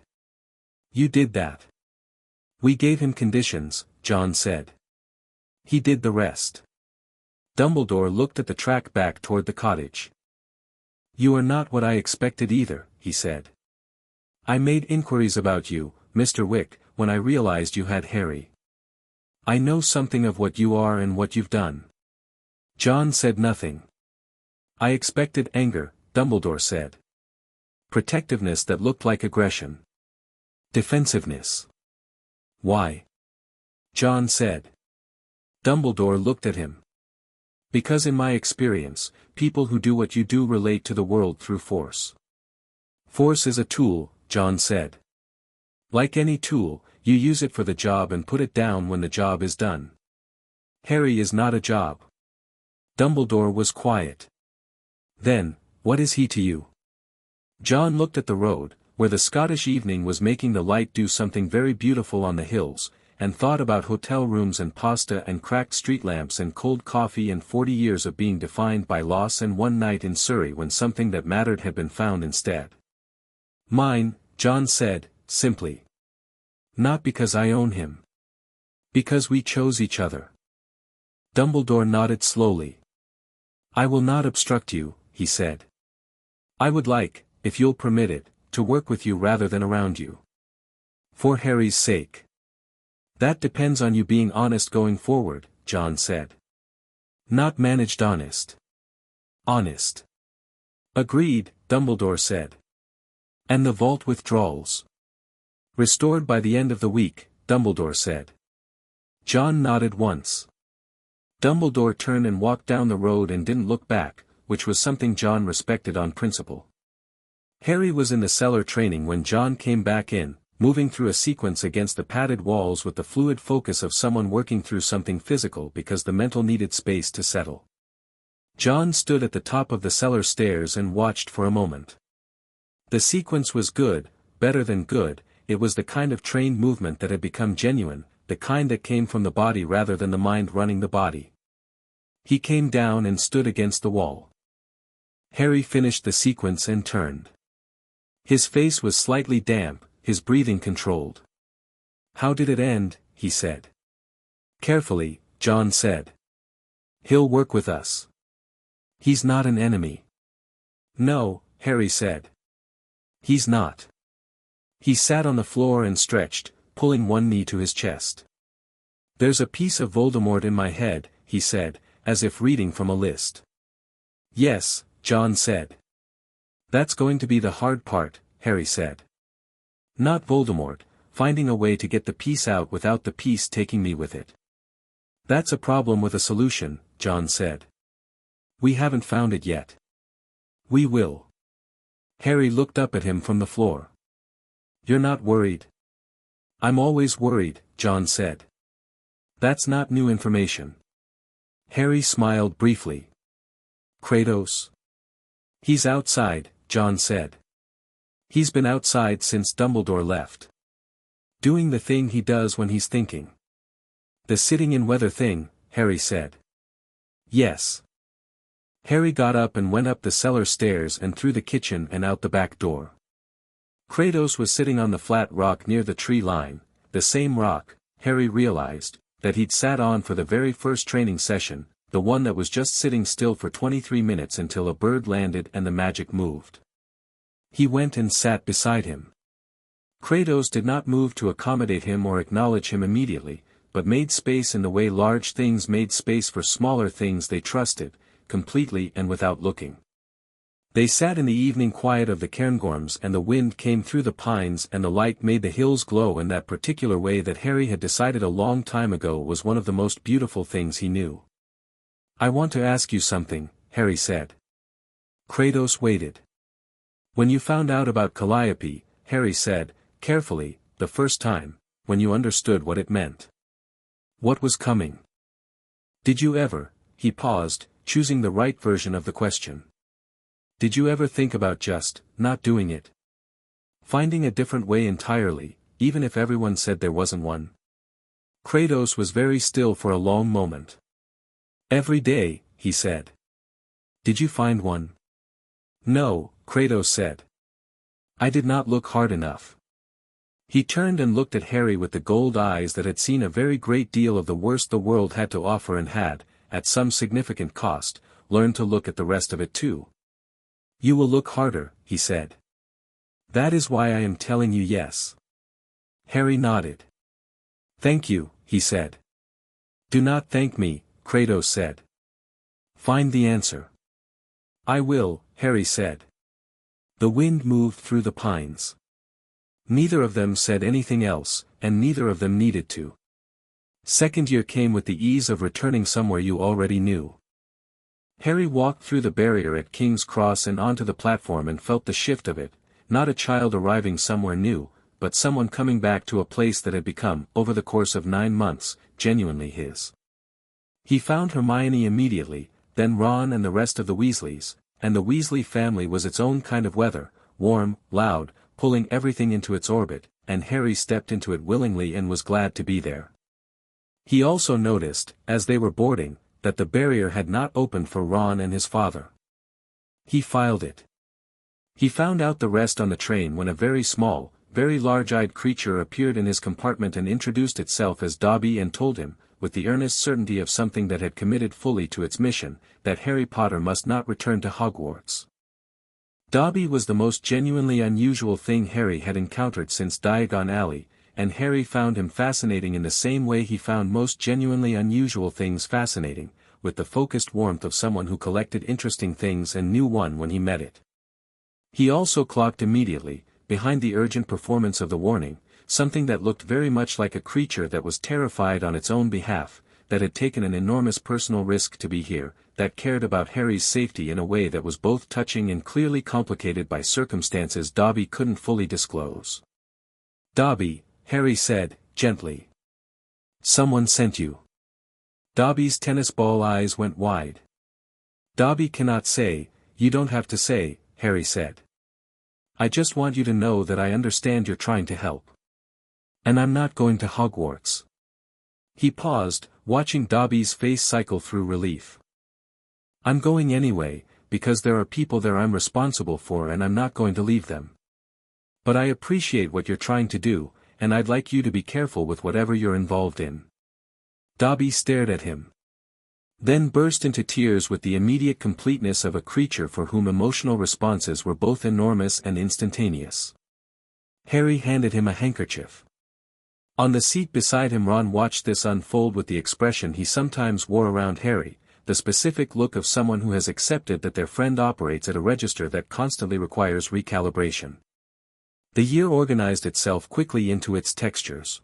You did that. We gave him conditions, John said. He did the rest. Dumbledore looked at the track back toward the cottage. You are not what I expected either, he said. I made inquiries about you, Mr. Wick, when I realized you had Harry. I know something of what you are and what you've done. John said nothing. I expected anger, Dumbledore said. Protectiveness that looked like aggression. Defensiveness. Why? John said. Dumbledore looked at him. Because in my experience, people who do what you do relate to the world through force. Force is a tool, John said. Like any tool, you use it for the job and put it down when the job is done. Harry is not a job. Dumbledore was quiet. Then, what is he to you? John looked at the road, where the Scottish evening was making the light do something very beautiful on the hills, and thought about hotel rooms and pasta and cracked street lamps and cold coffee and 40 years of being defined by loss and one night in Surrey when something that mattered had been found instead. Mine, John said, simply. Not because I own him. Because we chose each other. Dumbledore nodded slowly. I will not obstruct you, he said. I would like, if you'll permit it, to work with you rather than around you. For Harry's sake. That depends on you being honest going forward, John said. Not managed honest. Honest. Agreed, Dumbledore said. And the vault withdrawals. Restored by the end of the week, Dumbledore said. John nodded once. Dumbledore turned and walked down the road and didn't look back, which was something John respected on principle. Harry was in the cellar training when John came back in, moving through a sequence against the padded walls with the fluid focus of someone working through something physical because the mental needed space to settle. John stood at the top of the cellar stairs and watched for a moment. The sequence was good, better than good, it was the kind of trained movement that had become genuine, the kind that came from the body rather than the mind running the body. He came down and stood against the wall. Harry finished the sequence and turned. His face was slightly damp, his breathing controlled. "How did it end?" he said. "Carefully," John said. "He'll work with us. He's not an enemy." "No," Harry said. "He's not." He sat on the floor and stretched, pulling one knee to his chest. "There's a piece of Voldemort in my head," he said, as if reading from a list. "Yes," John said. "That's going to be the hard part," Harry said. "Not Voldemort, finding a way to get the piece out without the piece taking me with it." "That's a problem with a solution," John said. "We haven't found it yet." "We will." Harry looked up at him from the floor. "You're not worried?" "I'm always worried," John said. "That's not new information." Harry smiled briefly. "Kratos?" "He's outside," John said. "He's been outside since Dumbledore left. Doing the thing he does when he's thinking." "The sitting in weather thing," Harry said. "Yes." Harry got up and went up the cellar stairs and through the kitchen and out the back door. Kratos was sitting on the flat rock near the tree line, the same rock, Harry realized, that he'd sat on for the very first training session, the one that was just sitting still for 23 minutes until a bird landed and the magic moved. He went and sat beside him. Kratos did not move to accommodate him or acknowledge him immediately, but made space in the way large things made space for smaller things they trusted, completely and without looking. They sat in the evening quiet of the cairngorms and the wind came through the pines and the light made the hills glow in that particular way that Harry had decided a long time ago was one of the most beautiful things he knew. "I want to ask you something," Harry said. Kratos waited. "When you found out about Calliope," Harry said, carefully, "the first time, when you understood what it meant. What was coming? Did you ever," he paused, choosing the right version of the question. "Did you ever think about just, not doing it? Finding a different way entirely, even if everyone said there wasn't one?" Kratos was very still for a long moment. "Every day," he said. "Did you find one?" "No," Kratos said. "I did not look hard enough." He turned and looked at Harry with the gold eyes that had seen a very great deal of the worst the world had to offer and had, at some significant cost, learned to look at the rest of it too. "You will look harder," he said. "That is why I am telling you yes." Harry nodded. "Thank you," he said. "Do not thank me," Kratos said. "Find the answer." "I will," Harry said. The wind moved through the pines. Neither of them said anything else, and neither of them needed to. Second year came with the ease of returning somewhere you already knew. Harry walked through the barrier at King's Cross and onto the platform and felt the shift of it, not a child arriving somewhere new, but someone coming back to a place that had become, over the course of 9 months, genuinely his. He found Hermione immediately, then Ron and the rest of the Weasleys, and the Weasley family was its own kind of weather, warm, loud, pulling everything into its orbit, and Harry stepped into it willingly and was glad to be there. He also noticed, as they were boarding, that the barrier had not opened for Ron and his father. He filed it. He found out the rest on the train when a very small, very large-eyed creature appeared in his compartment and introduced itself as Dobby and told him, with the earnest certainty of something that had committed fully to its mission, that Harry Potter must not return to Hogwarts. Dobby was the most genuinely unusual thing Harry had encountered since Diagon Alley, and Harry found him fascinating in the same way he found most genuinely unusual things fascinating, with the focused warmth of someone who collected interesting things and knew one when he met it. He also clocked immediately, behind the urgent performance of the warning, something that looked very much like a creature that was terrified on its own behalf, that had taken an enormous personal risk to be here, that cared about Harry's safety in a way that was both touching and clearly complicated by circumstances Dobby couldn't fully disclose. "Dobby," Harry said, gently. "Someone sent you." Dobby's tennis ball eyes went wide. "Dobby cannot say, you don't have to say," Harry said. "I just want you to know that I understand you're trying to help. And I'm not going to Hogwarts." He paused, watching Dobby's face cycle through relief. I'm going anyway, because there are people there I'm responsible for and I'm not going to leave them. But I appreciate what you're trying to do, and I'd like you to be careful with whatever you're involved in." Dobby stared at him. Then burst into tears with the immediate completeness of a creature for whom emotional responses were both enormous and instantaneous. Harry handed him a handkerchief. On the seat beside him Ron watched this unfold with the expression he sometimes wore around Harry, the specific look of someone who has accepted that their friend operates at a register that constantly requires recalibration. The year organized itself quickly into its textures.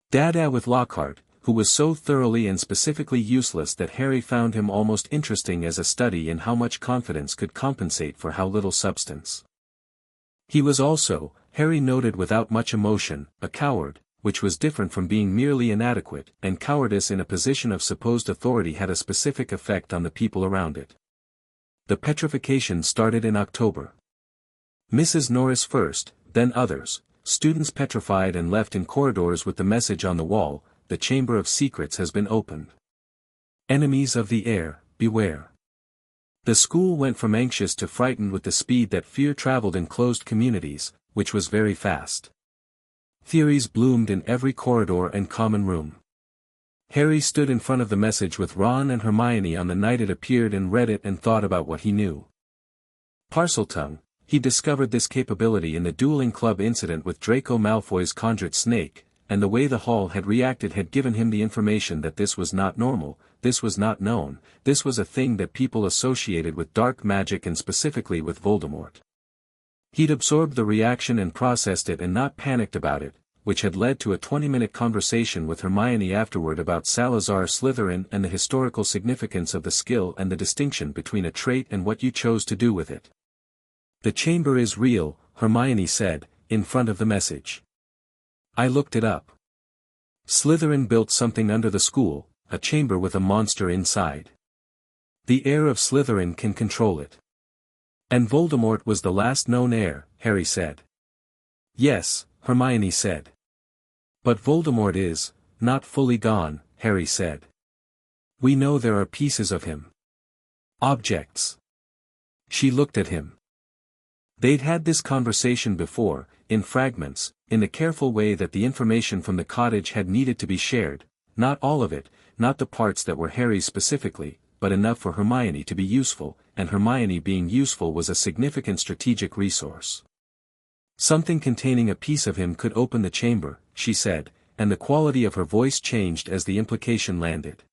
Dada with Lockhart, who was so thoroughly and specifically useless that Harry found him almost interesting as a study in how much confidence could compensate for how little substance. He was also, Harry noted without much emotion, a coward, which was different from being merely inadequate, and cowardice in a position of supposed authority had a specific effect on the people around it. The petrification started in October. Mrs. Norris first, then others, students petrified and left in corridors with the message on the wall, "The Chamber of Secrets has been opened. Enemies of the air, beware." The school went from anxious to frightened with the speed that fear traveled in closed communities, which was very fast. Theories bloomed in every corridor and common room. Harry stood in front of the message with Ron and Hermione on the night it appeared and read it and thought about what he knew. Parseltongue, he discovered this capability in the dueling club incident with Draco Malfoy's conjured snake, and the way the hall had reacted had given him the information that this was not normal, this was not known, this was a thing that people associated with dark magic and specifically with Voldemort. He'd absorbed the reaction and processed it and not panicked about it, which had led to a 20-minute conversation with Hermione afterward about Salazar Slytherin and the historical significance of the skill and the distinction between a trait and what you chose to do with it. "The chamber is real," Hermione said, in front of the message. "I looked it up. Slytherin built something under the school, a chamber with a monster inside. The heir of Slytherin can control it. And Voldemort was the last known heir," Harry said. "Yes," Hermione said. "But Voldemort is, not fully gone," Harry said. "We know there are pieces of him. Objects." She looked at him. They'd had this conversation before, in fragments, in the careful way that the information from the cottage had needed to be shared, not all of it, not the parts that were Harry's specifically, but enough for Hermione to be useful, and Hermione being useful was a significant strategic resource. "Something containing a piece of him could open the chamber," she said, and the quality of her voice changed as the implication landed.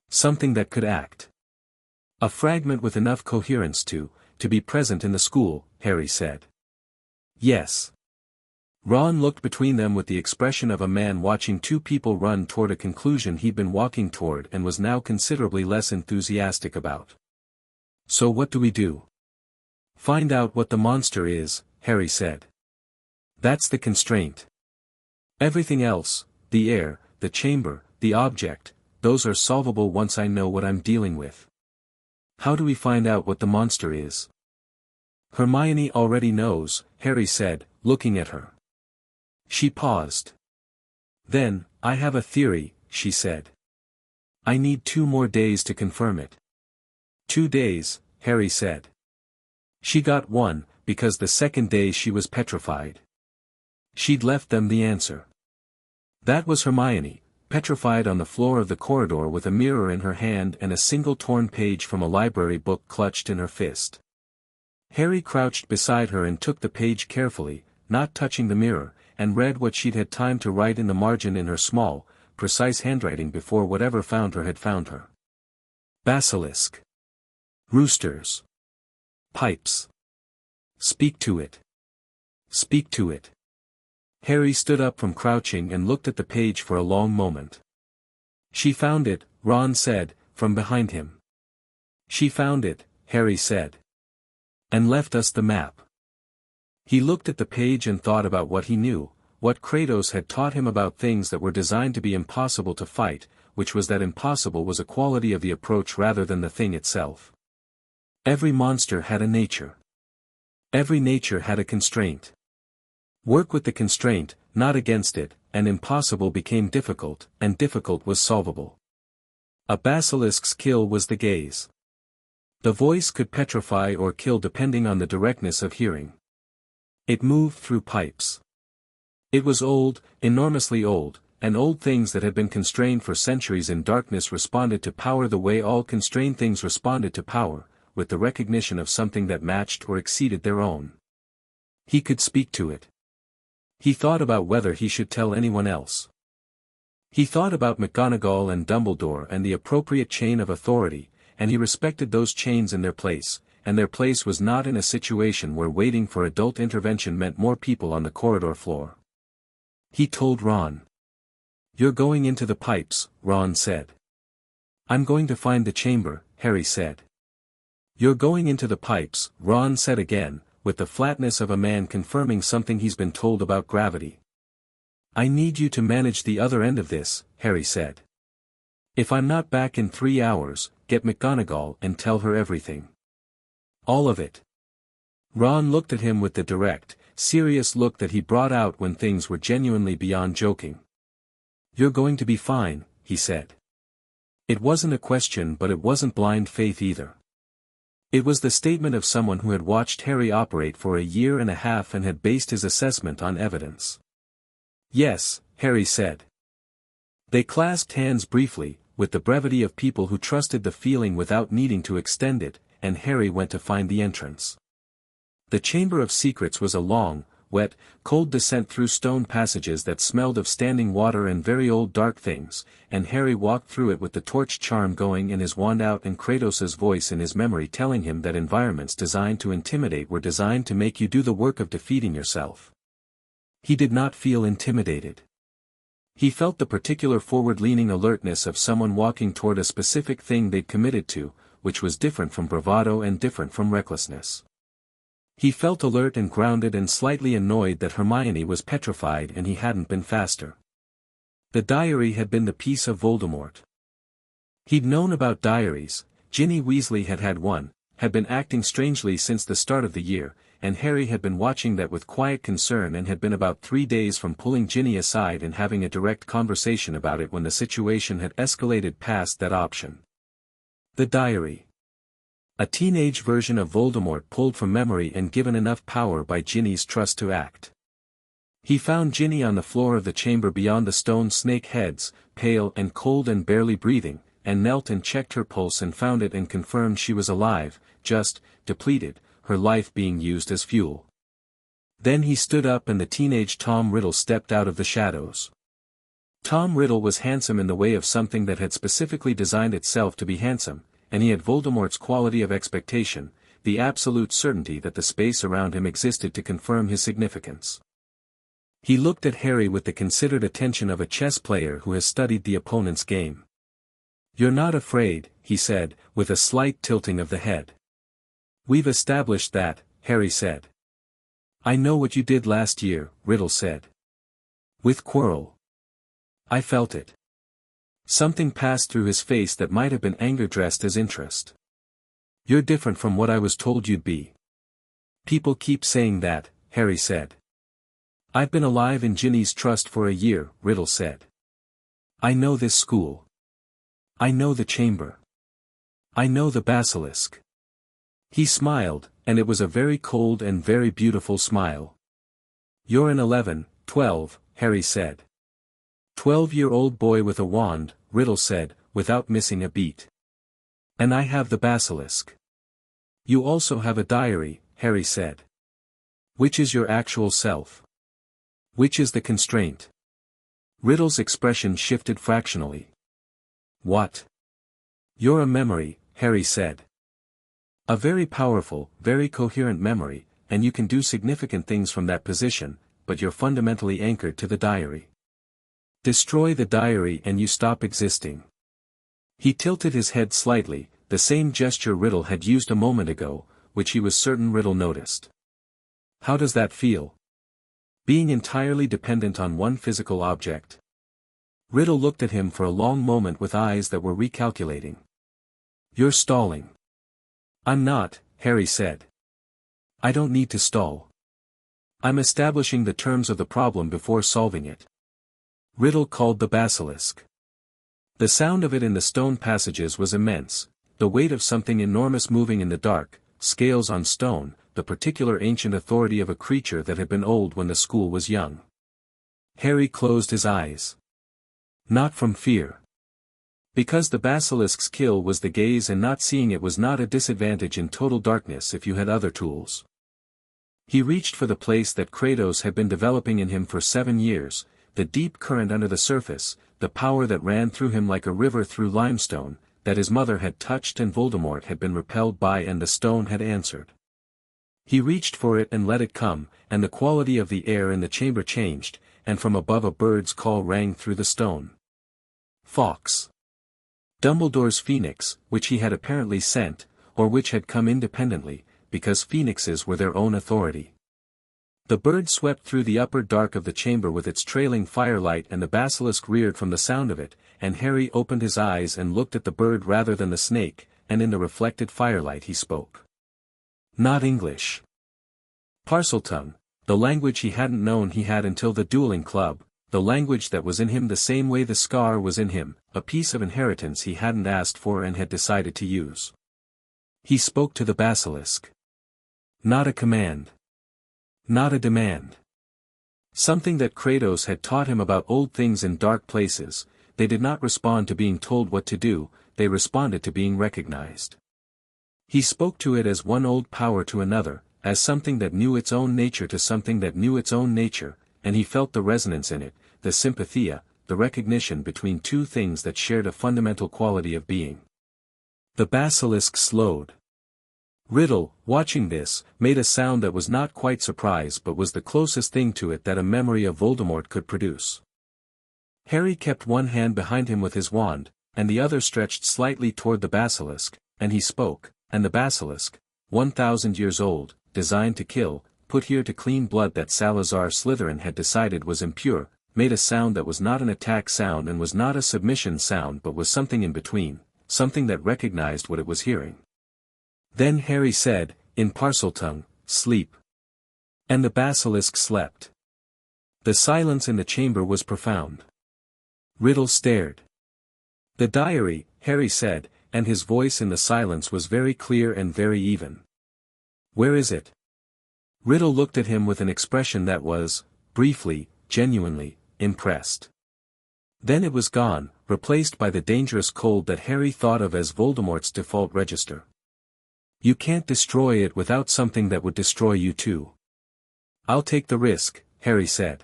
"Something that could act. A fragment with enough coherence to be present in the school," Harry said. "Yes." Ron looked between them with the expression of a man watching two people run toward a conclusion he'd been walking toward and was now considerably less enthusiastic about. "So what do we do?" "Find out what the monster is," Harry said. "That's the constraint. Everything else, the air, the chamber, the object, those are solvable once I know what I'm dealing with." "How do we find out what the monster is?" "Hermione already knows," Harry said, looking at her. She paused. "Then, I have a theory," she said. "I need 2 more days to confirm it." 2 days, Harry said. She got 1, because the second day she was petrified. She'd left them the answer. That was Hermione, petrified on the floor of the corridor with a mirror in her hand and a single torn page from a library book clutched in her fist. Harry crouched beside her and took the page carefully, not touching the mirror, and read what she'd had time to write in the margin in her small, precise handwriting before whatever found her had found her. "Basilisk. Roosters. Pipes. Speak to it. Speak to it." Harry stood up from crouching and looked at the page for a long moment. "She found it," Ron said, from behind him. "She found it," Harry said. "And left us the map." He looked at the page and thought about what he knew, what Kratos had taught him about things that were designed to be impossible to fight, which was that impossible was a quality of the approach rather than the thing itself. Every monster had a nature. Every nature had a constraint. Work with the constraint, not against it, and impossible became difficult, and difficult was solvable. A basilisk's kill was the gaze. The voice could petrify or kill depending on the directness of hearing. It moved through pipes. It was old, enormously old, and old things that had been constrained for centuries in darkness responded to power the way all constrained things responded to power, with the recognition of something that matched or exceeded their own. He could speak to it. He thought about whether he should tell anyone else. He thought about McGonagall and Dumbledore and the appropriate chain of authority, and he respected those chains in their place, and their place was not in a situation where waiting for adult intervention meant more people on the corridor floor. He told Ron. "You're going into the pipes," Ron said. "I'm going to find the chamber," Harry said. "You're going into the pipes," Ron said again, with the flatness of a man confirming something he's been told about gravity. "I need you to manage the other end of this," Harry said. "If I'm not back in 3 hours, get McGonagall and tell her everything. All of it." Ron looked at him with the direct, serious look that he brought out when things were genuinely beyond joking. "You're going to be fine," he said. It wasn't a question, but it wasn't blind faith either. It was the statement of someone who had watched Harry operate for a year and a half and had based his assessment on evidence. "Yes," Harry said. They clasped hands briefly, with the brevity of people who trusted the feeling without needing to extend it, and Harry went to find the entrance. The Chamber of Secrets was a long, wet, cold descent through stone passages that smelled of standing water and very old dark things, and Harry walked through it with the torch charm going and his wand out and Kratos' voice in his memory telling him that environments designed to intimidate were designed to make you do the work of defeating yourself. He did not feel intimidated. He felt the particular forward-leaning alertness of someone walking toward a specific thing they'd committed to, which was different from bravado and different from recklessness. He felt alert and grounded and slightly annoyed that Hermione was petrified and he hadn't been faster. The diary had been the piece of Voldemort. He'd known about diaries. Ginny Weasley had had one, had been acting strangely since the start of the year, and Harry had been watching that with quiet concern and had been about 3 days from pulling Ginny aside and having a direct conversation about it when the situation had escalated past that option. The diary. A teenage version of Voldemort pulled from memory and given enough power by Ginny's trust to act. He found Ginny on the floor of the chamber beyond the stone snake heads, pale and cold and barely breathing, and knelt and checked her pulse and found it and confirmed she was alive, just, depleted, her life being used as fuel. Then he stood up and the teenage Tom Riddle stepped out of the shadows. Tom Riddle was handsome in the way of something that had specifically designed itself to be handsome, and he had Voldemort's quality of expectation, the absolute certainty that the space around him existed to confirm his significance. He looked at Harry with the considered attention of a chess player who has studied the opponent's game. "You're not afraid," he said, with a slight tilting of the head. "We've established that," Harry said. "I know what you did last year," Riddle said. "With Quirrell. I felt it." Something passed through his face that might have been anger dressed as interest. "You're different from what I was told you'd be." "People keep saying that," Harry said. "I've been alive in Ginny's trust for a year," Riddle said. "I know this school. I know the chamber. I know the basilisk." He smiled, and it was a very cold and very beautiful smile. "You're an 12, Harry said. 12-year-old boy with a wand, Riddle said, without missing a beat. "And I have the basilisk." "You also have a diary," Harry said. "Which is your actual self? Which is the constraint?" Riddle's expression shifted fractionally. "What?" "You're a memory," Harry said. "A very powerful, very coherent memory, and you can do significant things from that position, but you're fundamentally anchored to the diary. Destroy the diary and you stop existing." He tilted his head slightly, the same gesture Riddle had used a moment ago, which he was certain Riddle noticed. "How does that feel? Being entirely dependent on one physical object?" Riddle looked at him for a long moment with eyes that were recalculating. "You're stalling." "I'm not," Harry said. "I don't need to stall. I'm establishing the terms of the problem before solving it." Riddle called the basilisk. The sound of it in the stone passages was immense, the weight of something enormous moving in the dark, scales on stone, the particular ancient authority of a creature that had been old when the school was young. Harry closed his eyes. Not from fear. Because the basilisk's kill was the gaze, and not seeing it was not a disadvantage in total darkness if you had other tools. He reached for the place that Kratos had been developing in him for 7 years, the deep current under the surface, the power that ran through him like a river through limestone, that his mother had touched and Voldemort had been repelled by and the stone had answered. He reached for it and let it come, and the quality of the air in the chamber changed, and from above a bird's call rang through the stone. Fawkes. Dumbledore's phoenix, which he had apparently sent, or which had come independently, because phoenixes were their own authority. The bird swept through the upper dark of the chamber with its trailing firelight, and the basilisk reared from the sound of it, and Harry opened his eyes and looked at the bird rather than the snake, and in the reflected firelight he spoke. Not English. Parseltongue, the language he hadn't known he had until the dueling club, the language that was in him the same way the scar was in him, a piece of inheritance he hadn't asked for and had decided to use. He spoke to the basilisk. Not a command. Not a demand. Something that Kratos had taught him about old things in dark places. They did not respond to being told what to do, they responded to being recognized. He spoke to it as one old power to another, as something that knew its own nature to something that knew its own nature, and he felt the resonance in it, the sympathia, the recognition between two things that shared a fundamental quality of being. The basilisk slowed. Riddle, watching this, made a sound that was not quite surprise but was the closest thing to it that a memory of Voldemort could produce. Harry kept one hand behind him with his wand, and the other stretched slightly toward the basilisk, and he spoke, and the basilisk, 1,000 years old, designed to kill, put here to clean blood that Salazar Slytherin had decided was impure, made a sound that was not an attack sound and was not a submission sound but was something in between, something that recognized what it was hearing. Then Harry said, in Parseltongue, "Sleep." And the basilisk slept. The silence in the chamber was profound. Riddle stared. "The diary," Harry said, and his voice in the silence was very clear and very even. "Where is it?" Riddle looked at him with an expression that was, briefly, genuinely, impressed. Then it was gone, replaced by the dangerous cold that Harry thought of as Voldemort's default register. "You can't destroy it without something that would destroy you too." "I'll take the risk," Harry said.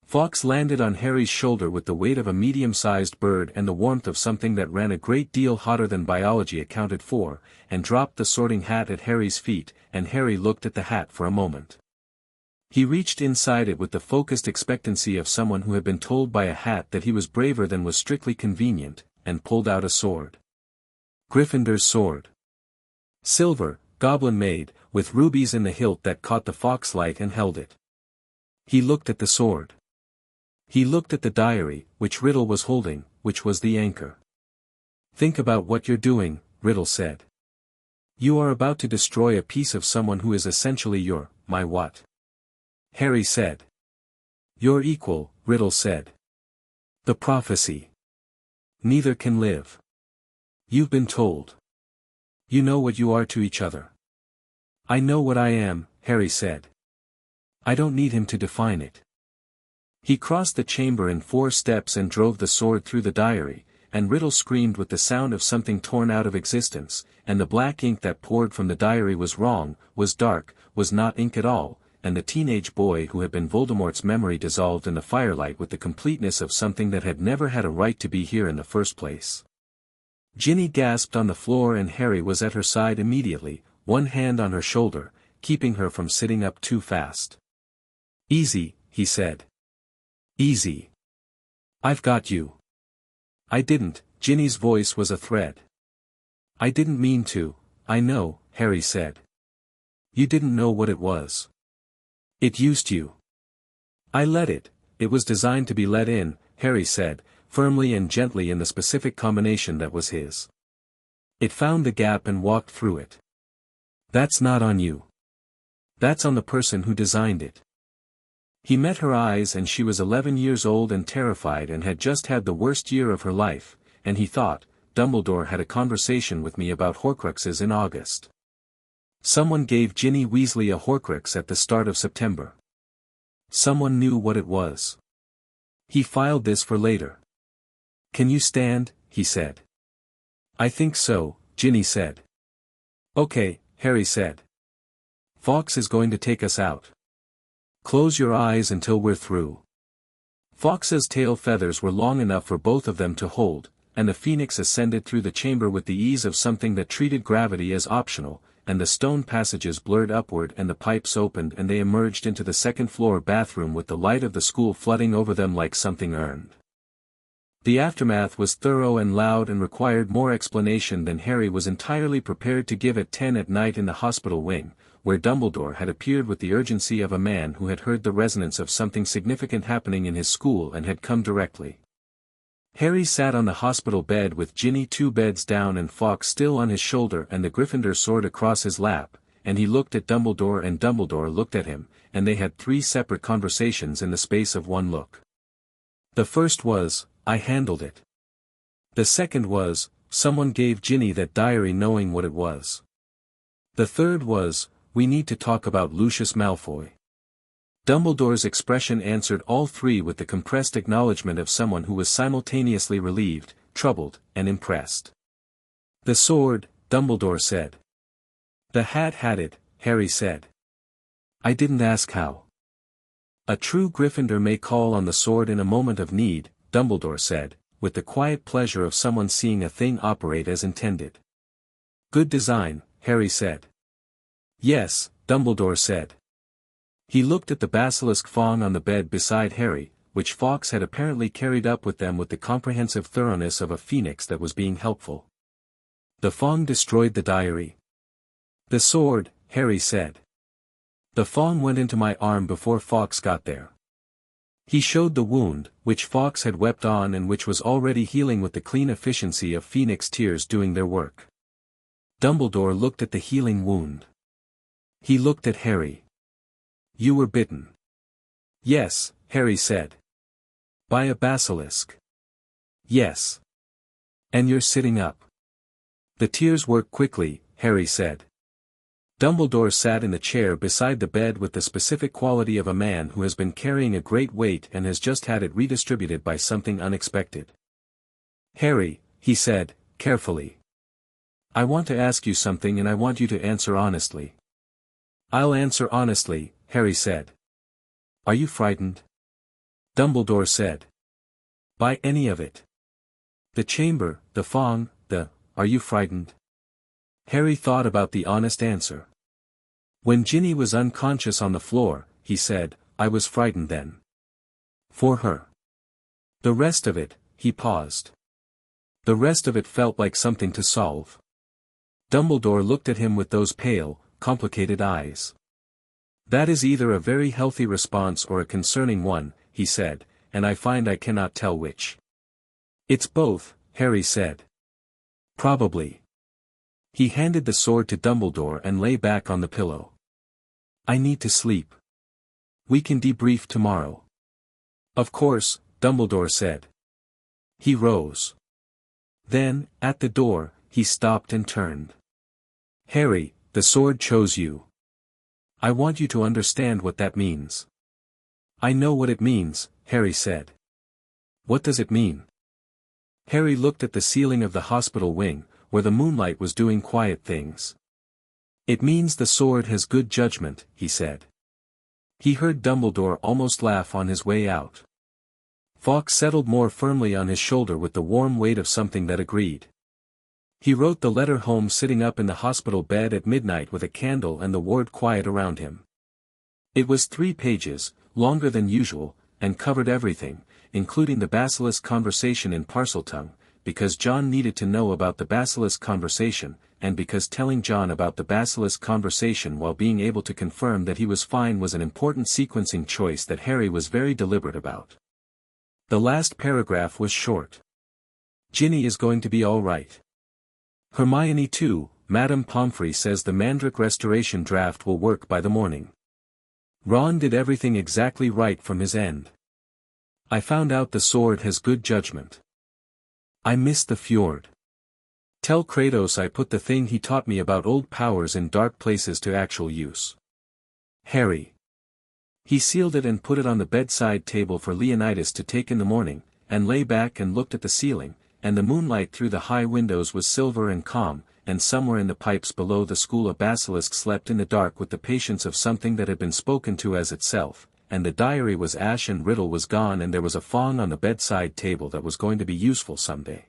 Fawkes landed on Harry's shoulder with the weight of a medium-sized bird and the warmth of something that ran a great deal hotter than biology accounted for, and dropped the sorting hat at Harry's feet, and Harry looked at the hat for a moment. He reached inside it with the focused expectancy of someone who had been told by a hat that he was braver than was strictly convenient, and pulled out a sword. Gryffindor's sword. Silver, goblin-made, with rubies in the hilt that caught the Fawkes light and held it. He looked at the sword. He looked at the diary, which Riddle was holding, which was the anchor. "Think about what you're doing," Riddle said. "You are about to destroy a piece of someone who is essentially my what?" Harry said. "Your equal," Riddle said. "The prophecy. Neither can live. You've been told. You know what you are to each other." "I know what I am," Harry said. "I don't need him to define it." He crossed the chamber in 4 steps and drove the sword through the diary, and Riddle screamed with the sound of something torn out of existence, and the black ink that poured from the diary was wrong, was dark, was not ink at all, and the teenage boy who had been Voldemort's memory dissolved in the firelight with the completeness of something that had never had a right to be here in the first place. Ginny gasped on the floor and Harry was at her side immediately, one hand on her shoulder, keeping her from sitting up too fast. "Easy," he said. "Easy. I've got you." "I didn't," Ginny's voice was a thread. "I didn't mean to, I know," Harry said. "You didn't know what it was. It used you." "I let it was designed to be let in," Harry said, firmly and gently in the specific combination that was his. "It found the gap and walked through it. That's not on you. That's on the person who designed it." He met her eyes and she was 11 years old and terrified and had just had the worst year of her life, and he thought, Dumbledore had a conversation with me about Horcruxes in August. Someone gave Ginny Weasley a Horcrux at the start of September. Someone knew what it was. He filed this for later. Can you stand? He said. I think so, Ginny said. Okay, Harry said. Fawkes is going to take us out. Close your eyes until we're through. Fawkes's tail feathers were long enough for both of them to hold, and the phoenix ascended through the chamber with the ease of something that treated gravity as optional, and the stone passages blurred upward and the pipes opened and they emerged into the second-floor bathroom with the light of the school flooding over them like something earned. The aftermath was thorough and loud and required more explanation than Harry was entirely prepared to give at 10 at night in the hospital wing, where Dumbledore had appeared with the urgency of a man who had heard the resonance of something significant happening in his school and had come directly. Harry sat on the hospital bed with Ginny 2 beds down and Fawkes still on his shoulder and the Gryffindor sword across his lap, and he looked at Dumbledore and Dumbledore looked at him, and they had 3 separate conversations in the space of one look. The first was, I handled it. The second was, someone gave Ginny that diary knowing what it was. The third was, we need to talk about Lucius Malfoy. Dumbledore's expression answered all 3 with the compressed acknowledgement of someone who was simultaneously relieved, troubled, and impressed. The sword, Dumbledore said. The hat had it, Harry said. I didn't ask how. A true Gryffindor may call on the sword in a moment of need, Dumbledore said, with the quiet pleasure of someone seeing a thing operate as intended. Good design, Harry said. Yes, Dumbledore said. He looked at the basilisk fong on the bed beside Harry, which Fawkes had apparently carried up with them with the comprehensive thoroughness of a phoenix that was being helpful. The fong destroyed the diary. The sword, Harry said. The fong went into my arm before Fawkes got there. He showed the wound, which Fawkes had wept on and which was already healing with the clean efficiency of phoenix tears doing their work. Dumbledore looked at the healing wound. He looked at Harry. You were bitten. Yes, Harry said. By a basilisk. Yes. And you're sitting up. The tears work quickly, Harry said. Dumbledore sat in the chair beside the bed with the specific quality of a man who has been carrying a great weight and has just had it redistributed by something unexpected. Harry, he said, carefully. I want to ask you something and I want you to answer honestly. I'll answer honestly, Harry said. Are you frightened? Dumbledore said. By any of it? The chamber, the fong, are you frightened? Harry thought about the honest answer. When Ginny was unconscious on the floor, he said, I was frightened then. For her. The rest of it, he paused. The rest of it felt like something to solve. Dumbledore looked at him with those pale, complicated eyes. That is either a very healthy response or a concerning one, he said, and I find I cannot tell which. It's both, Harry said. Probably. He handed the sword to Dumbledore and lay back on the pillow. I need to sleep. We can debrief tomorrow. Of course, Dumbledore said. He rose. Then, at the door, he stopped and turned. Harry, the sword chose you. I want you to understand what that means. I know what it means, Harry said. What does it mean? Harry looked at the ceiling of the hospital wing, where the moonlight was doing quiet things. It means the sword has good judgment, he said. He heard Dumbledore almost laugh on his way out. Fawkes settled more firmly on his shoulder with the warm weight of something that agreed. He wrote the letter home sitting up in the hospital bed at midnight with a candle and the ward quiet around him. It was 3 pages, longer than usual, and covered everything, including the basilisk conversation in Parseltongue, because John needed to know about the basilisk conversation, and because telling John about the basilisk conversation while being able to confirm that he was fine was an important sequencing choice that Harry was very deliberate about. The last paragraph was short. Ginny is going to be all right. Hermione too, Madame Pomfrey says the Mandrake restoration draft will work by the morning. Ron did everything exactly right from his end. I found out the sword has good judgment. I miss the fjord. Tell Kratos I put the thing he taught me about old powers in dark places to actual use. Harry. He sealed it and put it on the bedside table for Leonidas to take in the morning, and lay back and looked at the ceiling, and the moonlight through the high windows was silver and calm, and somewhere in the pipes below the school a basilisk slept in the dark with the patience of something that had been spoken to as itself, and the diary was ash and riddle was gone and there was a fawn on the bedside table that was going to be useful someday.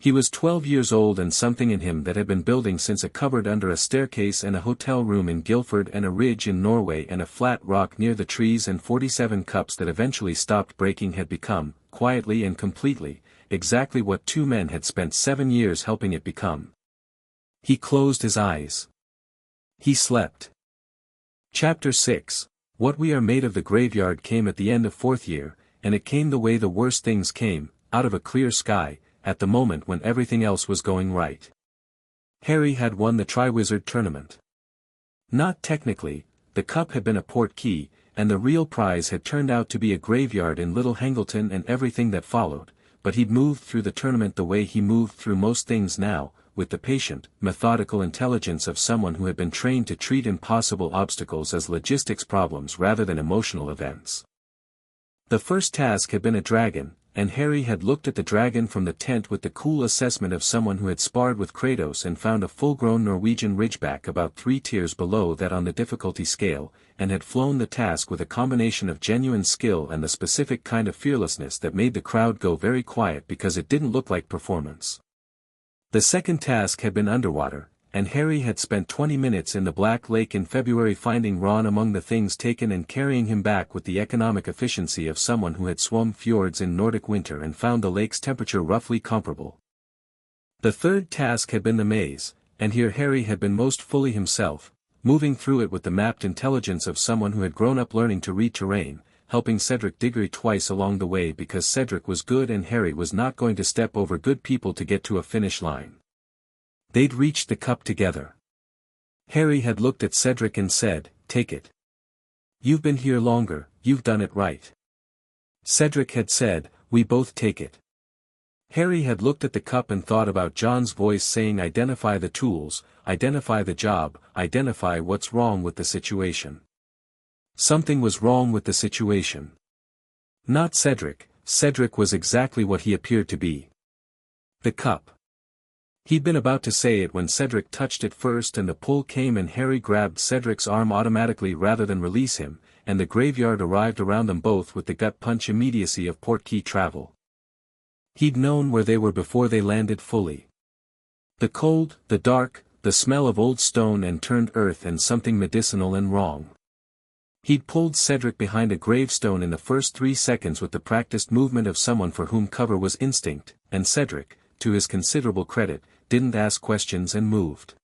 He was 12 years old and something in him that had been building since a cupboard under a staircase and a hotel room in Guildford and a ridge in Norway and a flat rock near the trees and 47 cups that eventually stopped breaking had become, quietly and completely, exactly what two men had spent 7 years helping it become. He closed his eyes. He slept. Chapter 6. What we are made of. The graveyard came at the end of 4th year, and it came the way the worst things came, out of a clear sky, at the moment when everything else was going right. Harry had won the Triwizard Tournament. Not technically, the cup had been a portkey, and the real prize had turned out to be a graveyard in Little Hangleton and everything that followed, but he'd moved through the tournament the way he moved through most things now, with the patient, methodical intelligence of someone who had been trained to treat impossible obstacles as logistics problems rather than emotional events. The first task had been a dragon, and Harry had looked at the dragon from the tent with the cool assessment of someone who had sparred with Kratos and found a full-grown Norwegian ridgeback about 3 tiers below that on the difficulty scale, and had flown the task with a combination of genuine skill and the specific kind of fearlessness that made the crowd go very quiet because it didn't look like performance. The second task had been underwater, and Harry had spent 20 minutes in the Black Lake in February finding Ron among the things taken and carrying him back with the economic efficiency of someone who had swum fjords in Nordic winter and found the lake's temperature roughly comparable. The third task had been the maze, and here Harry had been most fully himself, moving through it with the mapped intelligence of someone who had grown up learning to read terrain, helping Cedric Diggory twice along the way because Cedric was good and Harry was not going to step over good people to get to a finish line. They'd reached the cup together. Harry had looked at Cedric and said, "Take it. You've been here longer, you've done it right." Cedric had said, "We both take it." Harry had looked at the cup and thought about John's voice saying, "Identify the tools, identify the job, identify what's wrong with the situation." Something was wrong with the situation. Not Cedric. Cedric was exactly what he appeared to be. The cup. He'd been about to say it when Cedric touched it first and the pull came and Harry grabbed Cedric's arm automatically rather than release him, and the graveyard arrived around them both with the gut punch immediacy of portkey travel. He'd known where they were before they landed fully. The cold, the dark, the smell of old stone and turned earth and something medicinal and wrong. He'd pulled Cedric behind a gravestone in the first 3 seconds with the practiced movement of someone for whom cover was instinct, and Cedric, to his considerable credit, didn't ask questions and moved.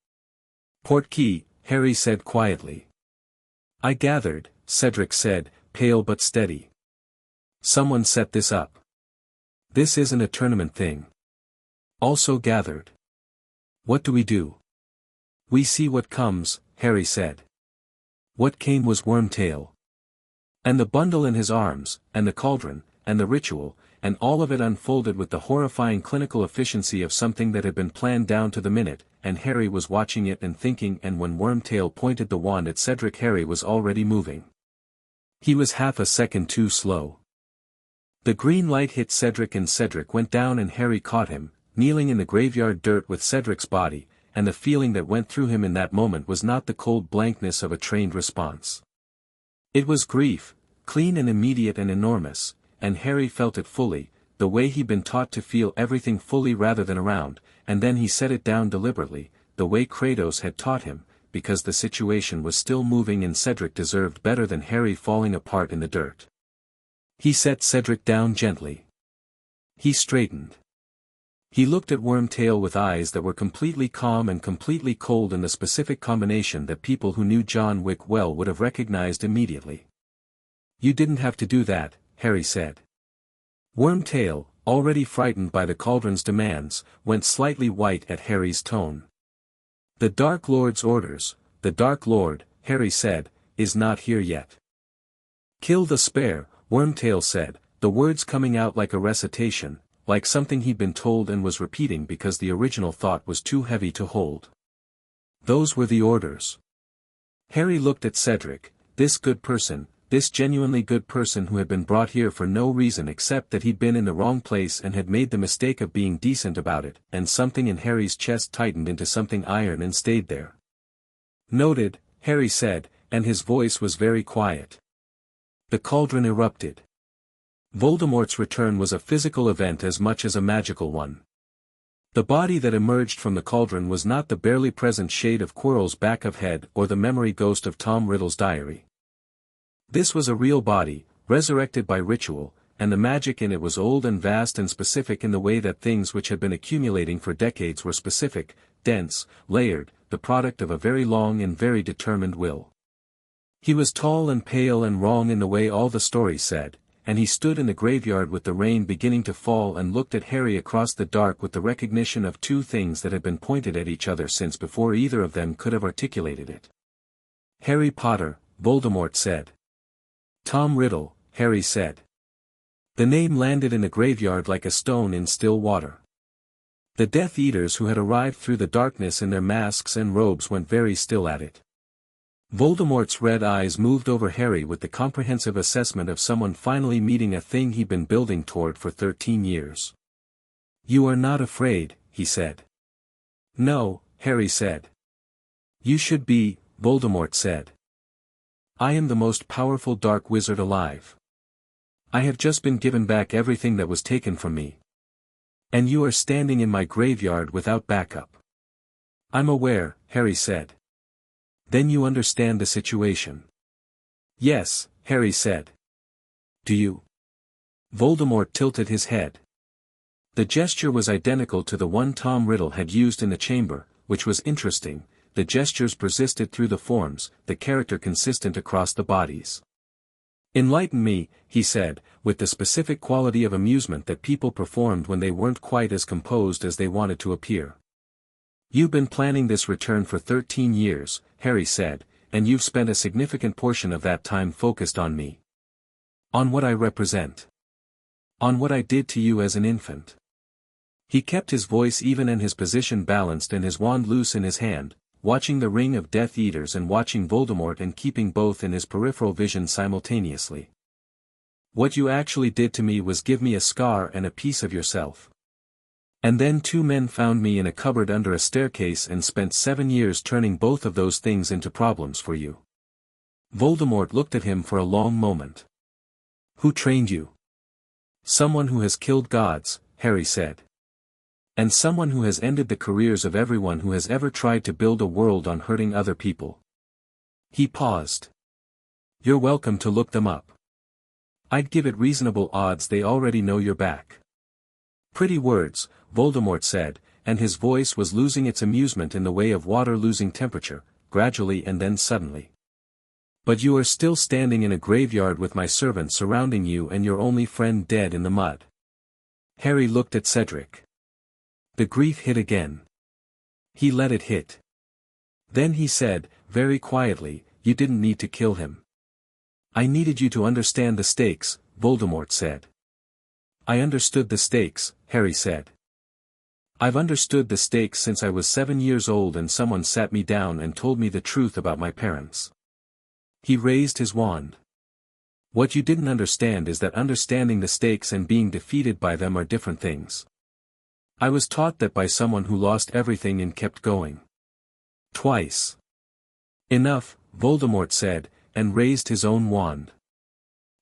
"Portkey," Harry said quietly. "I gathered," Cedric said, pale but steady. "Someone set this up. This isn't a tournament thing." "Also gathered." "What do we do?" "We see what comes," Harry said. What came was Wormtail. And the bundle in his arms, and the cauldron, and the ritual, and all of it unfolded with the horrifying clinical efficiency of something that had been planned down to the minute, and Harry was watching it and thinking, and when Wormtail pointed the wand at Cedric, Harry was already moving. He was half a second too slow. The green light hit Cedric and Cedric went down and Harry caught him, kneeling in the graveyard dirt with Cedric's body, and the feeling that went through him in that moment was not the cold blankness of a trained response. It was grief, clean and immediate and enormous, and Harry felt it fully, the way he'd been taught to feel everything fully rather than around, and then he set it down deliberately, the way Kratos had taught him, because the situation was still moving and Cedric deserved better than Harry falling apart in the dirt. He set Cedric down gently. He straightened. He looked at Wormtail with eyes that were completely calm and completely cold in the specific combination that people who knew John Wick well would have recognized immediately. "You didn't have to do that," Harry said. Wormtail, already frightened by the cauldron's demands, went slightly white at Harry's tone. "The Dark Lord's orders, the Dark Lord," Harry said, "is not here yet." "Kill the spare," Wormtail said, the words coming out like a recitation, like something he'd been told and was repeating because the original thought was too heavy to hold. Those were the orders. Harry looked at Cedric, this good person, this genuinely good person who had been brought here for no reason except that he'd been in the wrong place and had made the mistake of being decent about it, and something in Harry's chest tightened into something iron and stayed there. Noted, Harry said, and his voice was very quiet. The cauldron erupted. Voldemort's return was a physical event as much as a magical one. The body that emerged from the cauldron was not the barely present shade of Quirrell's back of head or the memory ghost of Tom Riddle's diary. This was a real body, resurrected by ritual, and the magic in it was old and vast and specific in the way that things which had been accumulating for decades were specific, dense, layered, the product of a very long and very determined will. He was tall and pale and wrong in the way all the stories said, and he stood in the graveyard with the rain beginning to fall and looked at Harry across the dark with the recognition of two things that had been pointed at each other since before either of them could have articulated it. Harry Potter, Voldemort said. Tom Riddle, Harry said. The name landed in the graveyard like a stone in still water. The Death Eaters who had arrived through the darkness in their masks and robes went very still at it. Voldemort's red eyes moved over Harry with the comprehensive assessment of someone finally meeting a thing he'd been building toward for 13 years. You are not afraid, he said. No, Harry said. You should be, Voldemort said. I am the most powerful dark wizard alive. I have just been given back everything that was taken from me. And you are standing in my graveyard without backup. I'm aware, Harry said. Then you understand the situation. Yes, Harry said. Do you? Voldemort tilted his head. The gesture was identical to the one Tom Riddle had used in the chamber, which was interesting. The gestures persisted through the forms, the character consistent across the bodies. Enlighten me, he said, with the specific quality of amusement that people performed when they weren't quite as composed as they wanted to appear. You've been planning this return for 13 years, Harry said, and you've spent a significant portion of that time focused on me. On what I represent. On what I did to you as an infant. He kept his voice even and his position balanced and his wand loose in his hand, watching the ring of Death Eaters and watching Voldemort and keeping both in his peripheral vision simultaneously. What you actually did to me was give me a scar and a piece of yourself. And then two men found me in a cupboard under a staircase and spent 7 years turning both of those things into problems for you. Voldemort looked at him for a long moment. Who trained you? Someone who has killed gods, Harry said. And someone who has ended the careers of everyone who has ever tried to build a world on hurting other people. He paused. You're welcome to look them up. I'd give it reasonable odds they already know you're back. Pretty words, Voldemort said, and his voice was losing its amusement in the way of water losing temperature, gradually and then suddenly. But you are still standing in a graveyard with my servants surrounding you and your only friend dead in the mud. Harry looked at Cedric. The grief hit again. He let it hit. Then he said, very quietly, you didn't need to kill him. I needed you to understand the stakes, Voldemort said. I understood the stakes, Harry said. I've understood the stakes since I was 7 years old and someone sat me down and told me the truth about my parents. He raised his wand. What you didn't understand is that understanding the stakes and being defeated by them are different things. I was taught that by someone who lost everything and kept going. Twice. Enough, Voldemort said, and raised his own wand.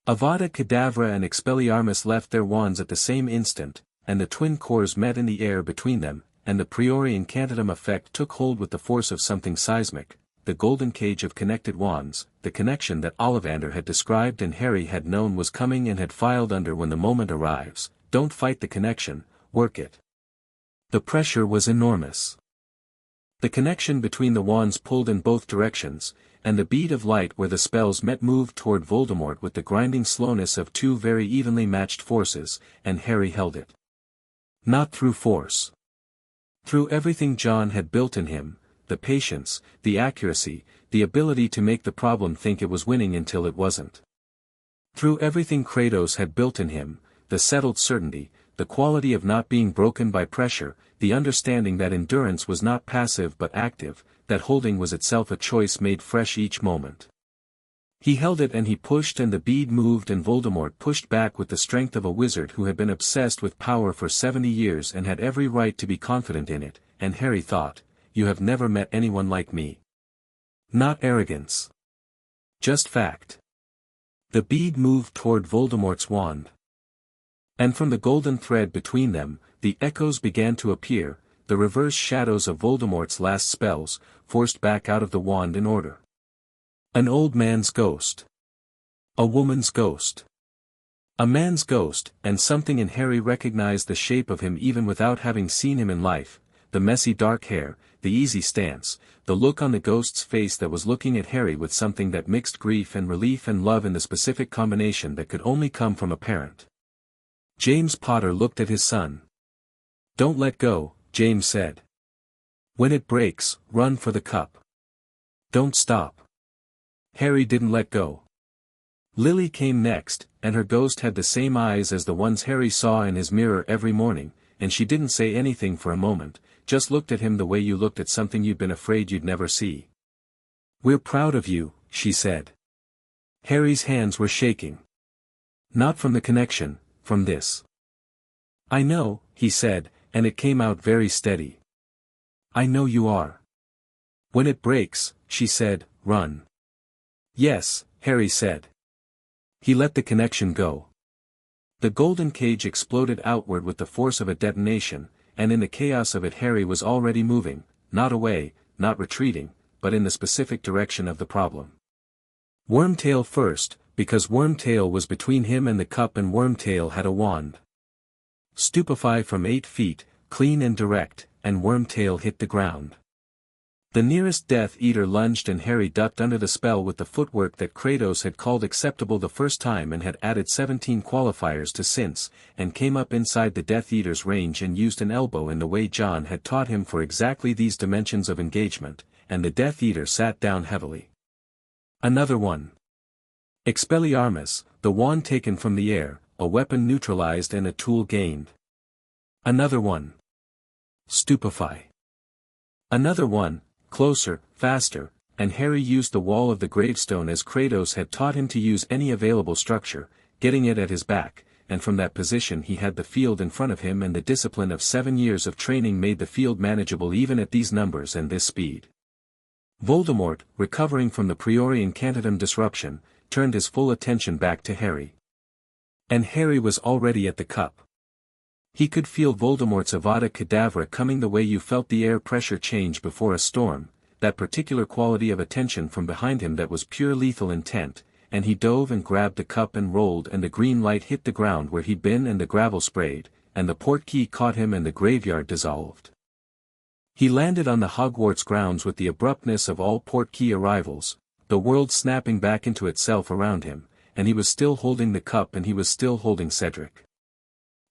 Avada Kedavra and Expelliarmus left their wands at the same instant, and the twin cores met in the air between them, and the priori incantatem effect took hold with the force of something seismic, the golden cage of connected wands, the connection that Ollivander had described and Harry had known was coming and had filed under when the moment arrives. Don't fight the connection, work it. The pressure was enormous. The connection between the wands pulled in both directions, and the bead of light where the spells met moved toward Voldemort with the grinding slowness of two very evenly matched forces, and Harry held it. Not through force. Through everything John had built in him, the patience, the accuracy, the ability to make the problem think it was winning until it wasn't. Through everything Kratos had built in him, the settled certainty, the quality of not being broken by pressure, the understanding that endurance was not passive but active, that holding was itself a choice made fresh each moment. He held it and he pushed and the bead moved and Voldemort pushed back with the strength of a wizard who had been obsessed with power for 70 years and had every right to be confident in it, and Harry thought, "You have never met anyone like me." Not arrogance. Just fact. The bead moved toward Voldemort's wand. And from the golden thread between them, the echoes began to appear, the reverse shadows of Voldemort's last spells, forced back out of the wand in order. An old man's ghost. A woman's ghost. A man's ghost, and something in Harry recognized the shape of him even without having seen him in life, the messy dark hair, the easy stance, the look on the ghost's face that was looking at Harry with something that mixed grief and relief and love in the specific combination that could only come from a parent. James Potter looked at his son. "Don't let go," James said. "When it breaks, run for the cup. Don't stop." Harry didn't let go. Lily came next, and her ghost had the same eyes as the ones Harry saw in his mirror every morning, and she didn't say anything for a moment, just looked at him the way you looked at something you'd been afraid you'd never see. "We're proud of you," she said. Harry's hands were shaking. Not from the connection, from this. "I know," he said, and it came out very steady. "I know you are. When it breaks," she said, "run." "Yes," Harry said. He let the connection go. The golden cage exploded outward with the force of a detonation, and in the chaos of it Harry was already moving, not away, not retreating, but in the specific direction of the problem. Wormtail first, because Wormtail was between him and the cup and Wormtail had a wand. Stupefy from 8 feet, clean and direct, and Wormtail hit the ground. The nearest Death Eater lunged and Harry ducked under the spell with the footwork that Kratos had called acceptable the first time and had added 17 qualifiers to since, and came up inside the Death Eater's range and used an elbow in the way John had taught him for exactly these dimensions of engagement, and the Death Eater sat down heavily. Another one. Expelliarmus, the wand taken from the air, a weapon neutralized and a tool gained. Another one. Stupefy. Another one. Closer, faster, and Harry used the wall of the gravestone as Kratos had taught him to use any available structure, getting it at his back, and from that position he had the field in front of him and the discipline of 7 years of training made the field manageable even at these numbers and this speed. Voldemort, recovering from the Priori Incantatem disruption, turned his full attention back to Harry. And Harry was already at the cup. He could feel Voldemort's Avada Kedavra coming the way you felt the air pressure change before a storm, that particular quality of attention from behind him that was pure lethal intent, and he dove and grabbed the cup and rolled and the green light hit the ground where he'd been and the gravel sprayed, and the portkey caught him and the graveyard dissolved. He landed on the Hogwarts grounds with the abruptness of all portkey arrivals, the world snapping back into itself around him, and he was still holding the cup and he was still holding Cedric.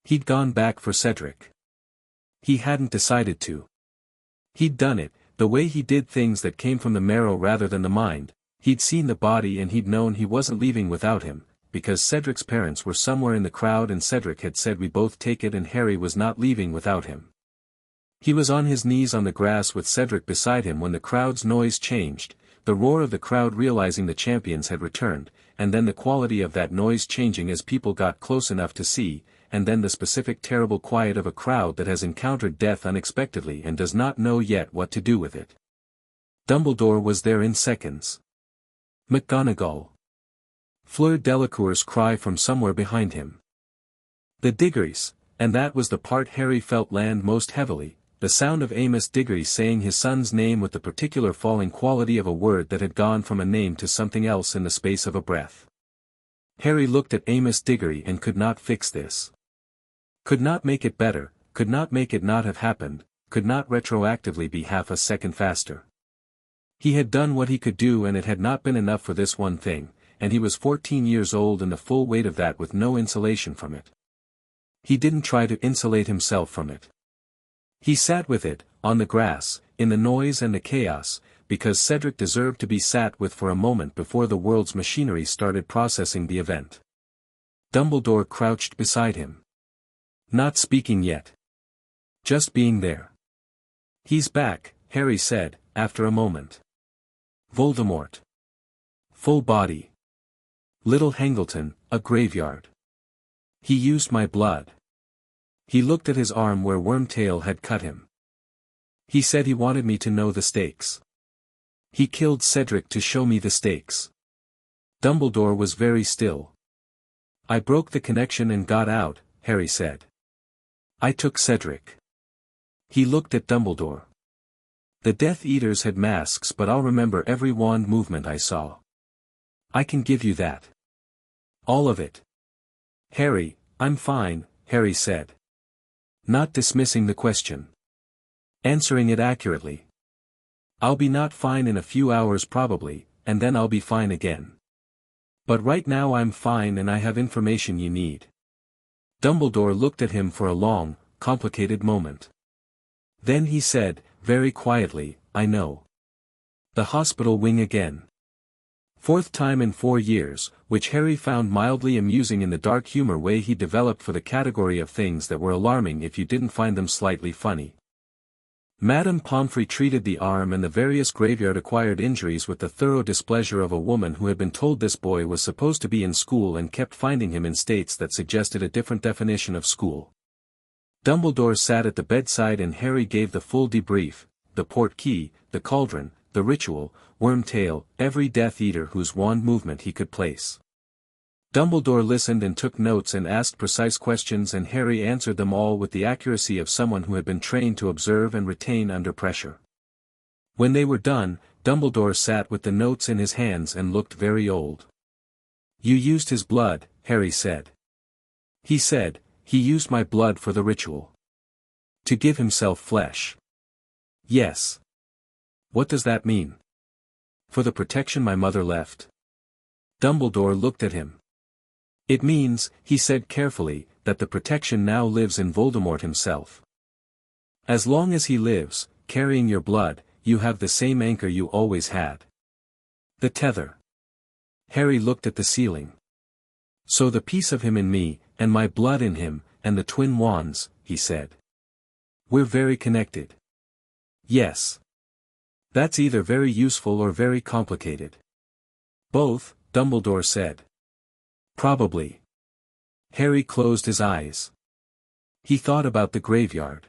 He'd gone back for Cedric. He hadn't decided to. He'd done it, the way he did things that came from the marrow rather than the mind. He'd seen the body and he'd known he wasn't leaving without him, because Cedric's parents were somewhere in the crowd and Cedric had said we both take it and Harry was not leaving without him. He was on his knees on the grass with Cedric beside him when the crowd's noise changed, the roar of the crowd realizing the champions had returned, and then the quality of that noise changing as people got close enough to see, and then the specific terrible quiet of a crowd that has encountered death unexpectedly and does not know yet what to do with it. Dumbledore was there in seconds. McGonagall. Fleur Delacour's cry from somewhere behind him. The Diggories, and that was the part Harry felt land most heavily, the sound of Amos Diggory saying his son's name with the particular falling quality of a word that had gone from a name to something else in the space of a breath. Harry looked at Amos Diggory and could not fix this. Could not make it better, could not make it not have happened, could not retroactively be half a second faster. He had done what he could do and it had not been enough for this one thing, and he was 14 years old and the full weight of that with no insulation from it. He didn't try to insulate himself from it. He sat with it, on the grass, in the noise and the chaos, because Cedric deserved to be sat with for a moment before the world's machinery started processing the event. Dumbledore crouched beside him. Not speaking yet. Just being there. He's back, Harry said, after a moment. Voldemort. Full body. Little Hangleton, a graveyard. He used my blood. He looked at his arm where Wormtail had cut him. He said he wanted me to know the stakes. He killed Cedric to show me the stakes. Dumbledore was very still. I broke the connection and got out, Harry said. I took Cedric. He looked at Dumbledore. The Death Eaters had masks, but I'll remember every wand movement I saw. I can give you that. All of it. Harry, I'm fine, Harry said. Not dismissing the question. Answering it accurately. I'll be not fine in a few hours probably, and then I'll be fine again. But right now I'm fine and I have information you need. Dumbledore looked at him for a long, complicated moment. Then he said, very quietly, I know. The hospital wing again. Fourth time in 4 years, which Harry found mildly amusing in the dark humor way he developed for the category of things that were alarming if you didn't find them slightly funny. Madame Pomfrey treated the arm and the various graveyard-acquired injuries with the thorough displeasure of a woman who had been told this boy was supposed to be in school and kept finding him in states that suggested a different definition of school. Dumbledore sat at the bedside and Harry gave the full debrief, the portkey, the cauldron, the ritual, Wormtail, every Death Eater whose wand movement he could place. Dumbledore listened and took notes and asked precise questions, and Harry answered them all with the accuracy of someone who had been trained to observe and retain under pressure. When they were done, Dumbledore sat with the notes in his hands and looked very old. You used his blood, Harry said. He said, he used my blood for the ritual. To give himself flesh. Yes. What does that mean? For the protection my mother left? Dumbledore looked at him. It means, he said carefully, that the protection now lives in Voldemort himself. As long as he lives, carrying your blood, you have the same anchor you always had. The tether. Harry looked at the ceiling. So the piece of him in me, and my blood in him, and the twin wands, he said. We're very connected. Yes. That's either very useful or very complicated. Both, Dumbledore said. Probably. Harry closed his eyes. He thought about the graveyard.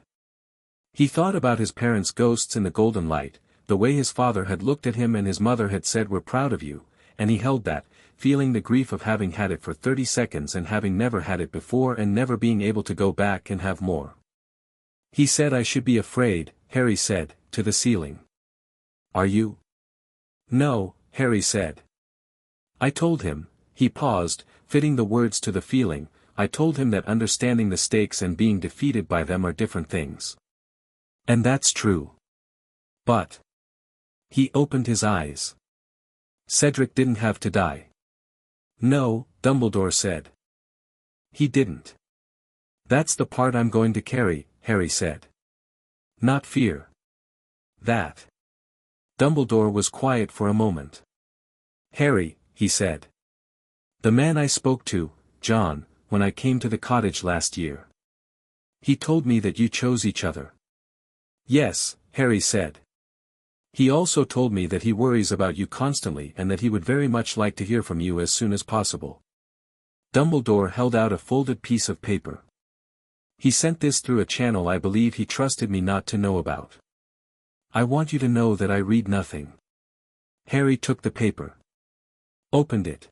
He thought about his parents' ghosts in the golden light, the way his father had looked at him and his mother had said we're proud of you, and he held that, feeling the grief of having had it for 30 seconds and having never had it before and never being able to go back and have more. He said I should be afraid, Harry said, to the ceiling. Are you? No, Harry said. I told him, he paused, fitting the words to the feeling, I told him that understanding the stakes and being defeated by them are different things. And that's true. But. He opened his eyes. Cedric didn't have to die. No, Dumbledore said. He didn't. That's the part I'm going to carry, Harry said. Not fear. That. Dumbledore was quiet for a moment. Harry, he said. The man I spoke to, John, when I came to the cottage last year. He told me that you chose each other. Yes, Harry said. He also told me that he worries about you constantly and that he would very much like to hear from you as soon as possible. Dumbledore held out a folded piece of paper. He sent this through a channel I believe he trusted me not to know about. I want you to know that I read nothing. Harry took the paper. Opened it.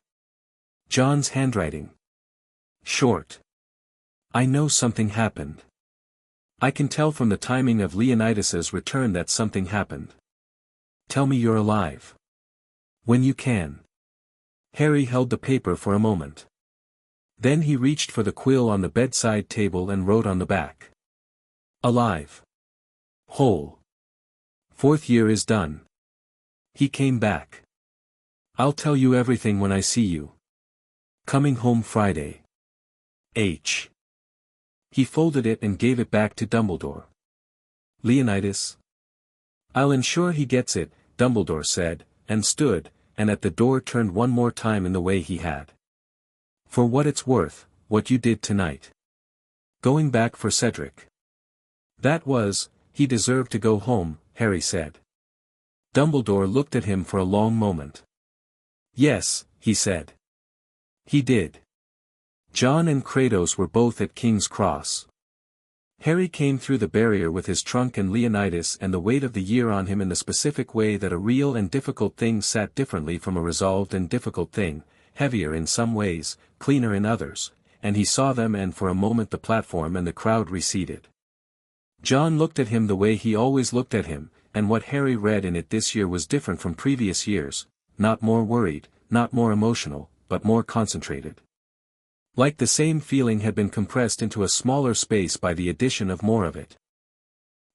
John's handwriting. Short. I know something happened. I can tell from the timing of Leonidas's return that something happened. Tell me you're alive. When you can. Harry held the paper for a moment. Then he reached for the quill on the bedside table and wrote on the back. Alive. Whole. 4th year is done. He came back. I'll tell you everything when I see you. Coming home Friday. H. He folded it and gave it back to Dumbledore. Leonidas. I'll ensure he gets it, Dumbledore said, and stood, and at the door turned one more time in the way he had. For what it's worth, what you did tonight. Going back for Cedric. He deserved to go home, Harry said. Dumbledore looked at him for a long moment. Yes, he said. He did. John and Kratos were both at King's Cross. Harry came through the barrier with his trunk and Leonidas and the weight of the year on him in the specific way that a real and difficult thing sat differently from a resolved and difficult thing, heavier in some ways, cleaner in others, and he saw them, and for a moment the platform and the crowd receded. John looked at him the way he always looked at him, and what Harry read in it this year was different from previous years, not more worried, not more emotional, but more concentrated. Like the same feeling had been compressed into a smaller space by the addition of more of it.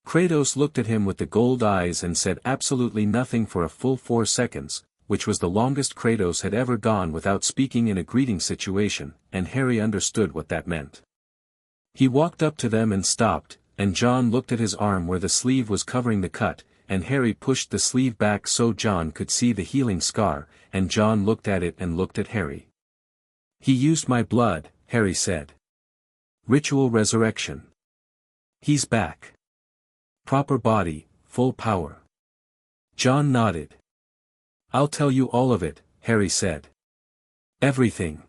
Kratos looked at him with the gold eyes and said absolutely nothing for a full 4 seconds, which was the longest Kratos had ever gone without speaking in a greeting situation, and Harry understood what that meant. He walked up to them and stopped, and John looked at his arm where the sleeve was covering the cut, and Harry pushed the sleeve back so John could see the healing scar, and John looked at it and looked at Harry. He used my blood, Harry said. Ritual resurrection. He's back. Proper body, full power. John nodded. I'll tell you all of it, Harry said. Everything.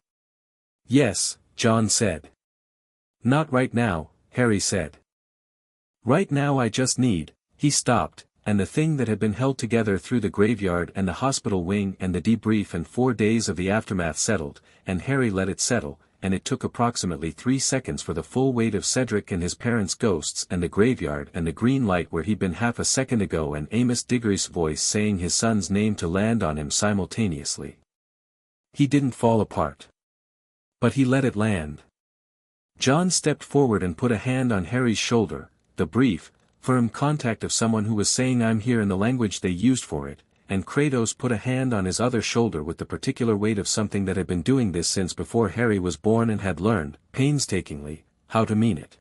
Yes, John said. Not right now, Harry said. Right now I just need, he stopped, and the thing that had been held together through the graveyard and the hospital wing and the debrief and 4 days of the aftermath settled, and Harry let it settle, and it took approximately 3 seconds for the full weight of Cedric and his parents' ghosts and the graveyard and the green light where he'd been half a second ago and Amos Diggory's voice saying his son's name to land on him simultaneously. He didn't fall apart. But he let it land. John stepped forward and put a hand on Harry's shoulder, the brief, firm contact of someone who was saying I'm here in the language they used for it, and Kratos put a hand on his other shoulder with the particular weight of something that had been doing this since before Harry was born and had learned, painstakingly, how to mean it.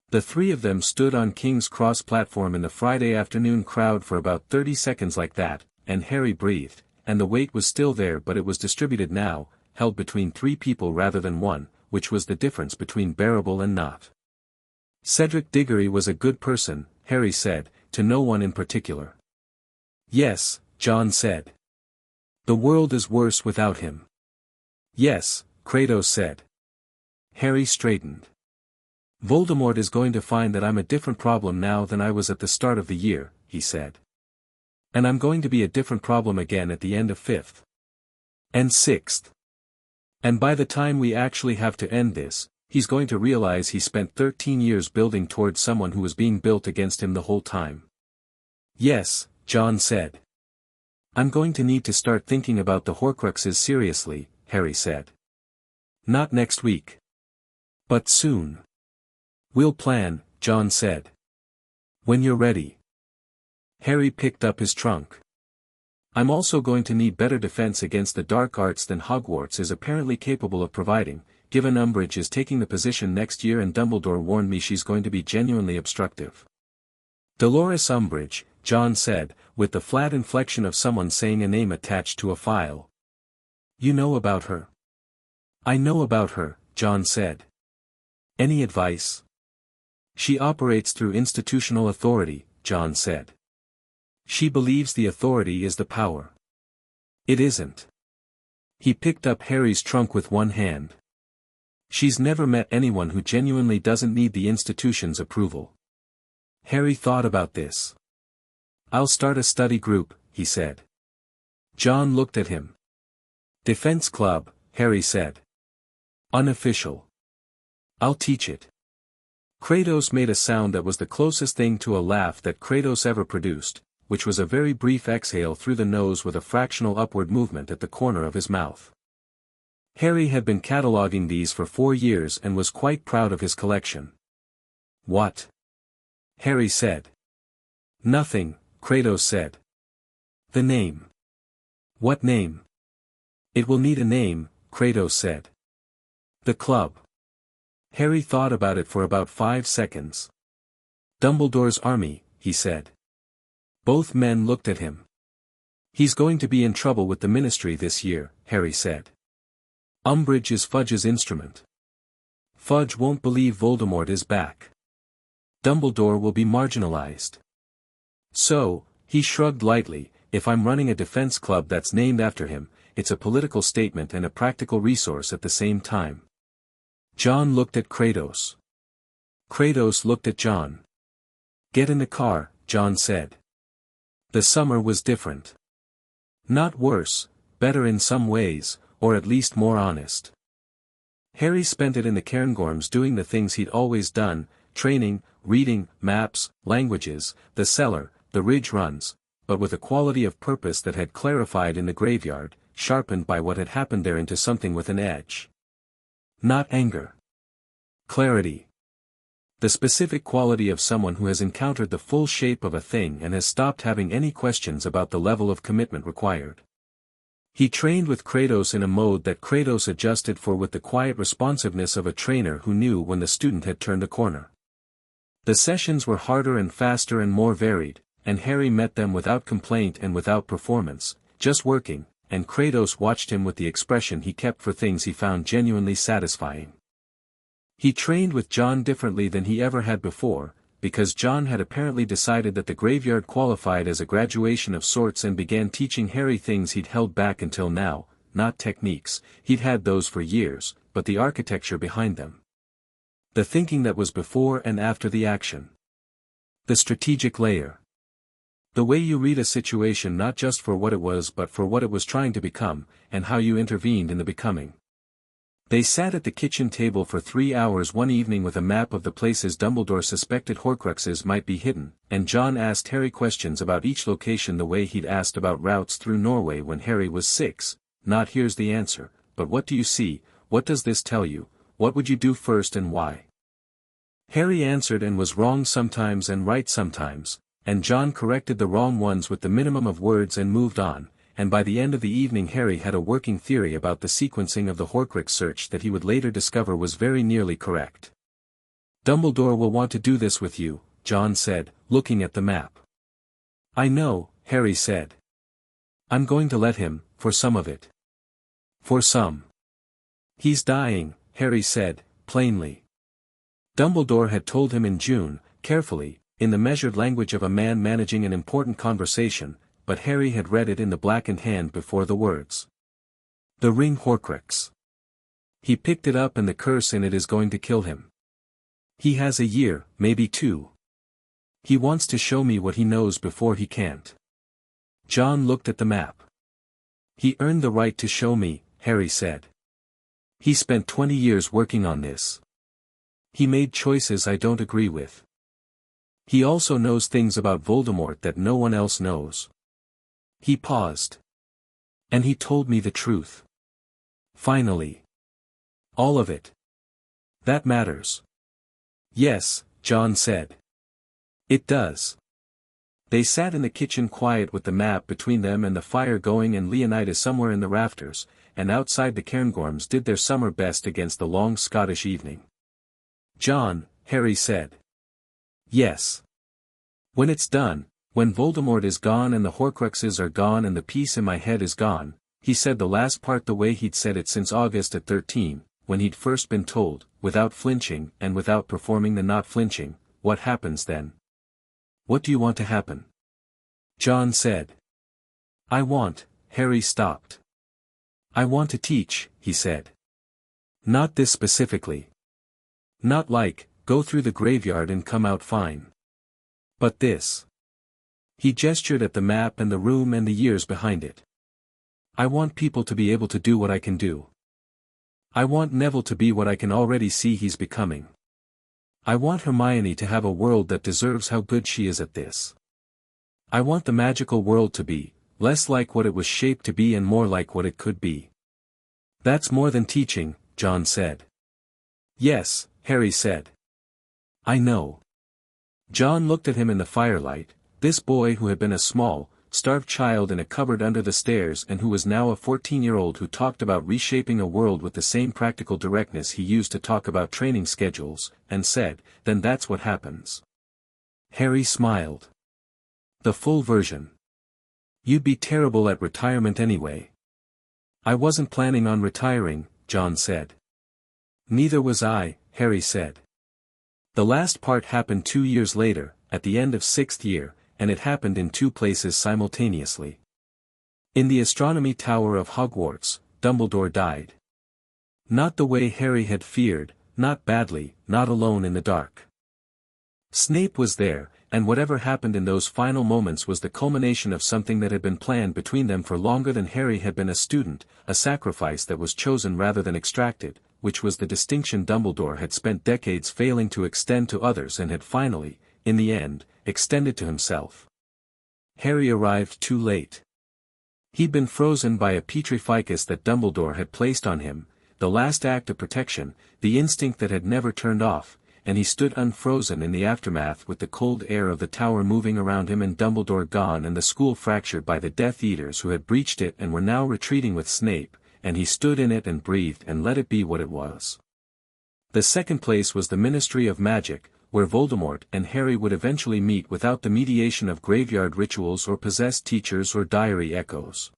The 3 of them stood on King's Cross platform in the Friday afternoon crowd for about 30 seconds like that, and Harry breathed, and the weight was still there but it was distributed now, held between 3 people rather than 1, which was the difference between bearable and not. Cedric Diggory was a good person, Harry said, to no one in particular. Yes, John said. The world is worse without him. Yes, Kratos said. Harry straightened. Voldemort is going to find that I'm a different problem now than I was at the start of the year, he said. And I'm going to be a different problem again at the end of 5th. And 6th. And by the time we actually have to end this, he's going to realize he spent 13 years building towards someone who was being built against him the whole time. Yes, John said. I'm going to need to start thinking about the Horcruxes seriously, Harry said. Not next week. But soon. We'll plan, John said. When you're ready. Harry picked up his trunk. I'm also going to need better defense against the dark arts than Hogwarts is apparently capable of providing, given Umbridge is taking the position next year and Dumbledore warned me she's going to be genuinely obstructive. Dolores Umbridge, John said, with the flat inflection of someone saying a name attached to a file. You know about her? I know about her, John said. Any advice? She operates through institutional authority, John said. She believes the authority is the power. It isn't. He picked up Harry's trunk with one hand. She's never met anyone who genuinely doesn't need the institution's approval. Harry thought about this. I'll start a study group, he said. John looked at him. Defense Club, Harry said. Unofficial. I'll teach it. Kratos made a sound that was the closest thing to a laugh that Kratos ever produced, which was a very brief exhale through the nose with a fractional upward movement at the corner of his mouth. Harry had been cataloging these for 4 years and was quite proud of his collection. What? Harry said. Nothing, Kratos said. The name. What name? It will need a name, Kratos said. The club. Harry thought about it for about 5 seconds. Dumbledore's army, he said. Both men looked at him. He's going to be in trouble with the ministry this year, Harry said. Umbridge is Fudge's instrument. Fudge won't believe Voldemort is back. Dumbledore will be marginalized. So, he shrugged lightly, if I'm running a defense club that's named after him, it's a political statement and a practical resource at the same time. John looked at Kratos. Kratos looked at John. Get in the car, John said. The summer was different. Not worse, better in some ways, or at least more honest. Harry spent it in the Cairngorms doing the things he'd always done, training, reading, maps, languages, the cellar, the ridge runs, but with a quality of purpose that had clarified in the graveyard, sharpened by what had happened there into something with an edge. Not anger. Clarity. The specific quality of someone who has encountered the full shape of a thing and has stopped having any questions about the level of commitment required. He trained with Kratos in a mode that Kratos adjusted for with the quiet responsiveness of a trainer who knew when the student had turned a corner. The sessions were harder and faster and more varied, and Harry met them without complaint and without performance, just working, and Kratos watched him with the expression he kept for things he found genuinely satisfying. He trained with John differently than he ever had before, because John had apparently decided that the graveyard qualified as a graduation of sorts and began teaching Harry things he'd held back until now, not techniques, he'd had those for years, but the architecture behind them. The thinking that was before and after the action. The strategic layer. The way you read a situation not just for what it was but for what it was trying to become, and how you intervened in the becoming. They sat at the kitchen table for 3 hours one evening with a map of the places Dumbledore suspected Horcruxes might be hidden, and John asked Harry questions about each location the way he'd asked about routes through Norway when Harry was 6, not here's the answer, but what do you see, what does this tell you, what would you do first and why? Harry answered and was wrong sometimes and right sometimes, and John corrected the wrong ones with the minimum of words and moved on. And by the end of the evening Harry had a working theory about the sequencing of the Horcrux search that he would later discover was very nearly correct. Dumbledore will want to do this with you, John said, looking at the map. I know, Harry said. I'm going to let him, for some of it. For some. He's dying, Harry said, plainly. Dumbledore had told him in June, carefully, in the measured language of a man managing an important conversation, but Harry had read it in the blackened hand before the words. The ring Horcrux. He picked it up and the curse in it is going to kill him. He has a year, maybe 2. He wants to show me what he knows before he can't. John looked at the map. He earned the right to show me, Harry said. He spent 20 years working on this. He made choices I don't agree with. He also knows things about Voldemort that no one else knows. He paused. And he told me the truth. Finally. All of it. That matters. Yes, John said. It does. They sat in the kitchen quiet with the map between them and the fire going and Leonidas somewhere in the rafters, and outside the Cairngorms did their summer best against the long Scottish evening. John, Harry said. Yes. When it's done, when Voldemort is gone and the Horcruxes are gone and the peace in my head is gone, he said the last part the way he'd said it since August at 13, when he'd first been told, without flinching and without performing the not flinching, what happens then? What do you want to happen? John said. Harry stopped. I want to teach, he said. Not this specifically. Not like, go through the graveyard and come out fine. But this. He gestured at the map and the room and the years behind it. I want people to be able to do what I can do. I want Neville to be what I can already see he's becoming. I want Hermione to have a world that deserves how good she is at this. I want the magical world to be, less like what it was shaped to be and more like what it could be. That's more than teaching, John said. Yes, Harry said. I know. John looked at him in the firelight, this boy who had been a small, starved child in a cupboard under the stairs and who was now a 14-year-old who talked about reshaping a world with the same practical directness he used to talk about training schedules, and said, then that's what happens. Harry smiled. The full version. You'd be terrible at retirement anyway. I wasn't planning on retiring, John said. Neither was I, Harry said. The last part happened 2 years later, at the end of 6th year, and it happened in 2 places simultaneously. In the astronomy tower of Hogwarts, Dumbledore died. Not the way Harry had feared, not badly, not alone in the dark. Snape was there, and whatever happened in those final moments was the culmination of something that had been planned between them for longer than Harry had been a student, a sacrifice that was chosen rather than extracted, which was the distinction Dumbledore had spent decades failing to extend to others and had finally, in the end, extended to himself. Harry arrived too late. He'd been frozen by a petrificus that Dumbledore had placed on him, the last act of protection, the instinct that had never turned off, and he stood unfrozen in the aftermath with the cold air of the tower moving around him and Dumbledore gone and the school fractured by the Death Eaters who had breached it and were now retreating with Snape, and he stood in it and breathed and let it be what it was. The second place was the Ministry of Magic, where Voldemort and Harry would eventually meet without the mediation of graveyard rituals or possessed teachers or diary echoes.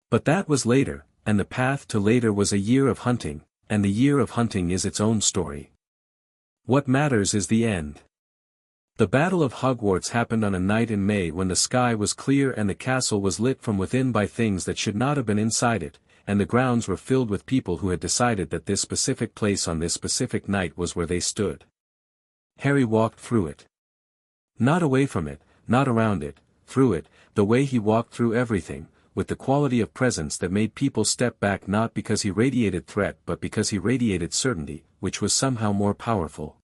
But that was later, and the path to later was a year of hunting, and the year of hunting is its own story. What matters is the end. The Battle of Hogwarts happened on a night in May when the sky was clear and the castle was lit from within by things that should not have been inside it, and the grounds were filled with people who had decided that this specific place on this specific night was where they stood. Harry walked through it. Not away from it, not around it, through it, the way he walked through everything, with the quality of presence that made people step back not because he radiated threat but because he radiated certainty, which was somehow more powerful.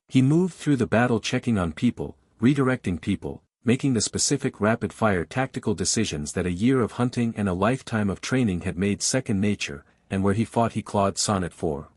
He moved through the battle checking on people, redirecting people, making the specific rapid-fire tactical decisions that a year of hunting and a lifetime of training had made second nature, and where he fought he clawed Sonnet for.